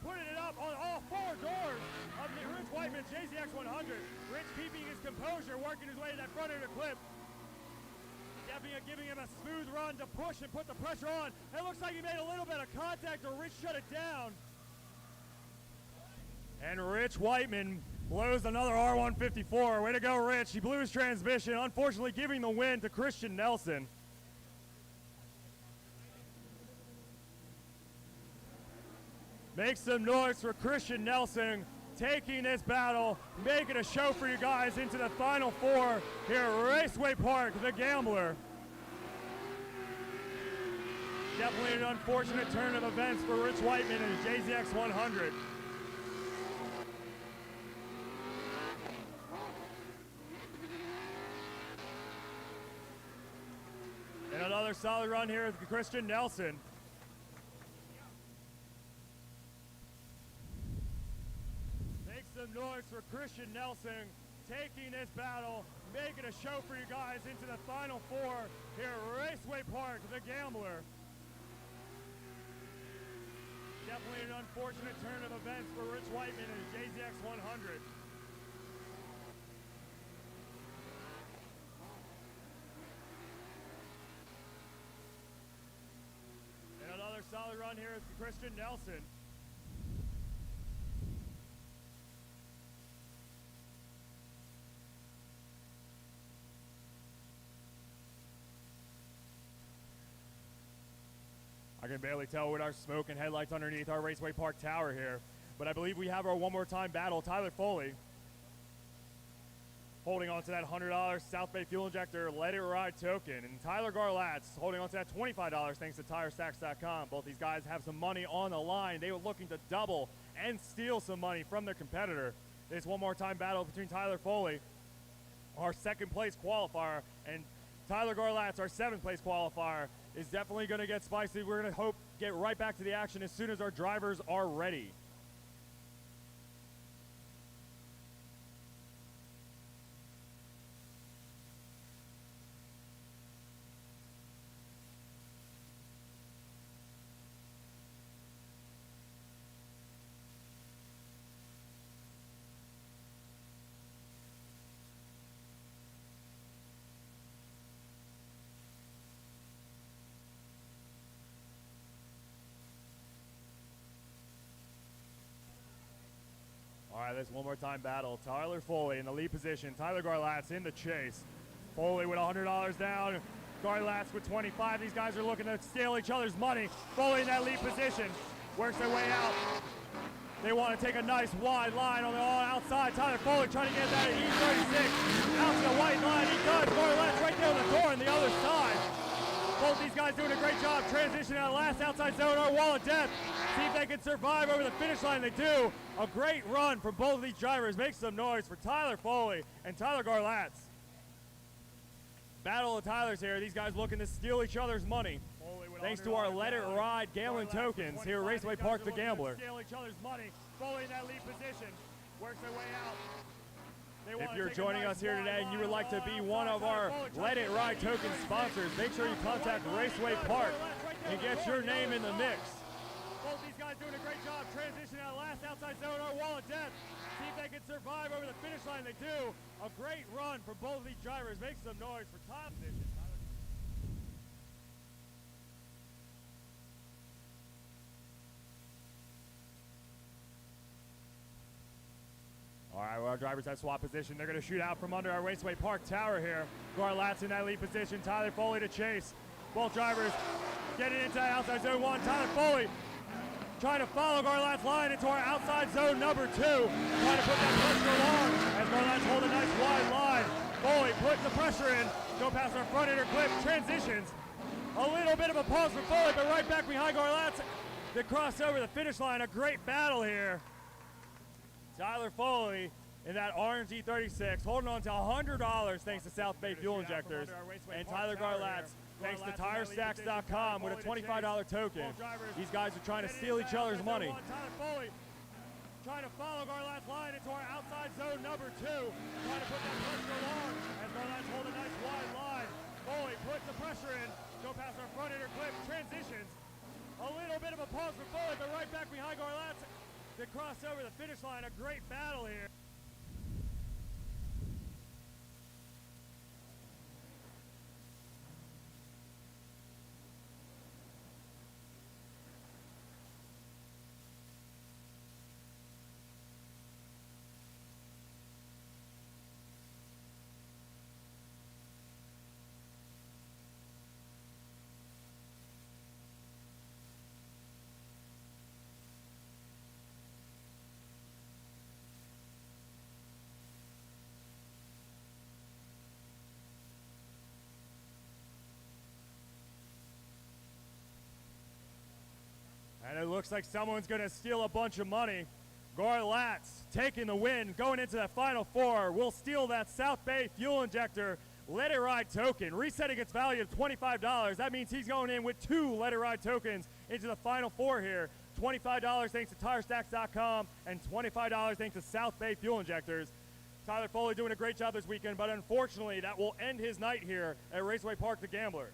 Putting it up on all 4 doors of the Rich Whiteman's JZX 100. Rich keeping his composure, working his way to that front end clip. Definitely giving him a smooth run to push and put the pressure on. It looks like he made a little bit of contact or Rich shut it down. And Rich Whiteman blows another R154. Way to go, Rich. He blew his transmission, unfortunately giving the win to Christian Nelson. Make some noise for Christian Nelson taking this battle, making a show for you guys into the Final Four here at Raceway Park, the Gambler. Definitely an unfortunate turn of events for Rich Whiteman and his JZX 100. And another solid run here with Christian Nelson. Make some noise for Christian Nelson taking this battle, making a show for you guys into the final four here at Raceway Park, the Gambler. Definitely an unfortunate turn of events for Rich Whiteman and his JZX 100. And another solid run here is Christian Nelson. I can barely tell with our smoke and headlights underneath our Raceway Park tower here, but I believe we have our one more time battle. Tyler Foley holding on to that $100 South Bay Fuel Injector Let It Ride token, and Tyler Garlatz holding on to that $25 thanks to TireStacks.com. Both these guys have some money on the line. They were looking to double and steal some money from their competitor. This one more time battle between Tyler Foley, our second place qualifier, and Tyler Garlatz, our seventh place qualifier, is definitely going to get spicy. We're going to get right back to the action as soon as our drivers are ready. All right, this one more time battle. Tyler Foley in the lead position. Tyler Garlatz in the chase. Foley with $100 down. Garlatz with 25. These guys are looking to steal each other's money. Foley in that lead position. Works their way out. They want to take a nice wide line on the outside. Tyler Foley trying to get that E36 out to the white line. He does. Garlatz right there on the door on the other side. Both these guys doing a great job transitioning out last outside zone, our wall of death. See if they can survive over the finish line. They do. A great run from both of these drivers. Make some noise for Tyler Foley and Tyler Garlatz. Battle of Tylers here. These guys looking to steal each other's money. Thanks to our Let It Ride gambling tokens here at Raceway Park, the Gambler. Steal each other's money. Foley in that lead position. Works their way out. If you're joining us here today and you would like to be one of our Let It Ride token sponsors, make sure you contact Raceway Park and get your name in the mix. Both these guys doing a great job transitioning out last outside zone, our wall of death. See if they can survive over the finish line. They do. A great run for both of these drivers. Make some noise for top position. All right, well, our drivers have swap position. They're going to shoot out from under our Raceway Park tower here. Garlatz in that lead position. Tyler Foley to chase. Both drivers getting into that outside zone one. Tyler Foley trying to follow Garlatz's line into our outside zone number 2. Trying to put that pressure along as Garlatz hold a nice wide line. Foley putting the pressure in. Go past our front inner clip. Transitions. A little bit of a pause for Foley, but right back behind Garlatz. They cross over the finish line. A great battle here. Tyler Foley in that orange E36 holding on to $100 thanks to South Bay Fuel Injectors. And Tyler Garlatz thanks to TireStacks.com with a $25 token. These guys are trying to steal each other's money. Tyler Foley trying to follow Garlatz's line into our outside zone number 2. Trying to put that pressure along as Garlatz hold a nice wide line. Foley puts the pressure in. Go past our front inner clip. Transitions. A little bit of a pause for Foley, but right back behind Garlatz. To cross over the finish line. A great battle here. And it looks like someone's going to steal a bunch of money. Garlatz taking the win, going into that final 4. Will steal that South Bay Fuel Injector Let It Ride token, resetting its value of $25. That means he's going in with 2 Let It Ride tokens into the final 4 here. $25 thanks to TireStacks.com and $25 thanks to South Bay Fuel Injectors. Tyler Foley doing a great job this weekend, but unfortunately that will end his night here at Raceway Park the Gambler.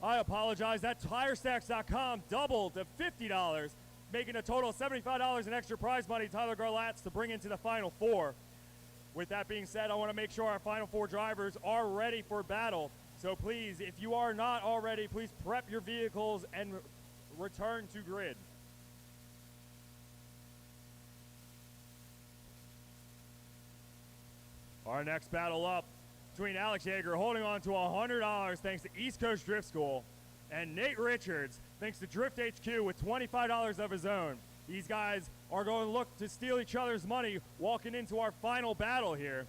I apologize, that TireStacks.com doubled to $50, making a total of $75 in extra prize money, Tyler Garlatz, to bring into the Final Four. With that being said, I want to make sure our Final Four drivers are ready for battle. So please, if you are not already, please prep your vehicles and return to grid. Our next battle up between Alex Yeager holding on to $100 thanks to East Coast Drift School, and Nate Richards thanks to Drift HQ with $25 of his own. These guys are going to look to steal each other's money walking into our final battle here.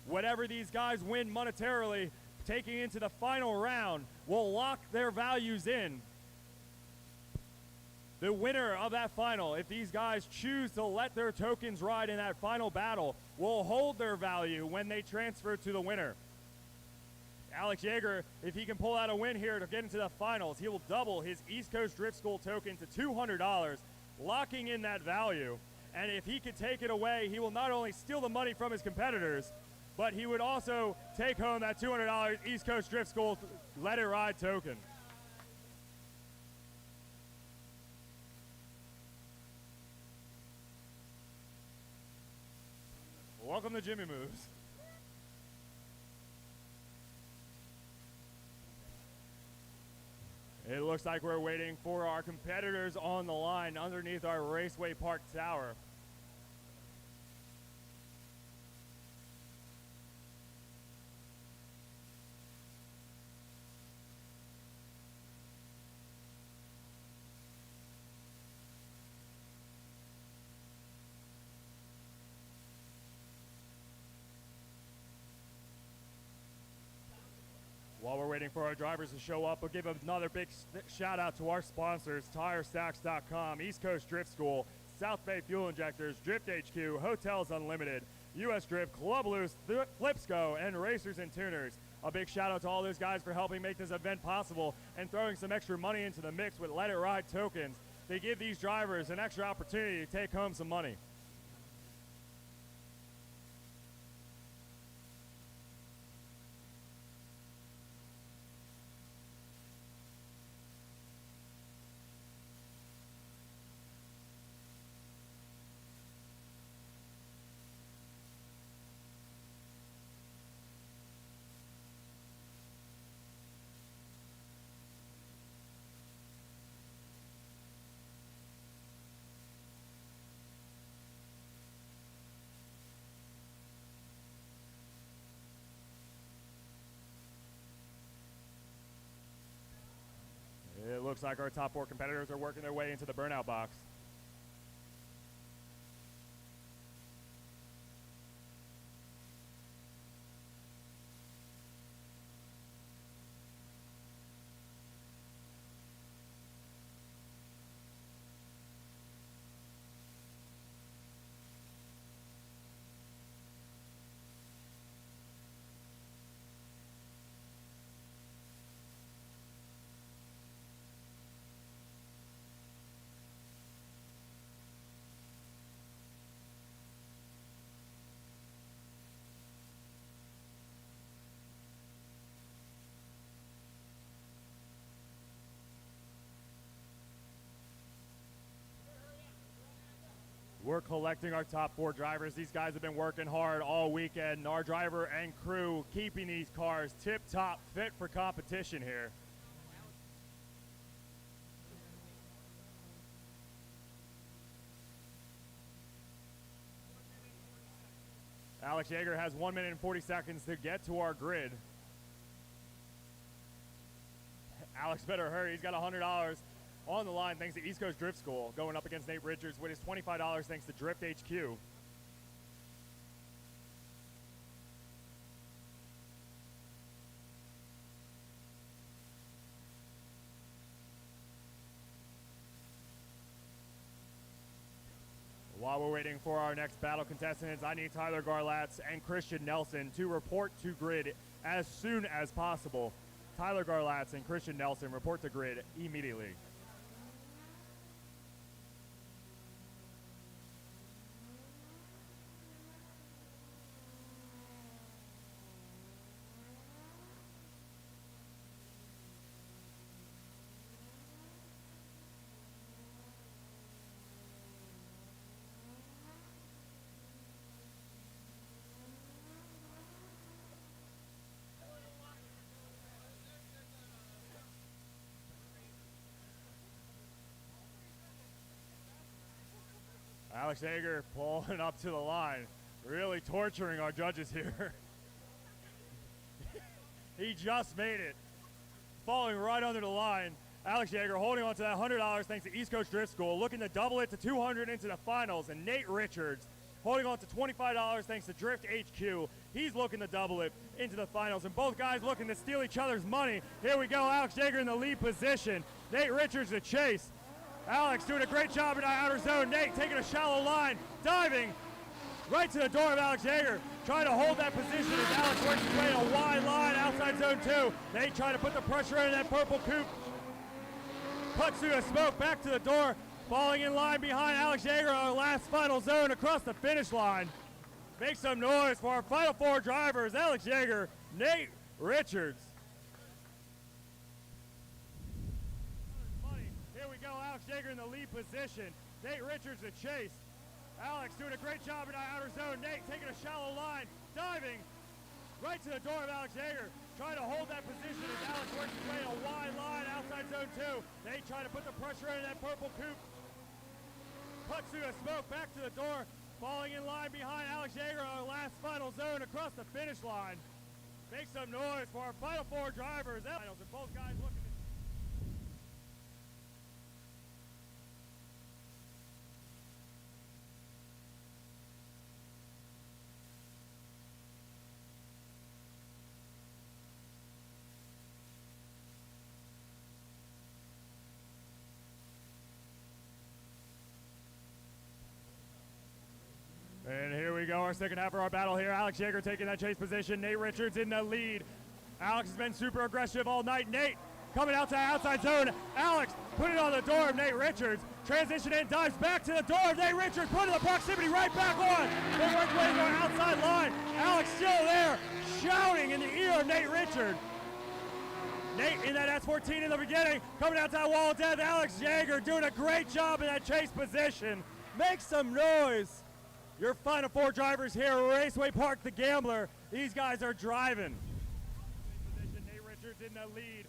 Whatever these guys win monetarily, taking into the final round, will lock their values in. The winner of that final, if these guys choose to let their tokens ride in that final battle, will hold their value when they transfer to the winner. Alex Yeager, if he can pull out a win here to get into the finals, he will double his East Coast Drift School token to $200, locking in that value. And if he could take it away, he will not only steal the money from his competitors, but he would also take home that $200 East Coast Drift School Let It Ride token. Welcome to Jimmy Moves. It looks like we're waiting for our competitors on the line underneath our Raceway Park tower. While we're waiting for our drivers to show up, we'll give another big shout out to our sponsors, TireStacks.com, East Coast Drift School, South Bay Fuel Injectors, Drift HQ, Hotels Unlimited, US Drift, Club Loose, Flipsco, and Racers and Tuners. A big shout out to all those guys for helping make this event possible and throwing some extra money into the mix with Let It Ride tokens. They give these drivers an extra opportunity to take home some money. It looks like our top four competitors are working their way into the burnout box. We're collecting our top four drivers. These guys have been working hard all weekend. Our driver and crew keeping these cars tip-top, fit for competition here. Alex Yeager has 1 minute and 40 seconds to get to our grid. Alex better hurry. He's got $100 on the line thanks to East Coast Drift School, going up against Nate Richards with his $25 thanks to Drift HQ. While we're waiting for our next battle contestants, I need Tyler Garlatz and Christian Nelson to report to grid as soon as possible. Tyler Garlatz and Christian Nelson report to grid immediately. Alex Hager pulling up to the line, really torturing our judges here. He just made it, falling right under the line. Alex Hager holding on to that $100 thanks to East Coast Drift School, looking to double it to $200 into the finals. And Nate Richards holding on to $25 thanks to Drift HQ. He's looking to double it into the finals. And both guys looking to steal each other's money. Here we go, Alex Hager in the lead position. Nate Richards to chase. Alex doing a great job in the outer zone. Nate taking a shallow line, diving right to the door of Alex Hager, trying to hold that position as Alex works his way a wide line outside zone 2. Nate trying to put the pressure in that purple coupe. Cuts through the smoke, back to the door, falling in line behind Alex Hager on our last final zone across the finish line. Make some noise for our final 4 drivers, Alex Hager, Nate Richards. Alex Hager in the lead position. Nate Richards to chase. Alex doing a great job in the outer zone. Nate taking a shallow line, diving right to the door of Alex Hager, trying to hold that position as Alex works his way a wide line outside zone 2. Nate trying to put the pressure in that purple coupe. Cuts through the smoke, back to the door, falling in line behind Alex Hager on our last final zone across the finish line. Make some noise for our final 4 drivers. And both guys looking. And here we go, our second half of our battle here. Alex Hager taking that chase position. Nate Richards in the lead. Alex has been super aggressive all night. Nate coming out to the outside zone. Alex put it on the door of Nate Richards. Transition in, dives back to the door of Nate Richards. Putting the proximity right back on. They work way to our outside line. Alex still there, shouting in the ear of Nate Richards. Nate in that S14 in the beginning, coming out to that wall of death. Alex Hager doing a great job in that chase position. Make some noise. Your final 4 drivers here, Raceway Park the Gambler. These guys are driving. Nate Richards in the lead.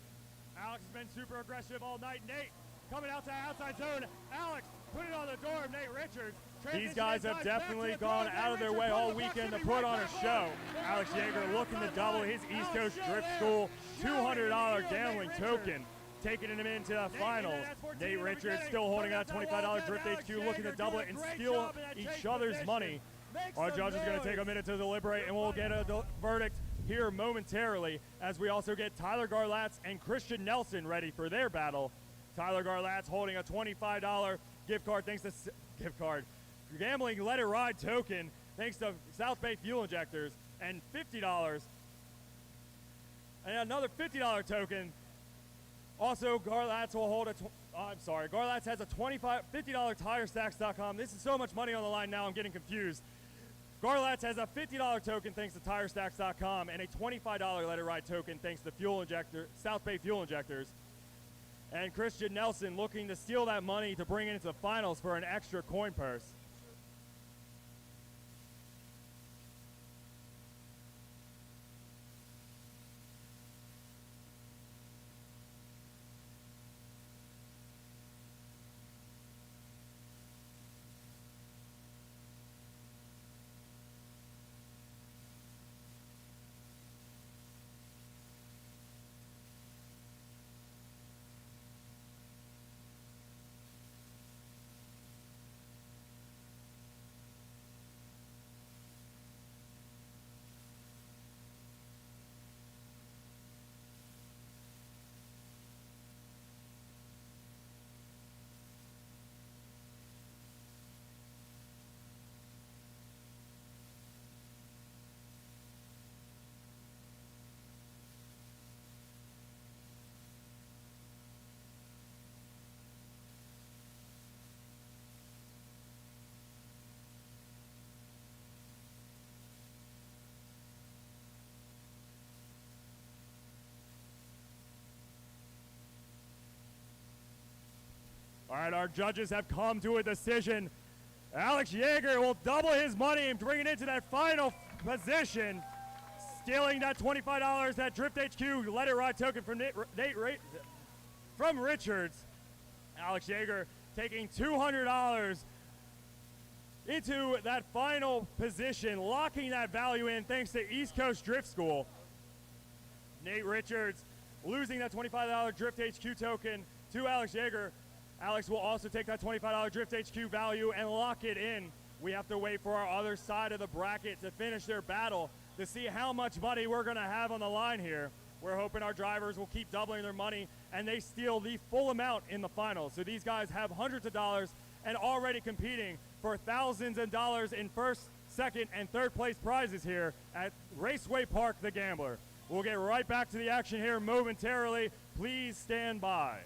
Alex has been super aggressive all night. Nate coming out to the outside zone. Alex put it on the door of Nate Richards. These guys have definitely gone out of their way all weekend to put on a show. Alex Hager looking to double his East Coast Drift School $200 gambling token, taking him into the finals. Nate Richards still holding out $25 Drift HQ, looking to double it and steal each other's money. Our judges are going to take a minute to deliberate, and we'll get a verdict here momentarily as we also get Tyler Garlatz and Christian Nelson ready for their battle. Tyler Garlatz holding a $25 gift card, gambling Let It Ride token, thanks to South Bay Fuel Injectors, and $50, and another $50 token. Also, Garlatz will hold Garlatz has a $50 TireStacks.com. This is so much money on the line now, I'm getting confused. Garlatz has a $50 token thanks to TireStacks.com and a $25 Let It Ride token thanks to South Bay Fuel Injectors. And Christian Nelson looking to steal that money to bring it into the finals for an extra coin purse. All right, our judges have come to a decision. Alex Yeager will double his money and bring it into that final position, stealing that $25 that Drift HQ Let It Ride token from from Richards. Alex Yeager taking $200 into that final position, locking that value in thanks to East Coast Drift School. Nate Richards losing that $25 Drift HQ token to Alex Yeager. Alex will also take that $25 Drift HQ value and lock it in. We have to wait for our other side of the bracket to finish their battle to see how much money we're going to have on the line here. We're hoping our drivers will keep doubling their money and they steal the full amount in the finals. So these guys have hundreds of dollars and already competing for thousands of dollars in first, second, and third place prizes here at Raceway Park, the Gambler. We'll get right back to the action here momentarily. Please stand by.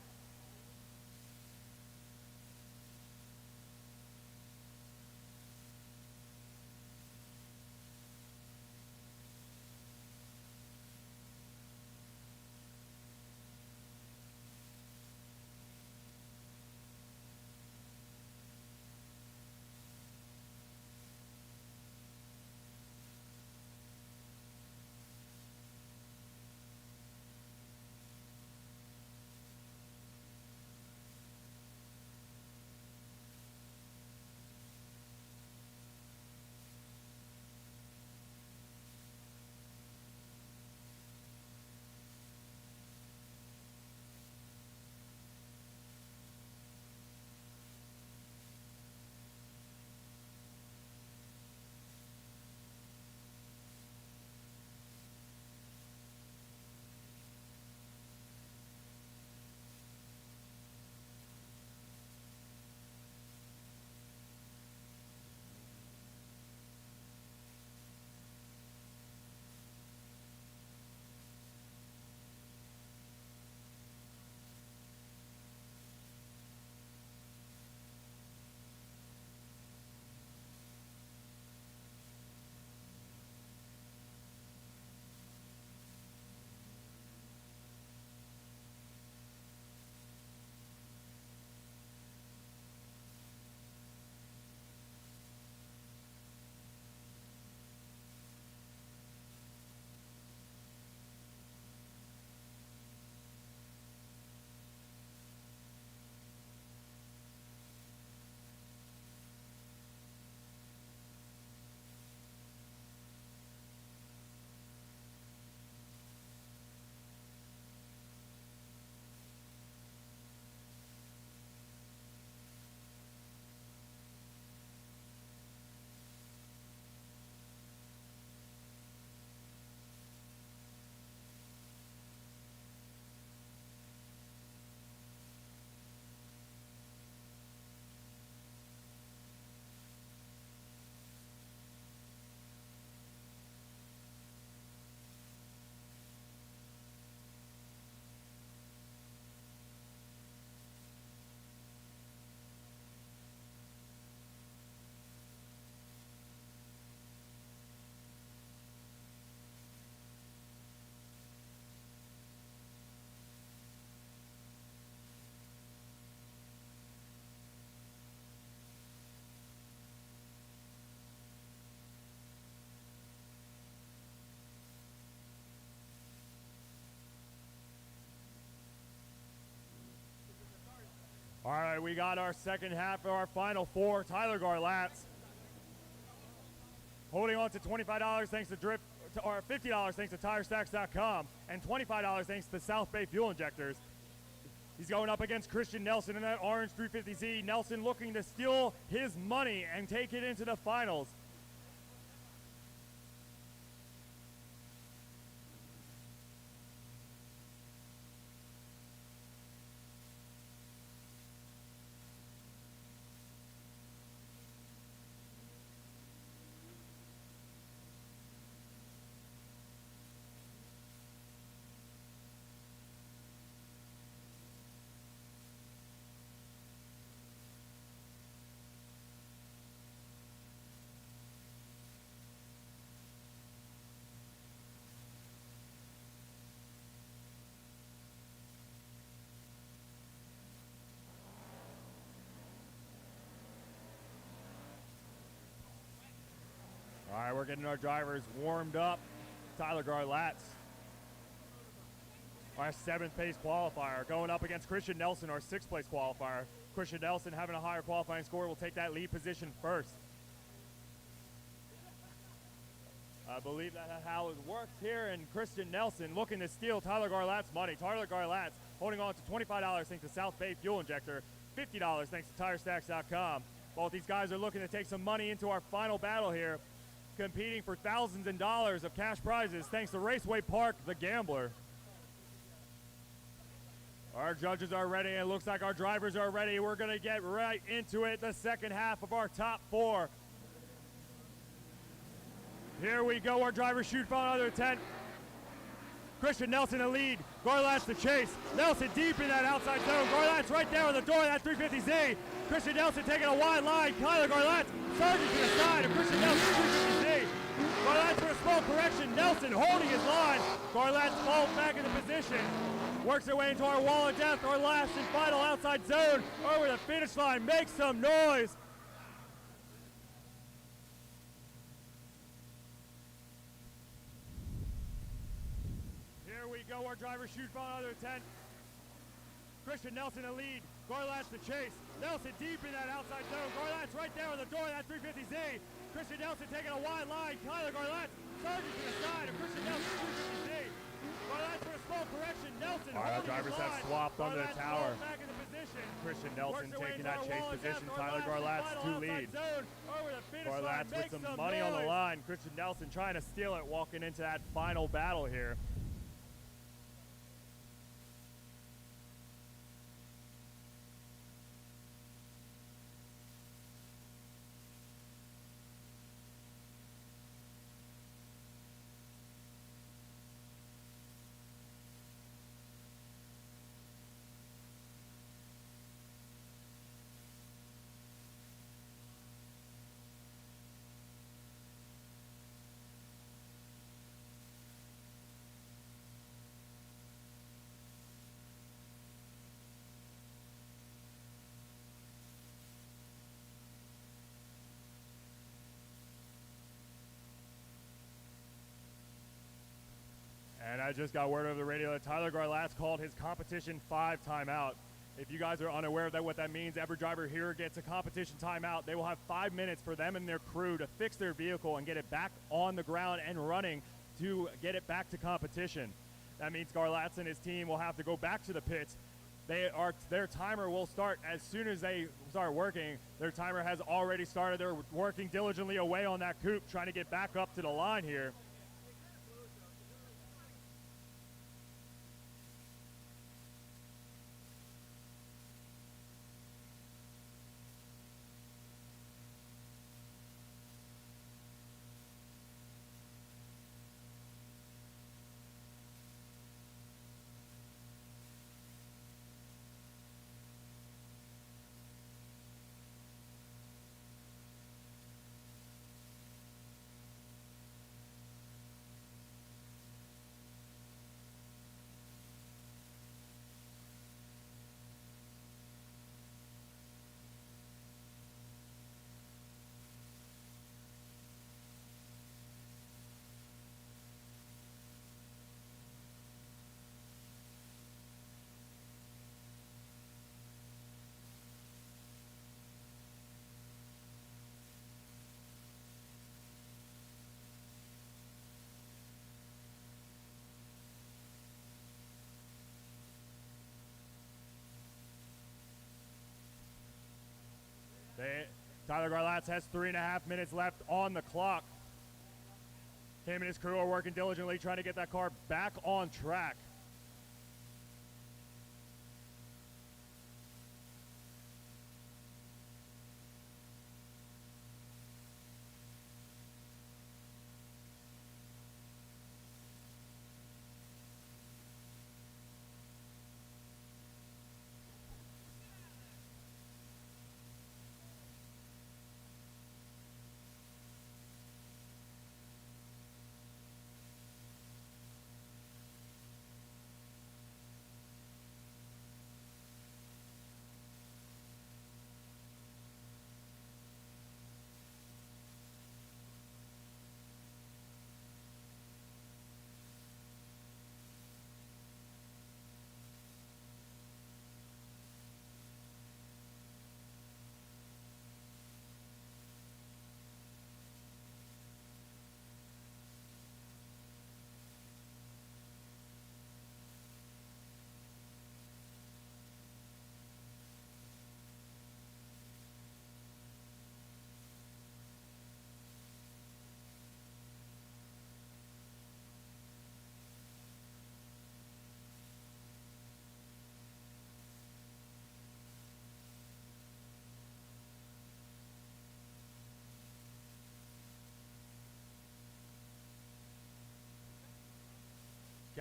All right, we got our second half of our final four. Tyler Garlatz holding on to $25 thanks to Drip, or $50 thanks to TireStacks.com, and $25 thanks to South Bay Fuel Injectors. He's going up against Christian Nelson in that orange 350Z. Nelson looking to steal his money and take it into the finals. we're getting our drivers warmed up. Tyler Garlatz, our 7th place qualifier, going up against Christian Nelson, our 6th place qualifier. Christian Nelson, having a higher qualifying score, will take that lead position first. I believe that's how it works here, and Christian Nelson looking to steal Tyler Garlatz's money. Tyler Garlatz holding on to $25 thanks to South Bay Fuel Injector, $50 thanks to TireStacks.com. Both these guys are looking to take some money into our final battle here, competing for thousands of dollars of cash prizes thanks to Raceway Park, the Gambler. Our judges are ready, and it looks like our drivers are ready. We're going to get right into it, the second half of our top 4. Here we go, our drivers shoot front under the tent. Christian Nelson the lead, Garlatz the chase. Nelson deep in that outside zone. Garlatz right there on the door of that 350Z. Christian Nelson taking a wide line. Tyler Garlatz surging to the side of Christian Nelson 350Z. Garlatz for a small correction. Nelson holding his line. Garlatz falls back into position. Works their way into our wall of death, our last and final outside zone. Over the finish line, make some noise. Here we go, our drivers shoot front under the tent. Christian Nelson the lead, Garlatz the chase. Nelson deep in that outside zone. Garlatz right there on the door of that 350Z. Christian Nelson taking a wide line. Tyler Garlatz surging to the side of Christian Nelson 350Z. Garlatz for a small correction. Nelson all right, our holding drivers his have line. swapped under the Garlatz tower. falls back into position. Christian Nelson Works their way taking into that our chase wall of position. death, our Tyler last and Garlatz final to outside lead. zone. Over the finish line, Garlatz make with some some money on the noise. line. Christian Nelson trying to steal it, walking into that final battle here. And I just got word over the radio that Tyler Garlatz called his competition 5 timeout. If you guys are unaware of that, what that means, every driver here gets a competition timeout. They will have 5 minutes for them and their crew to fix their vehicle and get it back on the ground and running to get it back to competition. That means Garlatz and his team will have to go back to the pits. Their timer will start as soon as they start working. Their timer has already started. They're working diligently away on that coupe, trying to get back up to the line here. Tyler Garlatz has 3.5 minutes left on the clock. Him and his crew are working diligently trying to get that car back on track.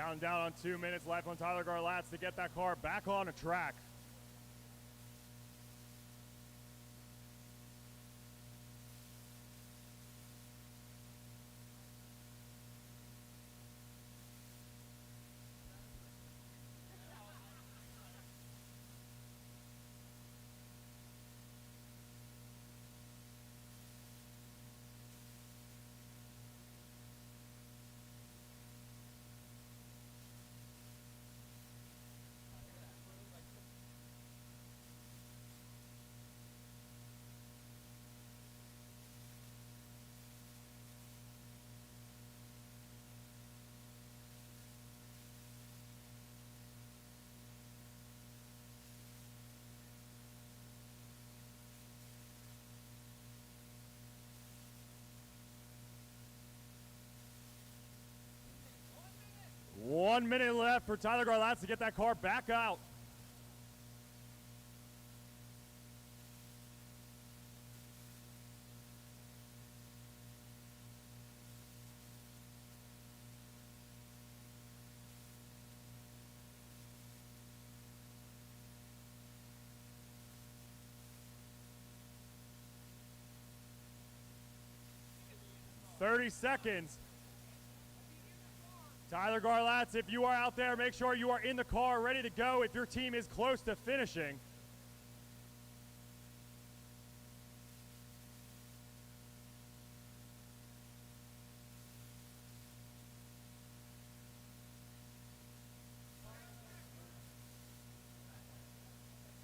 Counting down on 2 minutes left on Tyler Garlatz to get that car back on a track. One minute left for Tyler Garlatz to get that car back out. "30 seconds. Tyler Garlatz, if you are out there, make sure you are in the car ready to go if your team is close to finishing.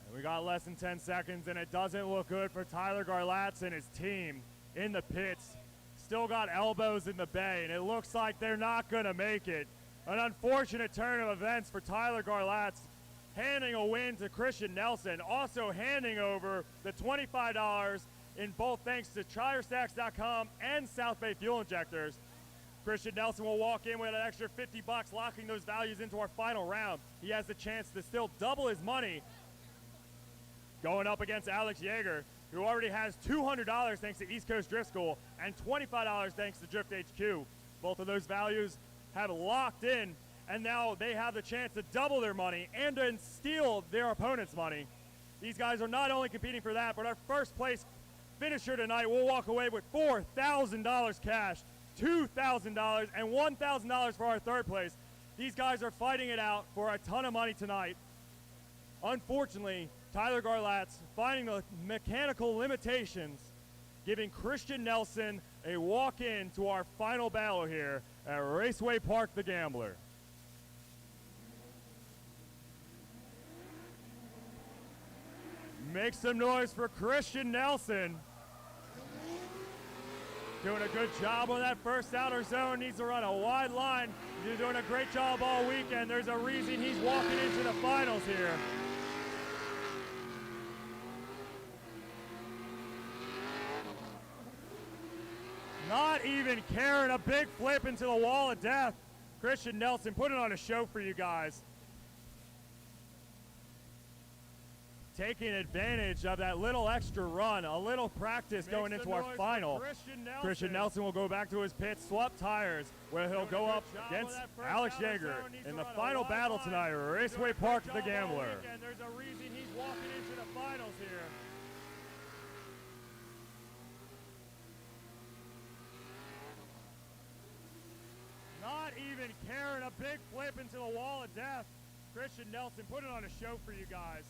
And we got less than 10 seconds, and it doesn't look good for Tyler Garlatz and his team in the pits. Still got elbows in the bay, and it looks like they're not going to make it. An unfortunate turn of events for Tyler Garlatz, handing a win to Christian Nelson, also handing over the $25 in both thanks to TrireStacks.com and South Bay Fuel Injectors. Christian Nelson will walk in with an extra $50, locking those values into our final round. He has the chance to still double his money going up against Alex Yeager, who already has $200 thanks to East Coast Drift School and $25 thanks to Drift HQ. Both of those values have locked in, and now they have the chance to double their money and to steal their opponent's money. These guys are not only competing for that, but our first place finisher tonight will walk away with $4,000 cash, $2,000, and $1,000 for our third place. These guys are fighting it out for a ton of money tonight. Unfortunately, Tyler Garlatz finding the mechanical limitations, giving Christian Nelson a walk-in to our final battle here at Raceway Park the Gambler. Make some noise for Christian Nelson. Doing a good job on that first outer zone. Needs to run a wide line. He's doing a great job all weekend. There's a reason he's walking into the finals here. Not even caring, a big flip into the wall of death. Christian Nelson putting on a show for you guys. Taking advantage of that little extra run, a little practice going into our final. Christian Nelson will go back to his pit, swap tires, where he'll go up against Alex Yeager in the final battle tonight, Raceway Park the Gambler. There's a reason he's walking into the finals here. Not even caring, a big flip into the wall of death. Christian Nelson putting on a show for you guys.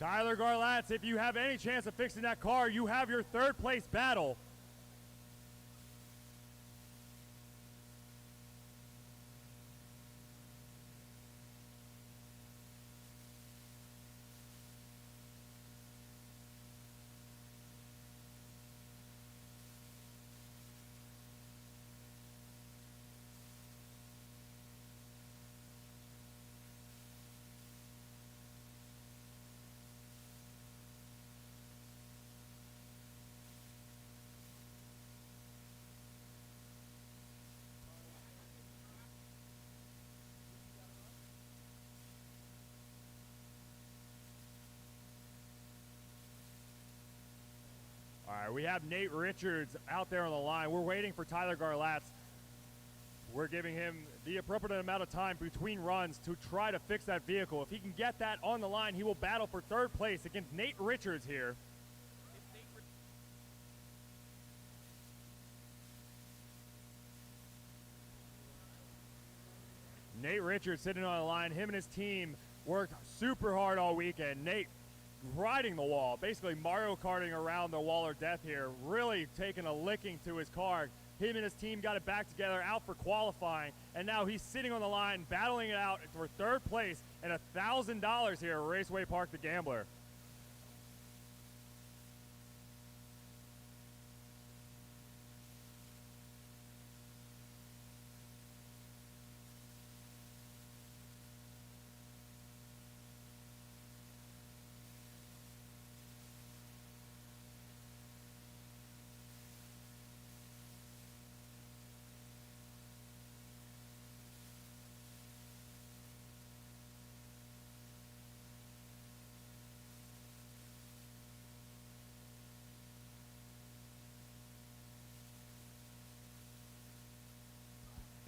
Tyler Garlatz, if you have any chance of fixing that car, you have your third place battle. All right, we have Nate Richards out there on the line. We're waiting for Tyler Garlatz. We're giving him the appropriate amount of time between runs to try to fix that vehicle. If he can get that on the line, he will battle for third place against Nate Richards here. Nate Richards sitting on the line. Him and his team worked super hard all weekend. Nate riding the wall, basically Mario Karting around the wall of death here, really taking a licking to his car. Him and his team got it back together, out for qualifying, and now he's sitting on the line, battling it out for third place and $1,000 here at Raceway Park the Gambler.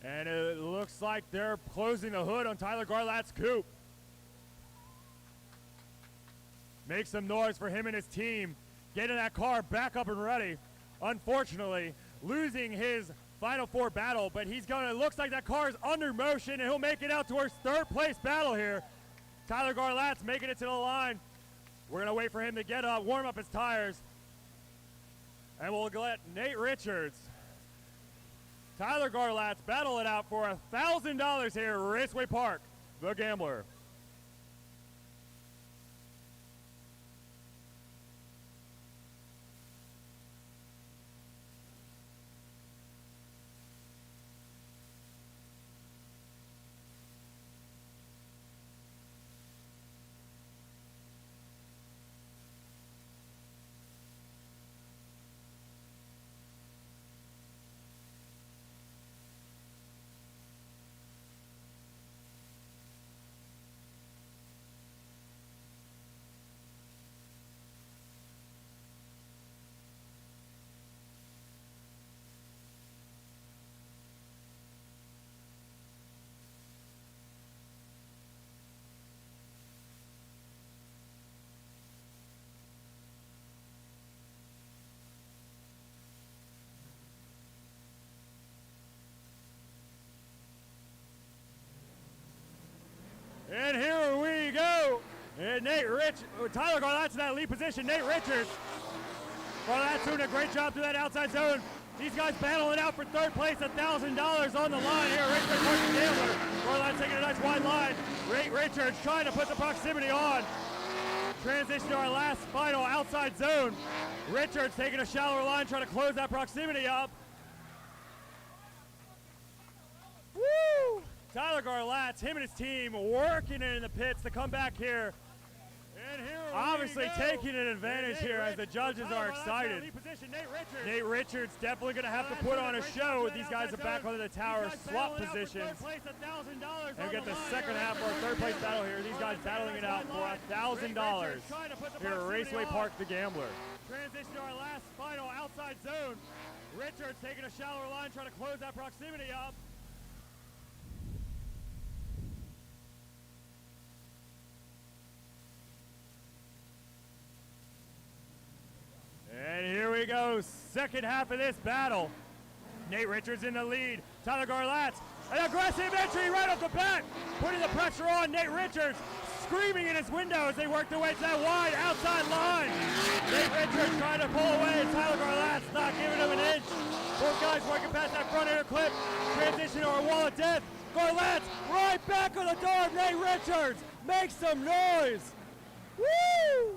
And it looks like they're closing the hood on Tyler Garlatz's coupe. Make some noise for him and his team, getting that car back up and ready. Unfortunately, losing his Final Four battle, but he's going to, looks like that car is under motion, and he'll make it out to our third place battle here. Tyler Garlatz making it to the line. We're going to wait for him to get up, warm up his tires, and we'll let Nate Richards, Tyler Garlatz battle it out for $1,000 here at Raceway Park, the Gambler. And here we go. And Tyler Garlatz in that lead position. Nate Richards. Garlatz doing a great job through that outside zone. These guys battling out for third place, $1,000 on the line here. Raceway Park the Gambler. Garlatz taking a nice wide line. Nate Richards trying to put the proximity on. Transition to our last final outside zone. Richards taking a shallower line, trying to close that proximity up. Woo! Tyler Garlatz, him and his team working it in the pits to come back here. And here obviously taking an advantage here as the judges are excited. Nate Richards definitely going to have to put on a show. These guys are back under the tower swap positions. And get the second half of our third place battle here. These guys battling it out for $1,000 here at Raceway Park the Gambler. Transition to our last final outside zone. Richards taking a shallower line, trying to close that proximity up. And here we go, second half of this battle. Nate Richards in the lead. Tyler Garlatz, an aggressive entry right off the bat, putting the pressure on Nate Richards. screaming in his window as they work their way to that wide outside line. Nate Richards trying to pull away, and Tyler Garlat's not giving him an inch. Both guys working past that front air clip. Transition to our wall of death. Garlat's right back on the door of Nate Richards. Make some noise. Woo!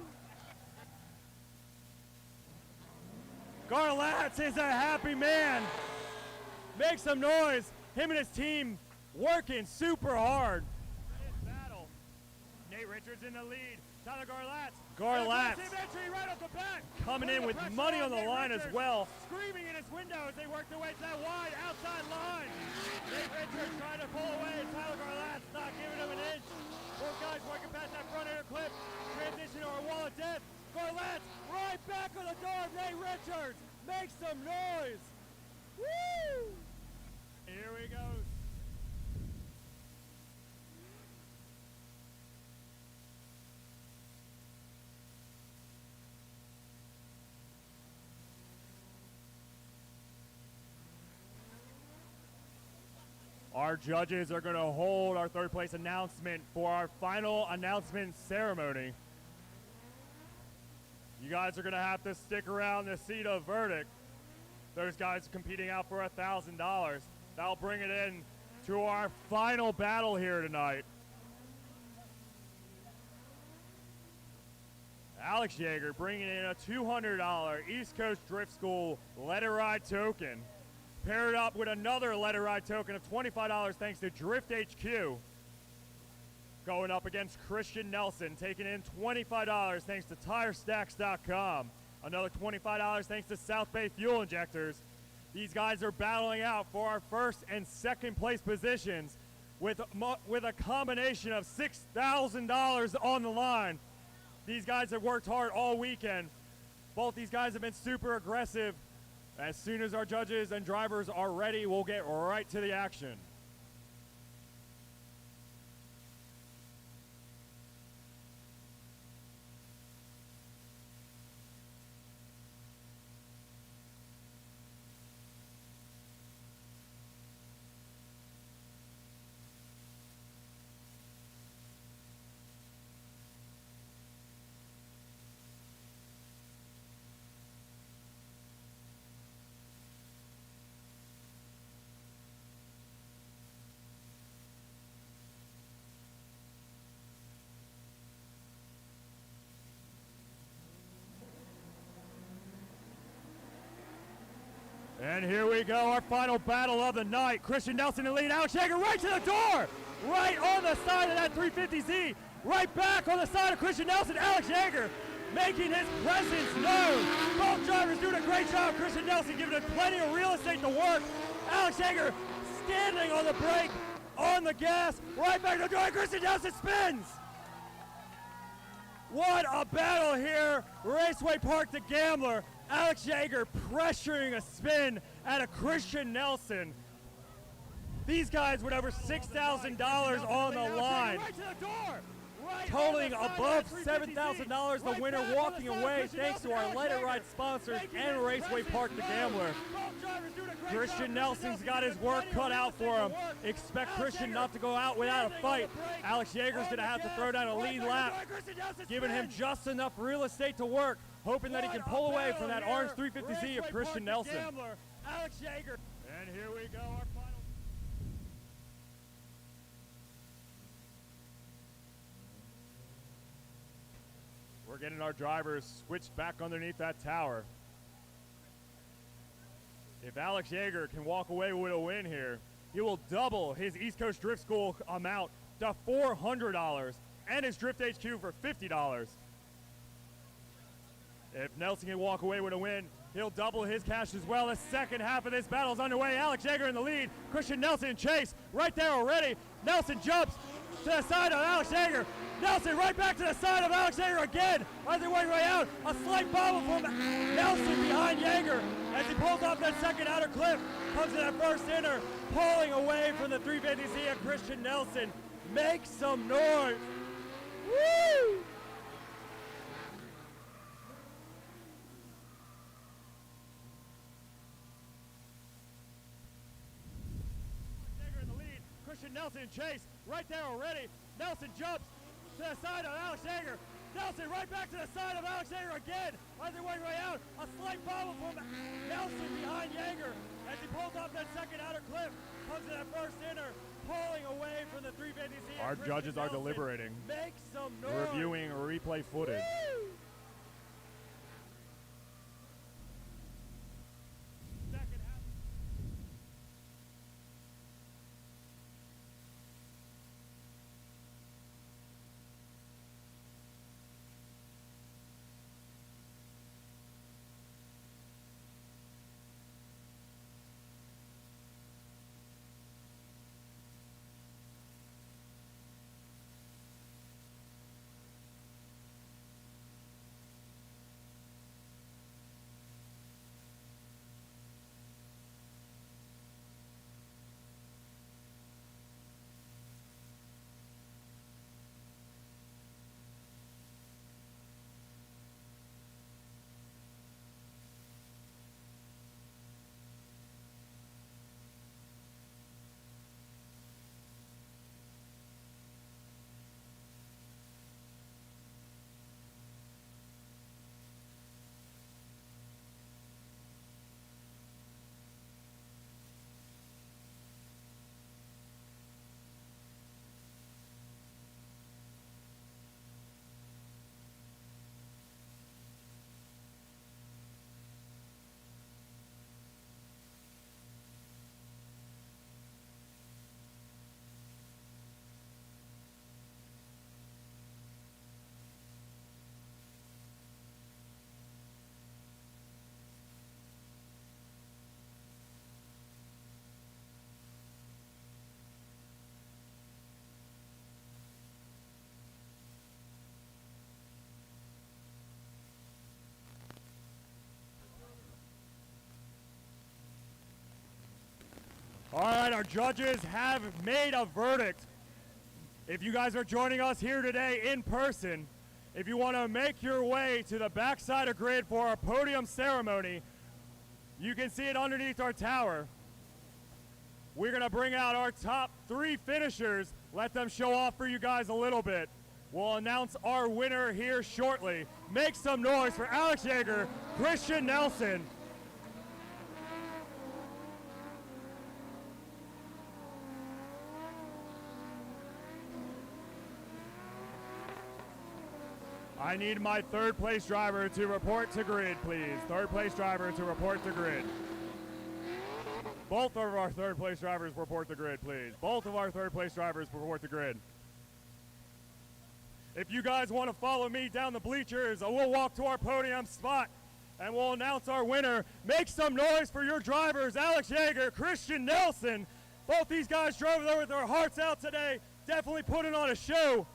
Garlat's is a happy man. Make some noise. Him and his team working super hard. Battle. Nate Richards in the lead. Tyler Garlat's. Entry right off the back. Coming in with money on the line as well. Screaming in his window as they work their way to that wide outside line. Nate Richards trying to pull away, and Tyler Garlat's not giving him an inch. Both guys working past that front air clip. Transition to our wall of death. Garlat's right back on the door of Nate Richards. Make some noise. Woo! Here we go. Our judges are going to hold our third place announcement for our final announcement ceremony. You guys are going to have to stick around to see the verdict. Those guys competing out for $1,000. That'll bring it in to our final battle here tonight. Alex Yeager bringing in a $200 East Coast Drift School Let It Ride token. Paired up with another Let It Ride token of $25 thanks to Drift HQ. Going up against Christian Nelson, taking in $25 thanks to TireStacks.com. Another $25 thanks to South Bay Fuel Injectors. These guys are battling out for our first and second place positions with a combination of $6,000 on the line. These guys have worked hard all weekend. Both these guys have been super aggressive. As soon as our judges and drivers are ready, we'll get right to the action. And here we go, our final battle of the night. Christian Nelson in the lead, Alex Yeager right to the door, right on the side of that 350Z, right back on the side of Christian Nelson, Alex Yeager making his presence known. Both drivers doing a great job. Christian Nelson giving it plenty of real estate to work. Alex Yeager standing on the brake, on the gas, right back to the door. Christian Nelson spins. What a battle here. Raceway Park to Gambler. Alex Yeager pressuring a spin at a Christian Nelson. These guys with over $6,000 on the line. Totaling above $7,000, the winner walking away thanks to our Let It Ride sponsors and Raceway Park the Gambler. Christian Nelson's got his work cut out for him. Expect Christian not to go out without a fight. Alex Yeager's going to have to throw down a lead lap, giving him just enough real estate to work, hoping that he can pull away from that orange 350Z of Christian Nelson. Alex Yeager. And here we go, our final. We're getting our drivers switched back underneath that tower. If Alex Yeager can walk away with a win here, he will double his East Coast Drift School amount to $400 and his Drift HQ for $50. If Nelson can walk away with a win, he'll double his cash as well. The second half of this battle is underway. Alex Yeager in the lead. Christian Nelson in chase right there already. Nelson jumps to the side of Alex Yeager. Nelson right back to the side of Alex Yeager again as they work way out. A slight bobble from Nelson behind Yeager as he pulls off that second outer cliff. Comes to that first inner, pulling away from the 350Z of Christian Nelson. Make some noise. Woo! Yeager in the lead. Christian Nelson in chase right there already. Nelson jumps to the side of Alex Yeager. Nelson right back to the side of Alex Yeager again as they work way out. A slight bobble from Nelson behind Yeager as he pulls off that second outer clip. Comes to that first inner, pulling away from the 350Z. Our judges are deliberating, Make some noise. reviewing replay footage. Woo! Second half. All right, our judges have made a verdict. If you guys are joining us here today in person, if you want to make your way to the backside of grid for our podium ceremony, you can see it underneath our tower. We're going to bring out our top 3 finishers, let them show off for you guys a little bit. We'll announce our winner here shortly. Make some noise for Alex Yeager, Christian Nelson. I need my third place driver to report to grid, please. Third place driver to report to grid. Both of our third place drivers report to grid, please. Both of our third place drivers report to grid. If you guys want to follow me down the bleachers, we'll walk to our podium spot and we'll announce our winner. Make some noise for your drivers, Alex Yeager, Christian Nelson. Both these guys drove there with their hearts out today, definitely putting on a show.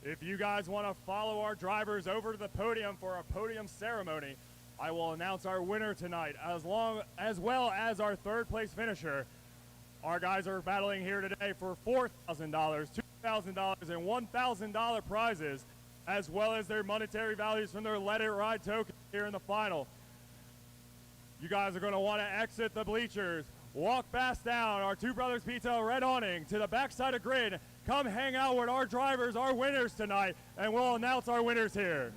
If you guys want to follow our drivers over to the podium for a podium ceremony, I will announce our winner tonight, as well as our third place finisher. Our guys are battling here today for $4,000, $2,000, and $1,000 prizes, as well as their monetary values from their Let It Ride token here in the final. You guys are going to want to exit the bleachers, walk past down our Two Brothers Pizza red awning to the backside of grid. Come hang out with our drivers, our winners tonight, and we'll announce our winners here.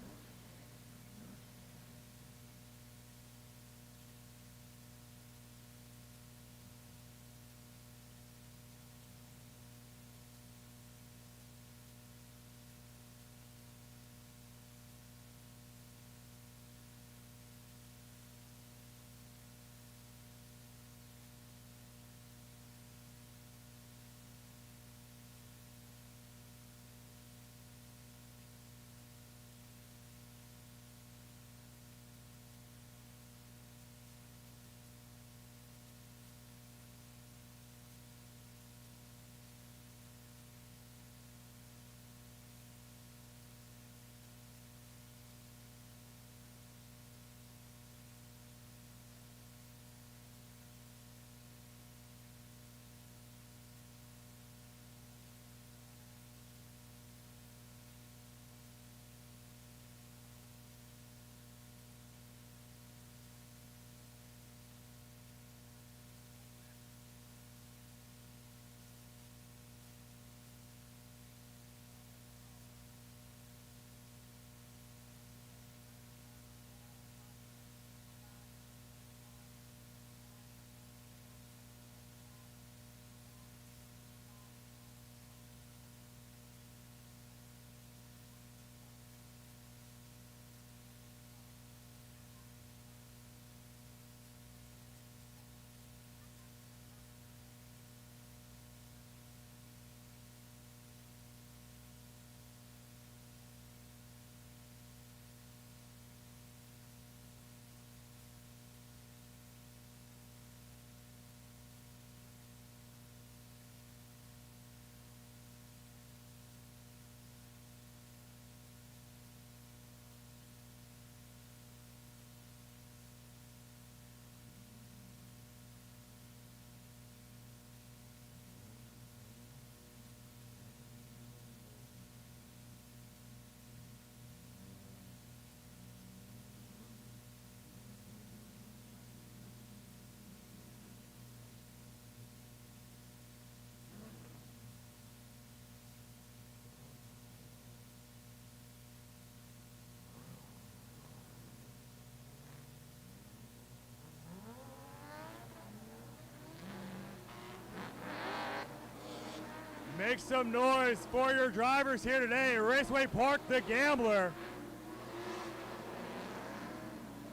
Make some noise for your drivers here today. Raceway Park, the Gambler.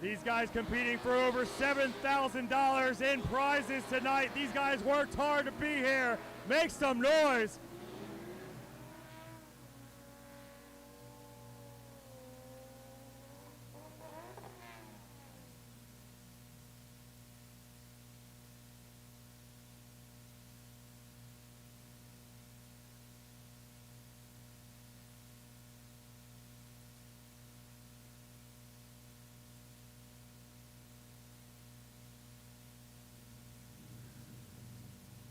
These guys competing for over $7,000 in prizes tonight. These guys worked hard to be here. Make some noise.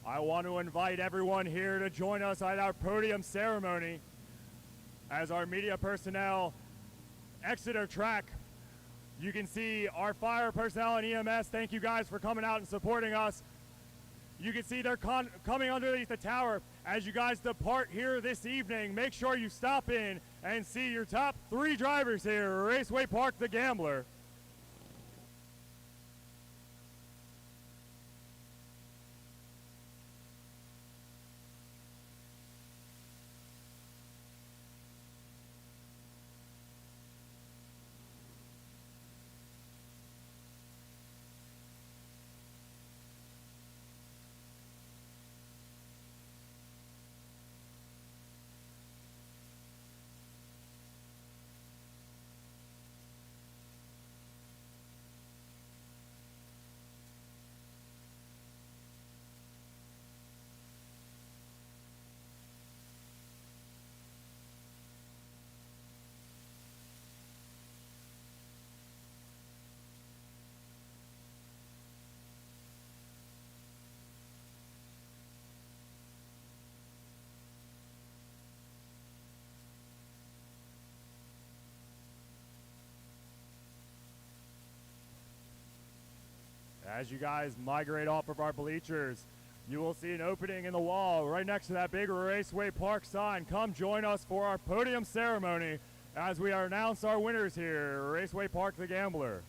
I want to invite everyone here to join us at our podium ceremony as our media personnel exit our track. You can see our fire personnel and EMS. Thank you guys for coming out and supporting us. You can see they're coming underneath the tower. As you guys depart here this evening, make sure you stop in and see your top 3 drivers here, Raceway Park, the Gambler. As you guys migrate off of our bleachers, you will see an opening in the wall right next to that big Raceway Park sign. Come join us for our podium ceremony as we announce our winners here, Raceway Park, the Gambler.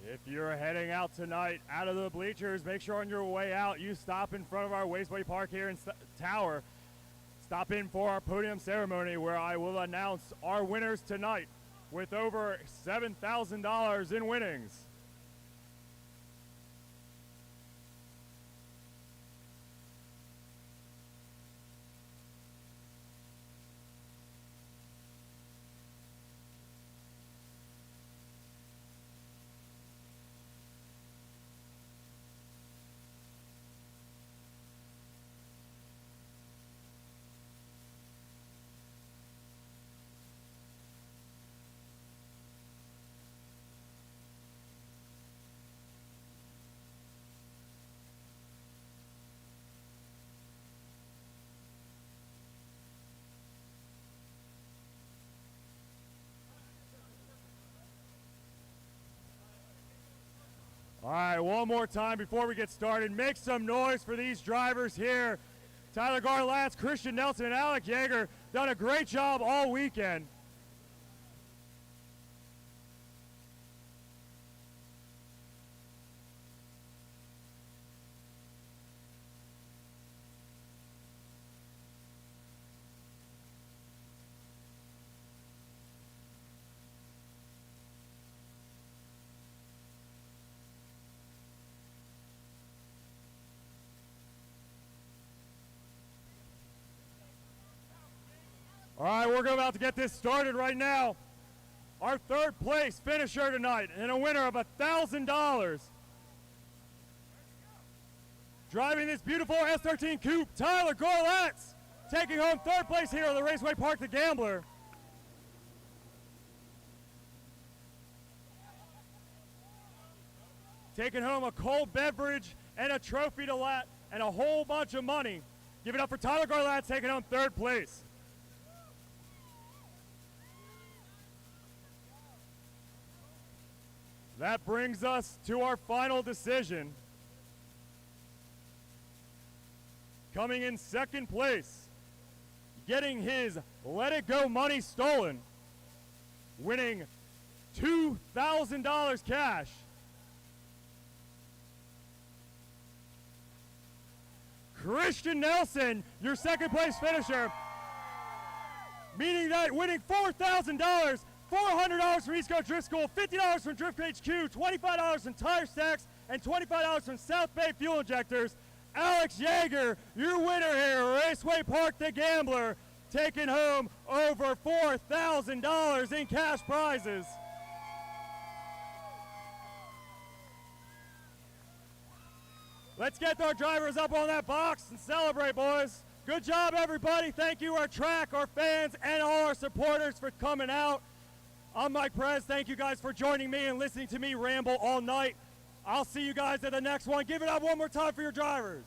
If you're heading out tonight out of the bleachers, make sure on your way out you stop in front of our Raceway Park here in Tower. Stop in for our podium ceremony where I will announce our winners tonight with over $7,000 in winnings. All right, one more time before we get started. Make some noise for these drivers here. Tyler Garlatz, Christian Nelson, and Alec Yeager done a great job all weekend. All right, we're about to get this started right now. Our third place finisher tonight and a winner of $1,000. Driving this beautiful S13 coupe, Tyler Garlatz, taking home third place here at the Raceway Park the Gambler. Taking home a cold beverage and a trophy to lat and a whole bunch of money. Give it up for Tyler Garlatz taking home third place. That brings us to our final decision. Coming in second place, getting his Let It Go money stolen, winning $2,000 cash. Christian Nelson, your second place finisher, meaning that winning $4,000, $400 from East Coast Drift School, $50 from Drift HQ, $25 from Tire Stacks, and $25 from South Bay Fuel Injectors. Alex Yeager, your winner here, Raceway Park the Gambler, taking home over $4,000 in cash prizes. Let's get our drivers up on that box and celebrate, boys. Good job, everybody. Thank you, our track, our fans, and all our supporters for coming out. I'm Mike Perez. Thank you guys for joining me and listening to me ramble all night. I'll see you guys at the next one. Give it up one more time for your drivers.